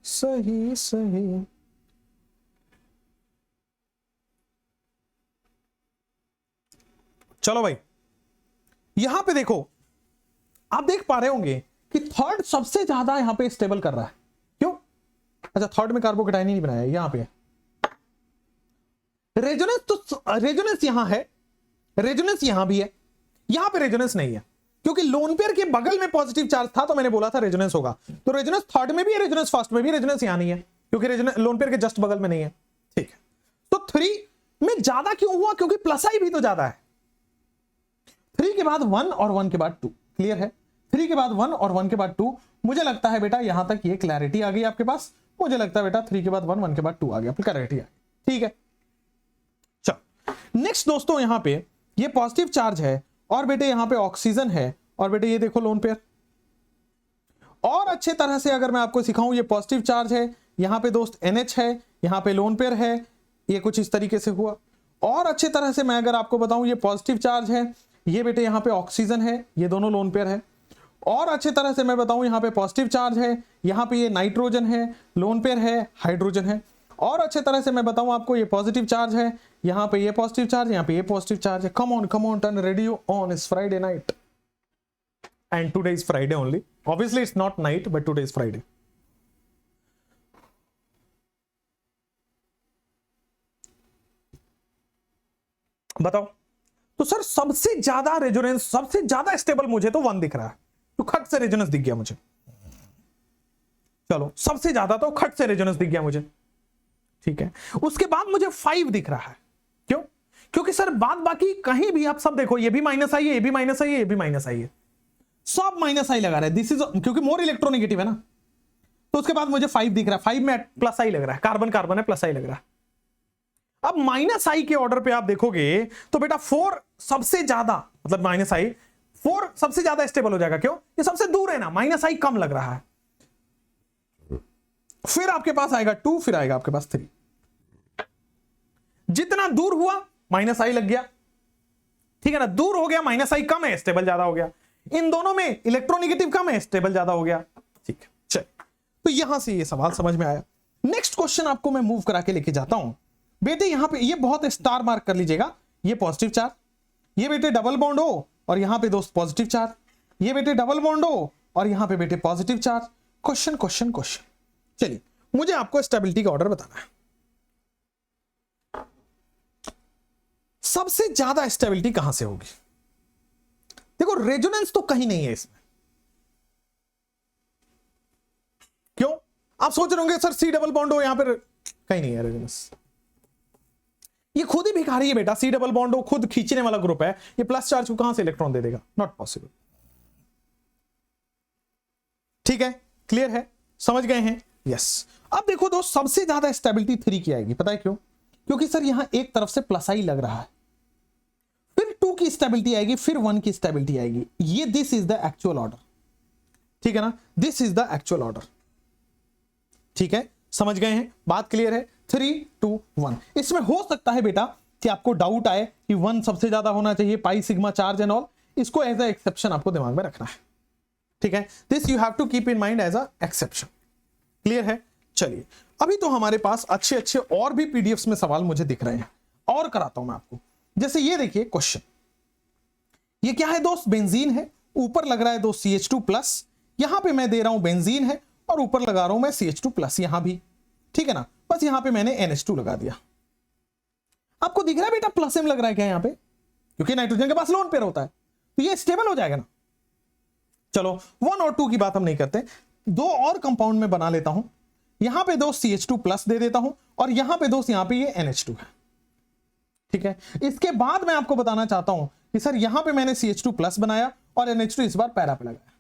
सही सही। चलो भाई, यहां पे देखो, आप देख पा रहे होंगे कि थर्ड सबसे ज्यादा यहां पे स्टेबल कर रहा है। क्यों? अच्छा, थर्ड में कार्बोकेटाइन ही नहीं बनाया, यहां पे है। रेजोनेंस तो रेजोनेंस यहां है, रेजोनेंस यहां भी है, यहां पे रेजोनेंस नहीं है, क्योंकि लोन पेयर के बगल में पॉजिटिव चार्ज था, तो मैंने बोला था रेजोनेंस होगा। तो रेजोनेंस थर्ड में भी है, रेजोनेंस फर्स्ट में भी, रेजोनेंस यहां नहीं है, क्योंकि लोन पेयर के जस्ट बगल में नहीं है। ठीक है, तो 3 में ज्यादा क्यों हुआ? क्योंकि प्लस आई भी तो ज्यादा है। 3 के बाद 1 और 1 के बाद 2, क्लियर है? 3 के बाद 1 और 1 के बाद 2। मुझे लगता है बेटा यहां तक ये क्लैरिटी आ गई आपके पास। मुझे लगता है बेटा 3 के बाद 1, 1 के बाद 2 आ गया, क्लैरिटी आ गई। ठीक है, चलो नेक्स्ट दोस्तों, यहां पे ये पॉजिटिव चार्ज है, और बेटे यहां पे ऑक्सीजन है, और बेटे ये देखो लोन पेयर। और अच्छे तरह से अगर मैं आपको सिखाऊं, ये पॉजिटिव चार्ज है, यहां पे दोस्त NH है, यहां पे लोन पेयर है, ये कुछ इस तरीके से हुआ। और अच्छे तरह से मैं अगर आपको बताऊं, ये पॉजिटिव चार्ज है, ये बेटे यहां पे ऑक्सीजन है, ये दोनों लोन पेयर है। और अच्छे तरह से मैं बताऊं, यहां पे पॉजिटिव चार्ज है, यहां पे ये नाइट्रोजन है, लोन पेयर है, हाइड्रोजन है। और अच्छे तरह से मैं बताऊं आपको, ये पॉजिटिव चार्ज है, यहां पे ये पॉजिटिव चार्ज, यहां पे ये पॉजिटिव चार्ज है। Come on turn radio on, it's Friday night and today is Friday only. Obviously it's not night, but today is Friday. बताओ, तो सर सबसे ज्यादा रेजोनेंस, सबसे ज्यादा स्टेबल मुझे तो 1 दिख रहा है, तो खट से रेजोनेंस दिख गया मुझे। चलो, सबसे ज्यादा तो खट से रेजोनेंस दिख गया मुझे। ठीक है, उसके बाद मुझे 5 दिख रहा है। क्यों? क्योंकि सर बाद बाकी कहीं भी आप सब देखो, ये भी माइनस आई है, ये भी माइनस आई है, ये भी माइनस आई है, सब माइनस आई लगा रहा है। दिस इज क्योंकि मोर इलेक्ट्रोनेगेटिव है ना, तो उसके बाद मुझे 5 दिख रहा है। 5 में प्लस आई लग रहा है, कार्बन कार्बन है, प्लस आई लग रहा है। अब माइनस आई के ऑर्डर पे आप देखोगे तो बेटा 4 सबसे ज्यादा, मतलब माइनस आई 4 सबसे ज्यादा स्टेबल हो जाएगा। क्यों? ये सबसे दूर है ना, माइनस आई कम लग रहा है। फिर आपके पास आएगा 2, फिर आएगा आपके पास 3। जितना दूर हुआ माइनस आई लग गया, ठीक है ना, दूर हो गया, माइनस आई कम है, स्टेबल ज्यादा हो गया। इन दोनों में इलेक्ट्रोनेगेटिव कम है, स्टेबल ज्यादा हो गया। ठीक है, चल, तो यहां से ये सवाल समझ में आया। नेक्स्ट क्वेश्चन आपको मैं मूव करा के लेके जाता हूं। बेटे यहां पे ये बहुत स्टार मार्क कर लीजिएगा, ये पॉजिटिव चार्ज, ये बेटे डबल बॉन्ड हो, और यहां पे दोस्त पॉजिटिव चार्ज, ये बेटे डबल बॉन्ड हो, और यहां पे बेटे positive charge. Question question question, चलिए मुझे आपको स्टेबिलिटी का ऑर्डर बताना है। सबसे ज्यादा स्टेबिलिटी कहां से होगी? देखो रेजोनेंस तो कहीं नहीं है इसमें। क्यों? आप सोच रहे होंगे सर सी डबल बॉन्ड हो, यहां पर कहीं नहीं है रेजोनेंस। ये खुद ही भिखारी है बेटा, सी डबल बॉन्ड हो, खुद खींचने वाला ग्रुप है, ये प्लस चार्ज को कहां से इलेक्ट्रॉन दे देगा? Not possible. ठीक है, क्लियर है, समझ गए हैं? यस। अब देखो दोस्त, सबसे ज्यादा स्टेबिलिटी 3 की आएगी। पता है क्यों? क्योंकि सर यहां एक तरफ से प्लस आई लग रहा है, फिर 2 की स्टेबिलिटी आएगी, फिर 1 की स्टेबिलिटी आएगी। ये this is the actual order, ठीक है ना? This is the actual order. ठीक है, समझ गए हैं? बात क्लियर है? 3 2 1। इसमें हो सकता है बेटा कि आपको डाउट आए कि 1 सबसे ज्यादा होना चाहिए, pi sigma charge and all. इसको एज अ एक्सेप्शन आपको दिमाग में रखना है, ठीक है? This you have to keep in mind as a exception. Clear है? चलिए, अभी तो हमारे पास अच्छे अच्छे और भी पीडीएफ्स में सवाल मुझे दिख रहे हैं, और कराता हूं मैं आपको। जैसे ये देखिए क्वेश्चन, ये क्या है दोस्त? बेंजीन है, ऊपर लग रहा है दोस्त CH2+, यहां पे मैं दे रहा हूं बेंजीन है और ऊपर लगा रहा हूं मैं CH2+, यहां भी, ठीक है ना? बस यहां पे मैंने NH2 लगा दिया। आपको दिख रहा है बेटा प्लस M लग रहा है क्या यहां पे? क्योंकि नाइट्रोजन के पास लोन पेयर होता है, तो ये स्टेबल हो जाएगा ना। चलो 1 और 2 की बात हम नहीं करते, 2 और कंपाउंड में बना लेता हूं। यहां पे दोस्त CH2+ दे देता हूं और यहां पे दोस्त यहां पे ये NH2 है, ठीक है? इसके बाद मैं आपको बताना चाहता हूं कि सर यहां पे मैंने CH2+ बनाया और NH2 इस बार पैरा पे लगाया,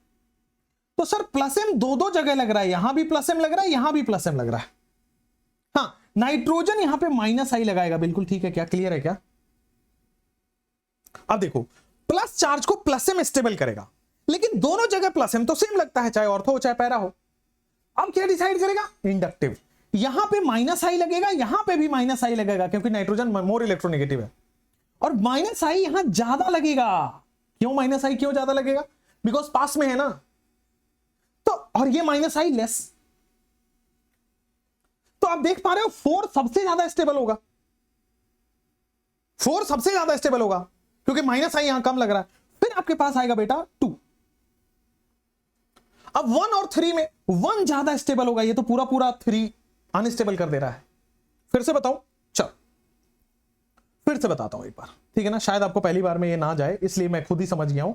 तो सर प्लस M दो जगह लग रहा है, यहां भी प्लस M लग रहा है, यहां भी प्लस M लग रहा है। हाँ, नाइट्रोजन यहां पे -I लगाएगा, बिल्कुल ठीक है क्या? क्लियर है क्या? अब देखो, प्लस चार्ज को प्लस M स्टेबल करेगा, लेकिन दोनों जगह प्लस M तो सेम लगता है, चाहे ऑर्थो हो चाहे पैरा हो। अब क्या डिसाइड करेगा? इंडक्टिव। यहां पे -I लगेगा, यहां पे भी -I लगेगा, क्योंकि नाइट्रोजन मोर इलेक्ट्रोनेगेटिव है, और -I यहां ज्यादा लगेगा। क्यों -I क्यों ज्यादा लगेगा? बिकॉज पास में है ना, तो और ये -I लेस, तो आप देख पा रहे हो 4 सबसे ज्यादा स्टेबल होगा, 4 सबसे ज्यादा स्टेबल होगा, क्योंकि -I यहां कम लग रहा है। फिर आपके पास आएगा बेटा 2। अब 1 और 3 में 1 ज्यादा स्टेबल होगा, ये तो पूरा पूरा 3 अनस्टेबल कर दे रहा है। फिर से बताऊं? चल फिर से बताता हूं एक बार, ठीक है ना? शायद आपको पहली बार में ये ना जाए, इसलिए मैं खुद ही समझ गया हूं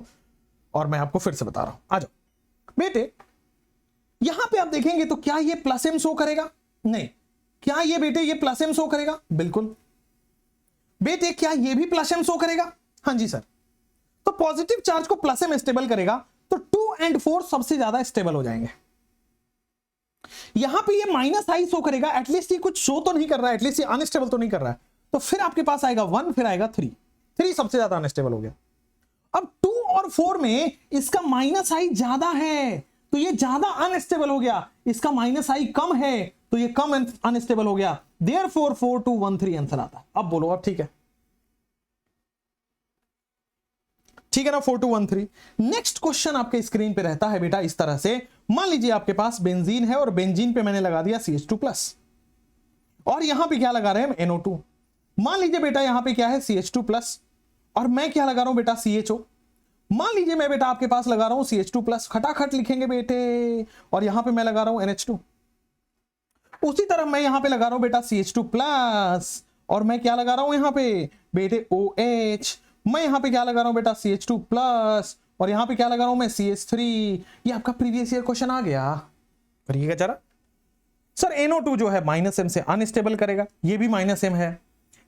और मैं आपको फिर से बता रहा हूं। आ जाओ बेटे, यहां पे आप देखेंगे तो क्या ये प्लस M शो करेगा? नहीं। क्या ये बेटे ये प्लस M शो करेगा? बिल्कुल। बेटे क्या ये भी प्लस M शो करेगा? हां जी सर। तो पॉजिटिव चार्ज को प्लस M स्टेबल करेगा, तो 2 और 4 सबसे ज्यादा स्टेबल हो जाएंगे। यहां पे ये -I शो करेगा, एटलीस्ट ये कुछ शो तो नहीं कर रहा है, एटलीस्ट ये अनस्टेबल तो नहीं कर रहा है। तो फिर आपके पास आएगा 1, फिर आएगा 3। 3 सबसे ज्यादा अनस्टेबल हो गया। अब 2 और 4 में इसका -I ज्यादा है, तो ये ज्यादा अनस्टेबल हो गया। इसका -I कम है, तो ये कम अनस्टेबल हो गया। Therefore 4 2 1 3 आंसर आता है। अब बोलो, अब ठीक है? ठीक है ना? 4 2 1 3। नेक्स्ट क्वेश्चन आपके स्क्रीन पे रहता है बेटा इस तरह से, मान लीजिए आपके पास बेंजीन है और बेंजीन पे मैंने लगा दिया CH2+, और यहां पे क्या लगा रहे हैं? NO2। मान लीजिए बेटा यहां पे क्या है? CH2+, और मैं क्या लगा रहा हूं बेटा? CHO। मान लीजिए मैं बेटा आपके पास लगा रहा हूं CH2+, खटाखट लिखेंगे बेटे, और यहां पे मैं लगा रहा हूं NH2। उसी तरह मैं यहां पे लगा रहा हूं बेटा CH2+, और मैं क्या लगा रहा हूं यहां पे बेटे? OH। मैं यहां पे क्या लगा रहा हूं बेटा? CH2+, और यहां पे क्या लगा रहा हूं मैं? CH3। ये आपका प्रीवियस ईयर क्वेश्चन आ गया, करिएगा जरा। सर NO2 जो है -M से अनस्टेबल करेगा, ये भी -M है,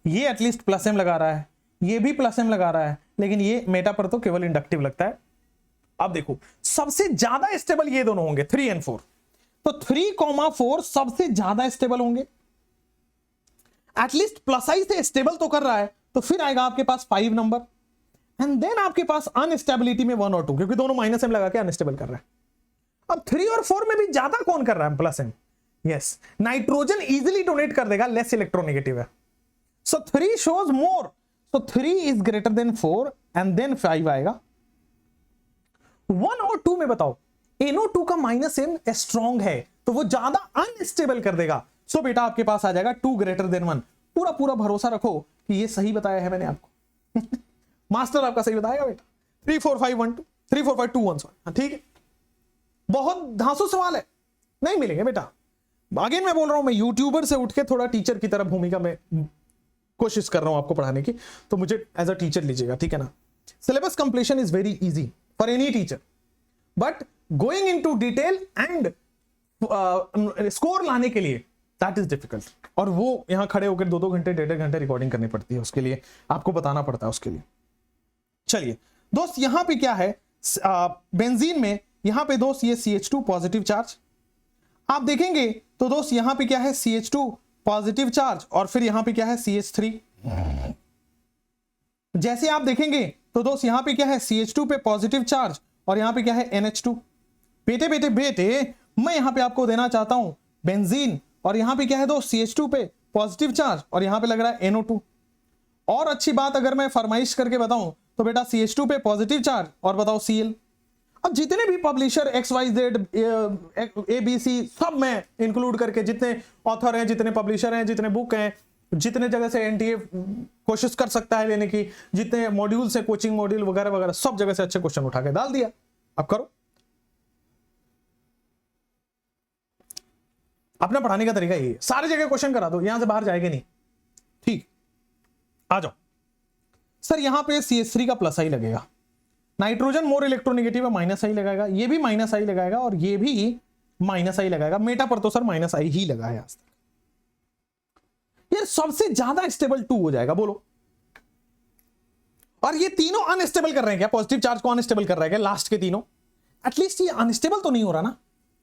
ये एटलीस्ट प्लस M लगा रहा है, ये भी प्लस M लगा रहा है, लेकिन ये मेटा पर तो केवल इंडक्टिव लगता है। अब देखो, सबसे ज्यादा स्टेबल ये दोनों होंगे, 3 और 4। तो 3, 4 सबसे ज्यादा स्टेबल होंगे, एटलीस्ट +I से स्टेबल तो कर रहा है। तो फिर आएगा आपके पास 5 नंबर, एंड देन आपके पास अनस्टेबिलिटी में 1 और 2, क्योंकि दोनों -M लगा के अनस्टेबल कर रहा है। अब 3 और 4 में भी ज्यादा कौन कर रहा है? Plus M। Yes, nitrogen easily donate कर देगा, लेस इलेक्ट्रोनेगेटिव है। So 3 shows more, so 3 is greater than 4, and then 5 आएगा। 1 और 2 में बताओ, NO2 का -M स्ट्रॉन्ग है, तो वो ज्यादा अनस्टेबल कर देगा। सो बेटा आपके पास आ जाएगा 2 ग्रेटर देन 1। पूरा पूरा भरोसा रखो कि ये सही बताया है मैंने आपको। मास्टर आपका सही बताएगा बेटा। 3 4 5 1 2, 3 4 5 2 1 1। ठीक है, बहुत धांसू सवाल है, नहीं मिलेंगे बेटा। अगेन मैं बोल रहा हूं, मैं यूट्यूबर से उठ के थोड़ा टीचर की तरह भूमिका में कोशिश कर रहा हूं आपको पढ़ाने की, तो मुझे एज अ टीचर लीजिएगा, ठीक है ना। Syllabus completion is very easy for any teacher, but going into detail and score लाने के लिए दैट इज डिफिकल्ट, और वो यहां खड़े होकर 2-2 घंटे 1.5 घंटे रिकॉर्डिंग करनी पड़ती है, उसके लिए आपको बताना पड़ता है उसके लिए। चलिए दोस्त, यहां पे क्या है, बेंजीन में यहां पे दोस्त ये CH2 पॉजिटिव चार्ज, आप देखेंगे तो दोस्त यहां पे क्या है CH2 पॉजिटिव चार्ज, और फिर यहां पे क्या है CH3। जैसे आप देखेंगे तो दोस्त यहां पे क्या है CH2 पे पॉजिटिव चार्ज, और यहां पे क्या है NH2। बेटे बेटे बेटे, मैं यहां पे आपको देना चाहता हूं बेंजीन, और यहां पे क्या है दोस्त CH2 पे पॉजिटिव चार्ज, और यहां पे लग रहा है NO2। और अच्छी बात अगर मैं फरमाइश करके बताऊं तो बेटा CH2 पे पॉजिटिव चार्ज, और बताओ Cl। अब जितने भी पब्लिशर XYZ ABC सब में इंक्लूड करके, जितने ऑथर हैं, जितने पब्लिशर हैं, जितने बुक हैं, जितने जगह से NTA कोशिश कर सकता है लेने की, जितने मॉड्यूल से कोचिंग मॉड्यूल वगैरह वगैरह, सब जगह से अच्छे क्वेश्चन उठा के डाल दिया। अब करो, अपना पढ़ाने का तरीका ये, सारी जगह क्वेश्चन करा दो, यहां से बाहर जाएंगे नहीं, ठीक। आ जाओ सर, यहां पे CH3 का प्लस आई लगेगा, नाइट्रोजन मोर इलेक्ट्रोनेगेटिव है, माइनस आई लगाएगा, ये भी माइनस आई लगाएगा, और ये भी माइनस आई लगाएगा। मेटा पर तो सर माइनस आई ही लगा है आज तक। ये सबसे ज्यादा स्टेबल 2 हो जाएगा, बोलो। और ये तीनों अनस्टेबल कर रहे हैं क्या? पॉजिटिव चार्ज को अनस्टेबल कर रहे हैं क्या लास्ट के तीनों? एटलीस्ट ये अनस्टेबल तो नहीं हो रहा ना।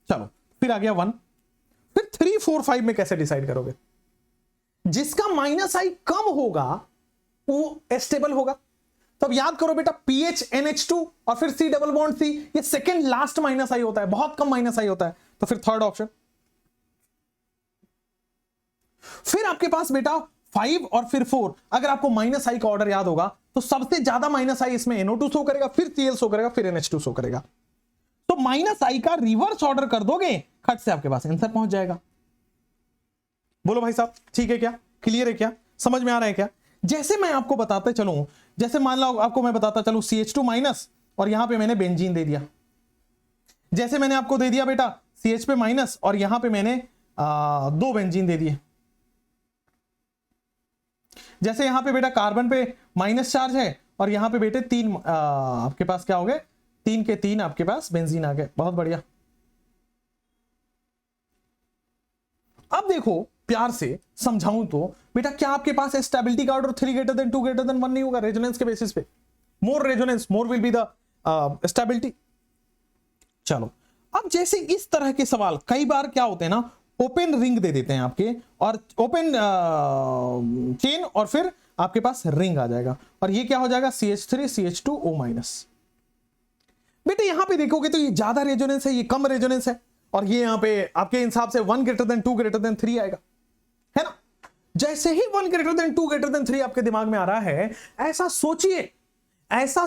चलो फिर आ गया 1, फिर 3, 4, 5 में कैसे डिसाइड करोगे? जिसका माइनस आई कम होगा वो स्टेबल होगा। तो अब याद करो बेटा, PH NH2 और फिर C डबल बॉन्ड C, ये सेकंड लास्ट माइनस आई होता है, बहुत कम माइनस आई होता है। तो फिर थर्ड ऑप्शन। फिर आपके पास बेटा 5 और फिर 4, अगर आपको माइनस आई का ऑर्डर याद होगा तो सबसे ज्यादा माइनस आई इसमें NO2 शो करेगा, फिर Cl शो करेगा, फिर NH2 शो करेगा। तो माइनस आई का रिवर्स ऑर्डर कर दोगे, खट से आपके पास आंसर पहुंच जाएगा। बोलो भाई साहब, ठीक है क्या? क्लियर है क्या? समझ में आ रहा है क्या? जैसे मैं आपको बताते चलूं, जैसे मान लो आपको मैं बताता चलूं CH2 माइनस, और यहां पे मैंने बेंजीन दे दिया। जैसे मैंने आपको दे दिया बेटा CH पे माइनस, और यहां पे मैंने 2 बेंजीन दे दिए। जैसे यहां पे बेटा कार्बन पे माइनस चार्ज है, और यहां पे बेटे 3 आपके पास क्या हो गए, 3 के 3 आपके पास बेंजीन आ गए। बहुत बढ़िया। अब देखो प्यार से समझाऊं तो बेटा, क्या आपके पास स्टेबिलिटी का order 3 greater than 2 greater than 1 नहीं होगा? रेजोनेंस के बेसिस पे मोर resonance more will be the stability. चलो अब जैसे इस तरह के सवाल कई बार क्या होते हैं ना, ओपन रिंग दे देते हैं आपके, और ओपन चेन, और फिर आपके पास रिंग आ जाएगा, और ये क्या हो जाएगा CH3 CH2O माइनस। बेटे यहां पे देखोगे तो ये ज्यादा रेजोनेंस है, ये कम रेजोनेंस है, और ये यहां पे आपके हिसाब से 1 greater than 2 greater than 3 आएगा, है ना। जैसे ही 1 greater than 2 greater than 3 आपके दिमाग में आ रहा है, ऐसा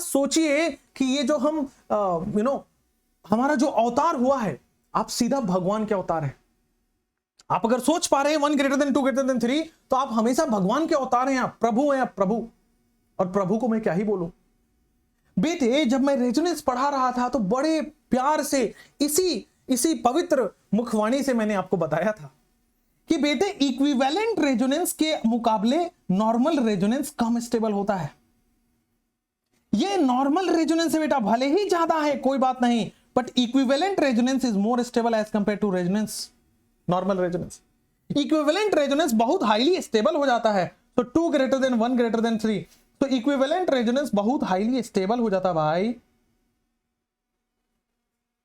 सोचिए कि ये जो हम हमारा जो अवतार हुआ है, आप सीधा भगवान के अवतार हैं। आप अगर सोच पा रहे हैं 1 greater than 2 greater than 3, तो आप हमेशा भगवान के अवतार हैं, आप प्रभु हैं, आप प्रभु। और प्रभु को मैं क्या ही बोलूं बेटे, जब मैं रेजोनेंस पढ़ा रहा था तो बड़े प्यार से इसी पवित्र मुखवाणी से मैंने आपको बताया था कि बेटे इक्विवेलेंट रेजोनेंस के मुकाबले नॉर्मल रेजोनेंस कम स्टेबल होता है। ये नॉर्मल रेजोनेंस है बेटा, भले ही ज्यादा है कोई बात नहीं, but equivalent resonance is more stable as compare to resonance normal resonance. Equivalent resonance बहुत हाईली स्टेबल हो जाता है, तो 2 greater than 1 greater than 3, तो इक्विवेलेंट रेजोनेंस बहुत हाईली स्टेबल हो जाता भाई।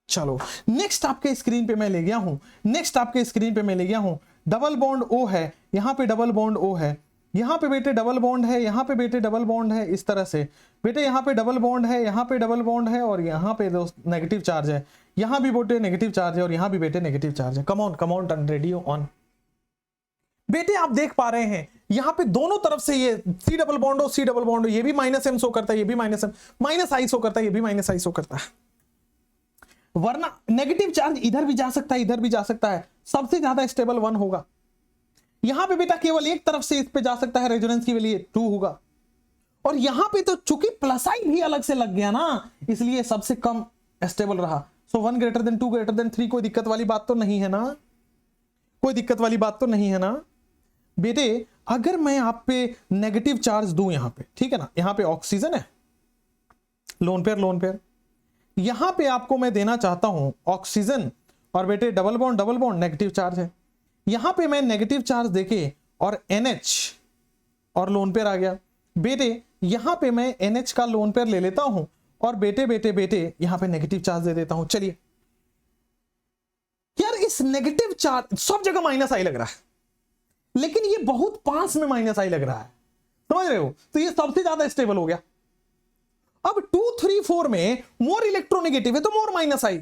चलो नेक्स्ट आपके स्क्रीन पे मैं ले गया हूं, डबल बॉन्ड O है, यहां पे डबल बॉन्ड O है, यहां पे बेटे डबल बॉन्ड है, यहां पे बेटे डबल बॉन्ड है, इस तरह से बेटे यहां पे डबल बॉन्ड है, यहां पे डबल बॉन्ड है, और यहां पे नेगेटिव चार्ज है, यहां भी बेटे नेगेटिव चार्ज है, और यहां भी बेटे नेगेटिव चार्ज है। Come on turn radio on. बेटे आप देख पा रहे हैं यहां पे दोनों तरफ से ये C डबल बॉन्ड हो, C डबल बॉन्ड हो, ये भी -M शो करता है, ये भी माइनस आई शो करता है, ये भी माइनस आई शो करता है। वरना नेगेटिव चार्ज इधर भी जा सकता है, इधर भी जा सकता है, सबसे ज्यादा स्टेबल 1 होगा। यहां पे बेटा केवल एक तरफ से इस पे जा सकता है, रेजोनेंस के लिए 2 होगा, और यहां पे तो चूंकि प्लस आई भी अलग से लग गया ना, इसलिए सबसे कम स्टेबल रहा। सो 1 ग्रेटर देन 2 ग्रेटर देन 3, कोई दिक्कत वाली बात तो नहीं है ना, कोई दिक्कत वाली बात तो नहीं है ना बेटे। अगर मैं आप पे नेगेटिव चार्ज दूं यहां पे, ठीक है ना, यहां पे ऑक्सीजन है, लोन पेयर लोन पेयर, यहां पे आपको मैं देना चाहता हूं ऑक्सीजन, और बेटे डबल बॉन्ड नेगेटिव चार्ज है, यहां पे मैं नेगेटिव चार्ज देके और NH और लोन पेयर आ गया बेटे। यहां पे मैं NH का लोन पेयर ले लेता हूं और बेटे यहां पे नेगेटिव चार्ज दे देता हूं। चलिए यार, इस नेगेटिव चार्ज सब जगह माइनस आई लग रहा है, लेकिन ये बहुत पास में माइनस आई लग रहा है, समझ रहे हो? तो ये सबसे ज्यादा स्टेबल हो गया। अब 2 3 4 में मोर इलेक्ट्रोनेगेटिव है तो मोर माइनस आई,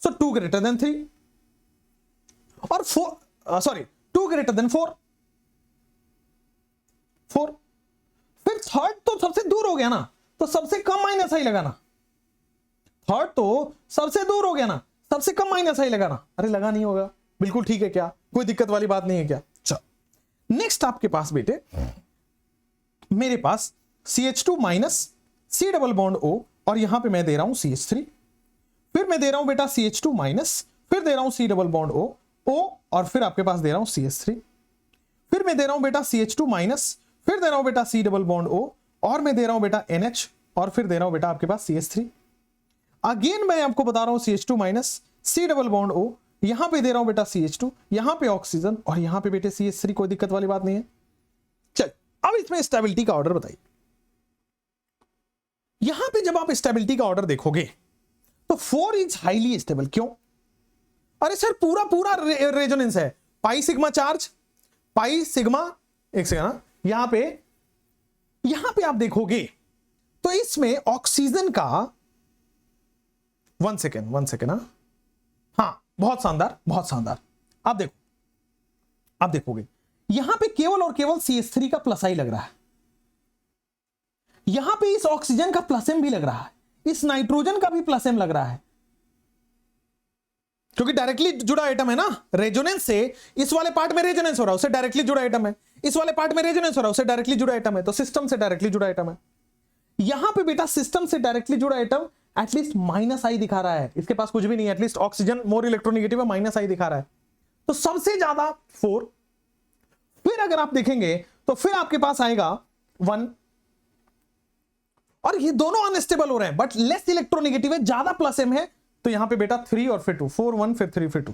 सो 2 ग्रेटर देन 3 और 2 ग्रेटर देन 4। फिर थर्ड तो सबसे दूर हो गया ना, तो सबसे कम माइनस आई लगाना। थर्ड तो सबसे दूर हो गया ना, सबसे कम माइनस आई लगाना। अरे लगा नहीं होगा, बिल्कुल ठीक है क्या, कोई दिक्कत वाली बात नहीं है क्या? चल नेक्स्ट आपके पास बेटे, मेरे पास CH2 minus C double bond O, और यहां पे मैं दे रहा हूं CH3, फिर मैं दे रहा हूं बेटा CH2 माइनस, फिर दे रहा हूं C डबल बॉन्ड O, और फिर आपके पास दे रहा हूं CH3, फिर मैं दे रहा हूं बेटा CH2 माइनस, फिर दे रहा हूं बेटा C डबल बॉन्ड O, और मैं दे रहा हूं बेटा NH, और फिर दे रहा हूं बेटा आपके पास CH3। अगेन मैं आपको बता रहा हूं CH2 minus, C double bond O, यहां पे दे रहा हूं बेटा CH2, यहां पे ऑक्सीजन, और यहां पे बेटे CH3, कोई दिक्कत वाली बात नहीं है। चल अब इसमें स्टेबिलिटी का ऑर्डर बताइए। यहां पे जब आप स्टेबिलिटी का ऑर्डर देखोगे तो 4 इज हाईली स्टेबल। क्यों? अरे सर पूरा रेजोनेंस है, पाई सिग्मा चार्ज, पाई सिग्मा, एक सेकंड ना, यहां पे आप देखोगे तो इसमें ऑक्सीजन का 1 सेकेंड ना, हाँ बहुत शानदार। आप देखोगे यहां पे केवल और केवल CH3 का प्लस आई लग रहा है, यहां पे इस ऑक्सीजन का प्लस एम भी लग रहा है, इस नाइट्रोजन का भी प्लस एम लग रहा है, क्योंकि डायरेक्टली जुड़ा आइटम है ना। रेजोनेंस से इस वाले पार्ट में रेजोनेंस हो रहा है, उससे डायरेक्टली जुड़ा आइटम है, इस वाले पार्ट में रेजोनेंस हो रहा है, उससे डायरेक्टली जुड़ा आइटम है, तो सिस्टम से डायरेक्टली जुड़ा आइटम है। यहां पे बेटा सिस्टम से डायरेक्टली जुड़ा आइटम एटलीस्ट माइनस आई दिखा रहा है, इसके पास कुछ भी नहीं है, एटलीस्ट ऑक्सीजन मोर इलेक्ट्रोनेगेटिव है, माइनस आई दिखा रहा है, तो सबसे ज्यादा 4। फिर अगर आप देखेंगे तो फिर आपके पास आएगा 1, और ये दोनों अनस्टेबल हो रहे हैं, बट लेस इलेक्ट्रोनेगेटिव है, ज्यादा प्लस एम है, तो यहां पे बेटा 3 और फिर 2, 4 1 फिर 3 फिर 2,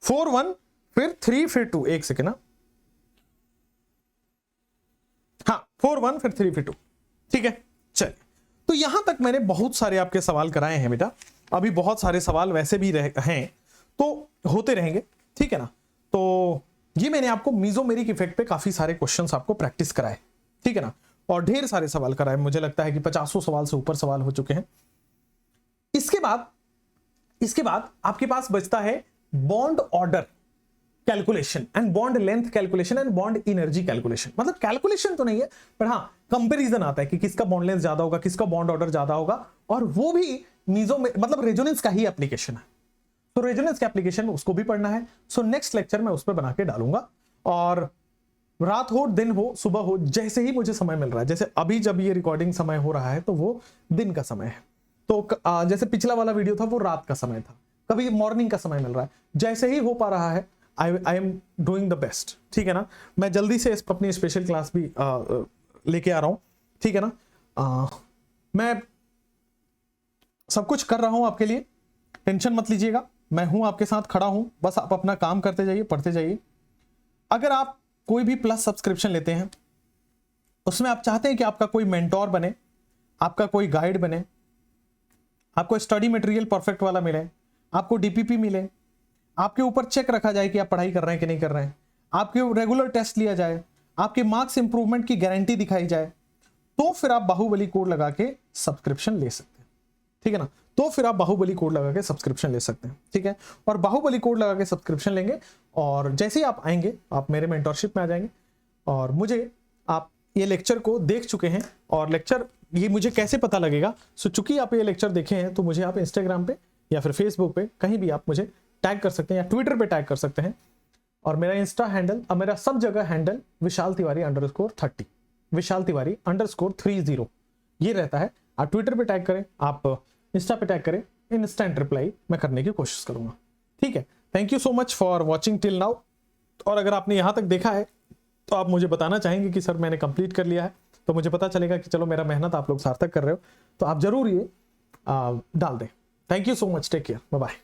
4 1 फिर 3 फिर 2, एक सेकेंड ना, हाँ 4 1 फिर 3 फिर 2, ठीक है। चलिए, तो यहां तक मैंने बहुत सारे आपके सवाल कराए हैं बेटा, अभी बहुत सारे सवाल वैसे भी हैं तो होते रहेंगे, ठीक है ना। तो ये मैंने आपको मीजोमेरिक इफेक्ट पे काफी सारे क्वेश्चंस आपको प्रैक्टिस कराए, ठीक है ना, और ढेर सारे सवाल कराए, मुझे लगता है कि 50 सवाल से ऊपर सवाल हो चुके हैं। इसके बाद आपके पास बचता है bond order calculation and bond length calculation and bond energy calculation. मतलब कैलकुलेशन तो नहीं है, पर हाँ कंपैरिजन आता है कि किसका बॉन्ड लेंथ ज्यादा होगा, किसका बॉन्ड ऑर्डर ज्यादा होगा, और वो भी मीजो में मतलब रेजोनेंस का ही एप्लीकेशन है, तो रेजोनेंस का एप्लीकेशन उसको भी पढ़ना है। सो नेक्स्ट लेक्चर में उस पर बना के डालूंगा, और रात हो दिन हो सुबह हो, जैसे ही मुझे समय मिल रहा है, जैसे अभी जब ये रिकॉर्डिंग समय हो रहा है तो वो दिन का समय है, तो जैसे पिछला वाला वीडियो था वो रात का समय था, कभी मॉर्निंग का समय मिल रहा है, जैसे ही हो पा रहा है I am doing the best, ठीक है ना। मैं जल्दी से अपनी स्पेशल क्लास भी लेके आ रहा हूं, ठीक है ना। मैं सब कुछ कर रहा हूं आपके लिए, टेंशन मत लीजिएगा, मैं हूं आपके साथ खड़ा हूं, बस आप अपना काम करते जाइए, पढ़ते जाइए। अगर आप कोई भी प्लस सब्सक्रिप्शन लेते हैं, उसमें आप चाहते हैं कि आपका कोई मेंटोर बने, आपका कोई गाइड बने, आपको स्टडी मटेरियल परफेक्ट वाला मिले, आपको डीपीपी मिले, आपके ऊपर चेक रखा जाए कि आप पढ़ाई कर रहे हैं कि नहीं कर रहे हैं, आपके रेगुलर टेस्ट लिया जाए, आपके मार्क्स इंप्रूवमेंट की गारंटी दिखाई जाए, तो फिर आप बाहुबली कोड लगा के सब्सक्रिप्शन ले सकते हैं, ठीक है ना। तो फिर आप बाहुबली कोड लगा के सब्सक्रिप्शन ले सकते हैं, ठीक है। और बाहुबली कोड लगा के सब्सक्रिप्शन लेंगे, और जैसे ही आप आएंगे आप मेरे मेंटरशिप में आ जाएंगे, और मुझे आप ये लेक्चर को देख चुके हैं, और लेक्चर ये मुझे कैसे पता लगेगा, सो चूंकि आप ये लेक्चर देखे हैं तो मुझे आप इंस्टाग्राम पे या फिर फेसबुक पे कहीं भी आप मुझे टैग कर सकते हैं, या ट्विटर पे टैग कर सकते हैं, और मेरा इंस्टा हैंडल और मेरा सब जगह हैंडल विशाल तिवारी _30, विशाल तिवारी _30 ये रहता है। आप ट्विटर पे टैग करें, आप इंस्टा पे टैग करें, इंस्टेंट रिप्लाई मैं करने की कोशिश करूंगा। ठीक है, thank you so much for watching till now. और अगर आपने यहां तक देखा है तो आप मुझे बताना चाहेंगे कि सर मैंने कंप्लीट कर लिया है, तो मुझे पता चलेगा कि चलो मेरा मेहनत आप लोग सार्थक कर रहे हो, तो आप जरूर ये डाल दें। Thank you so much, take care, bye bye.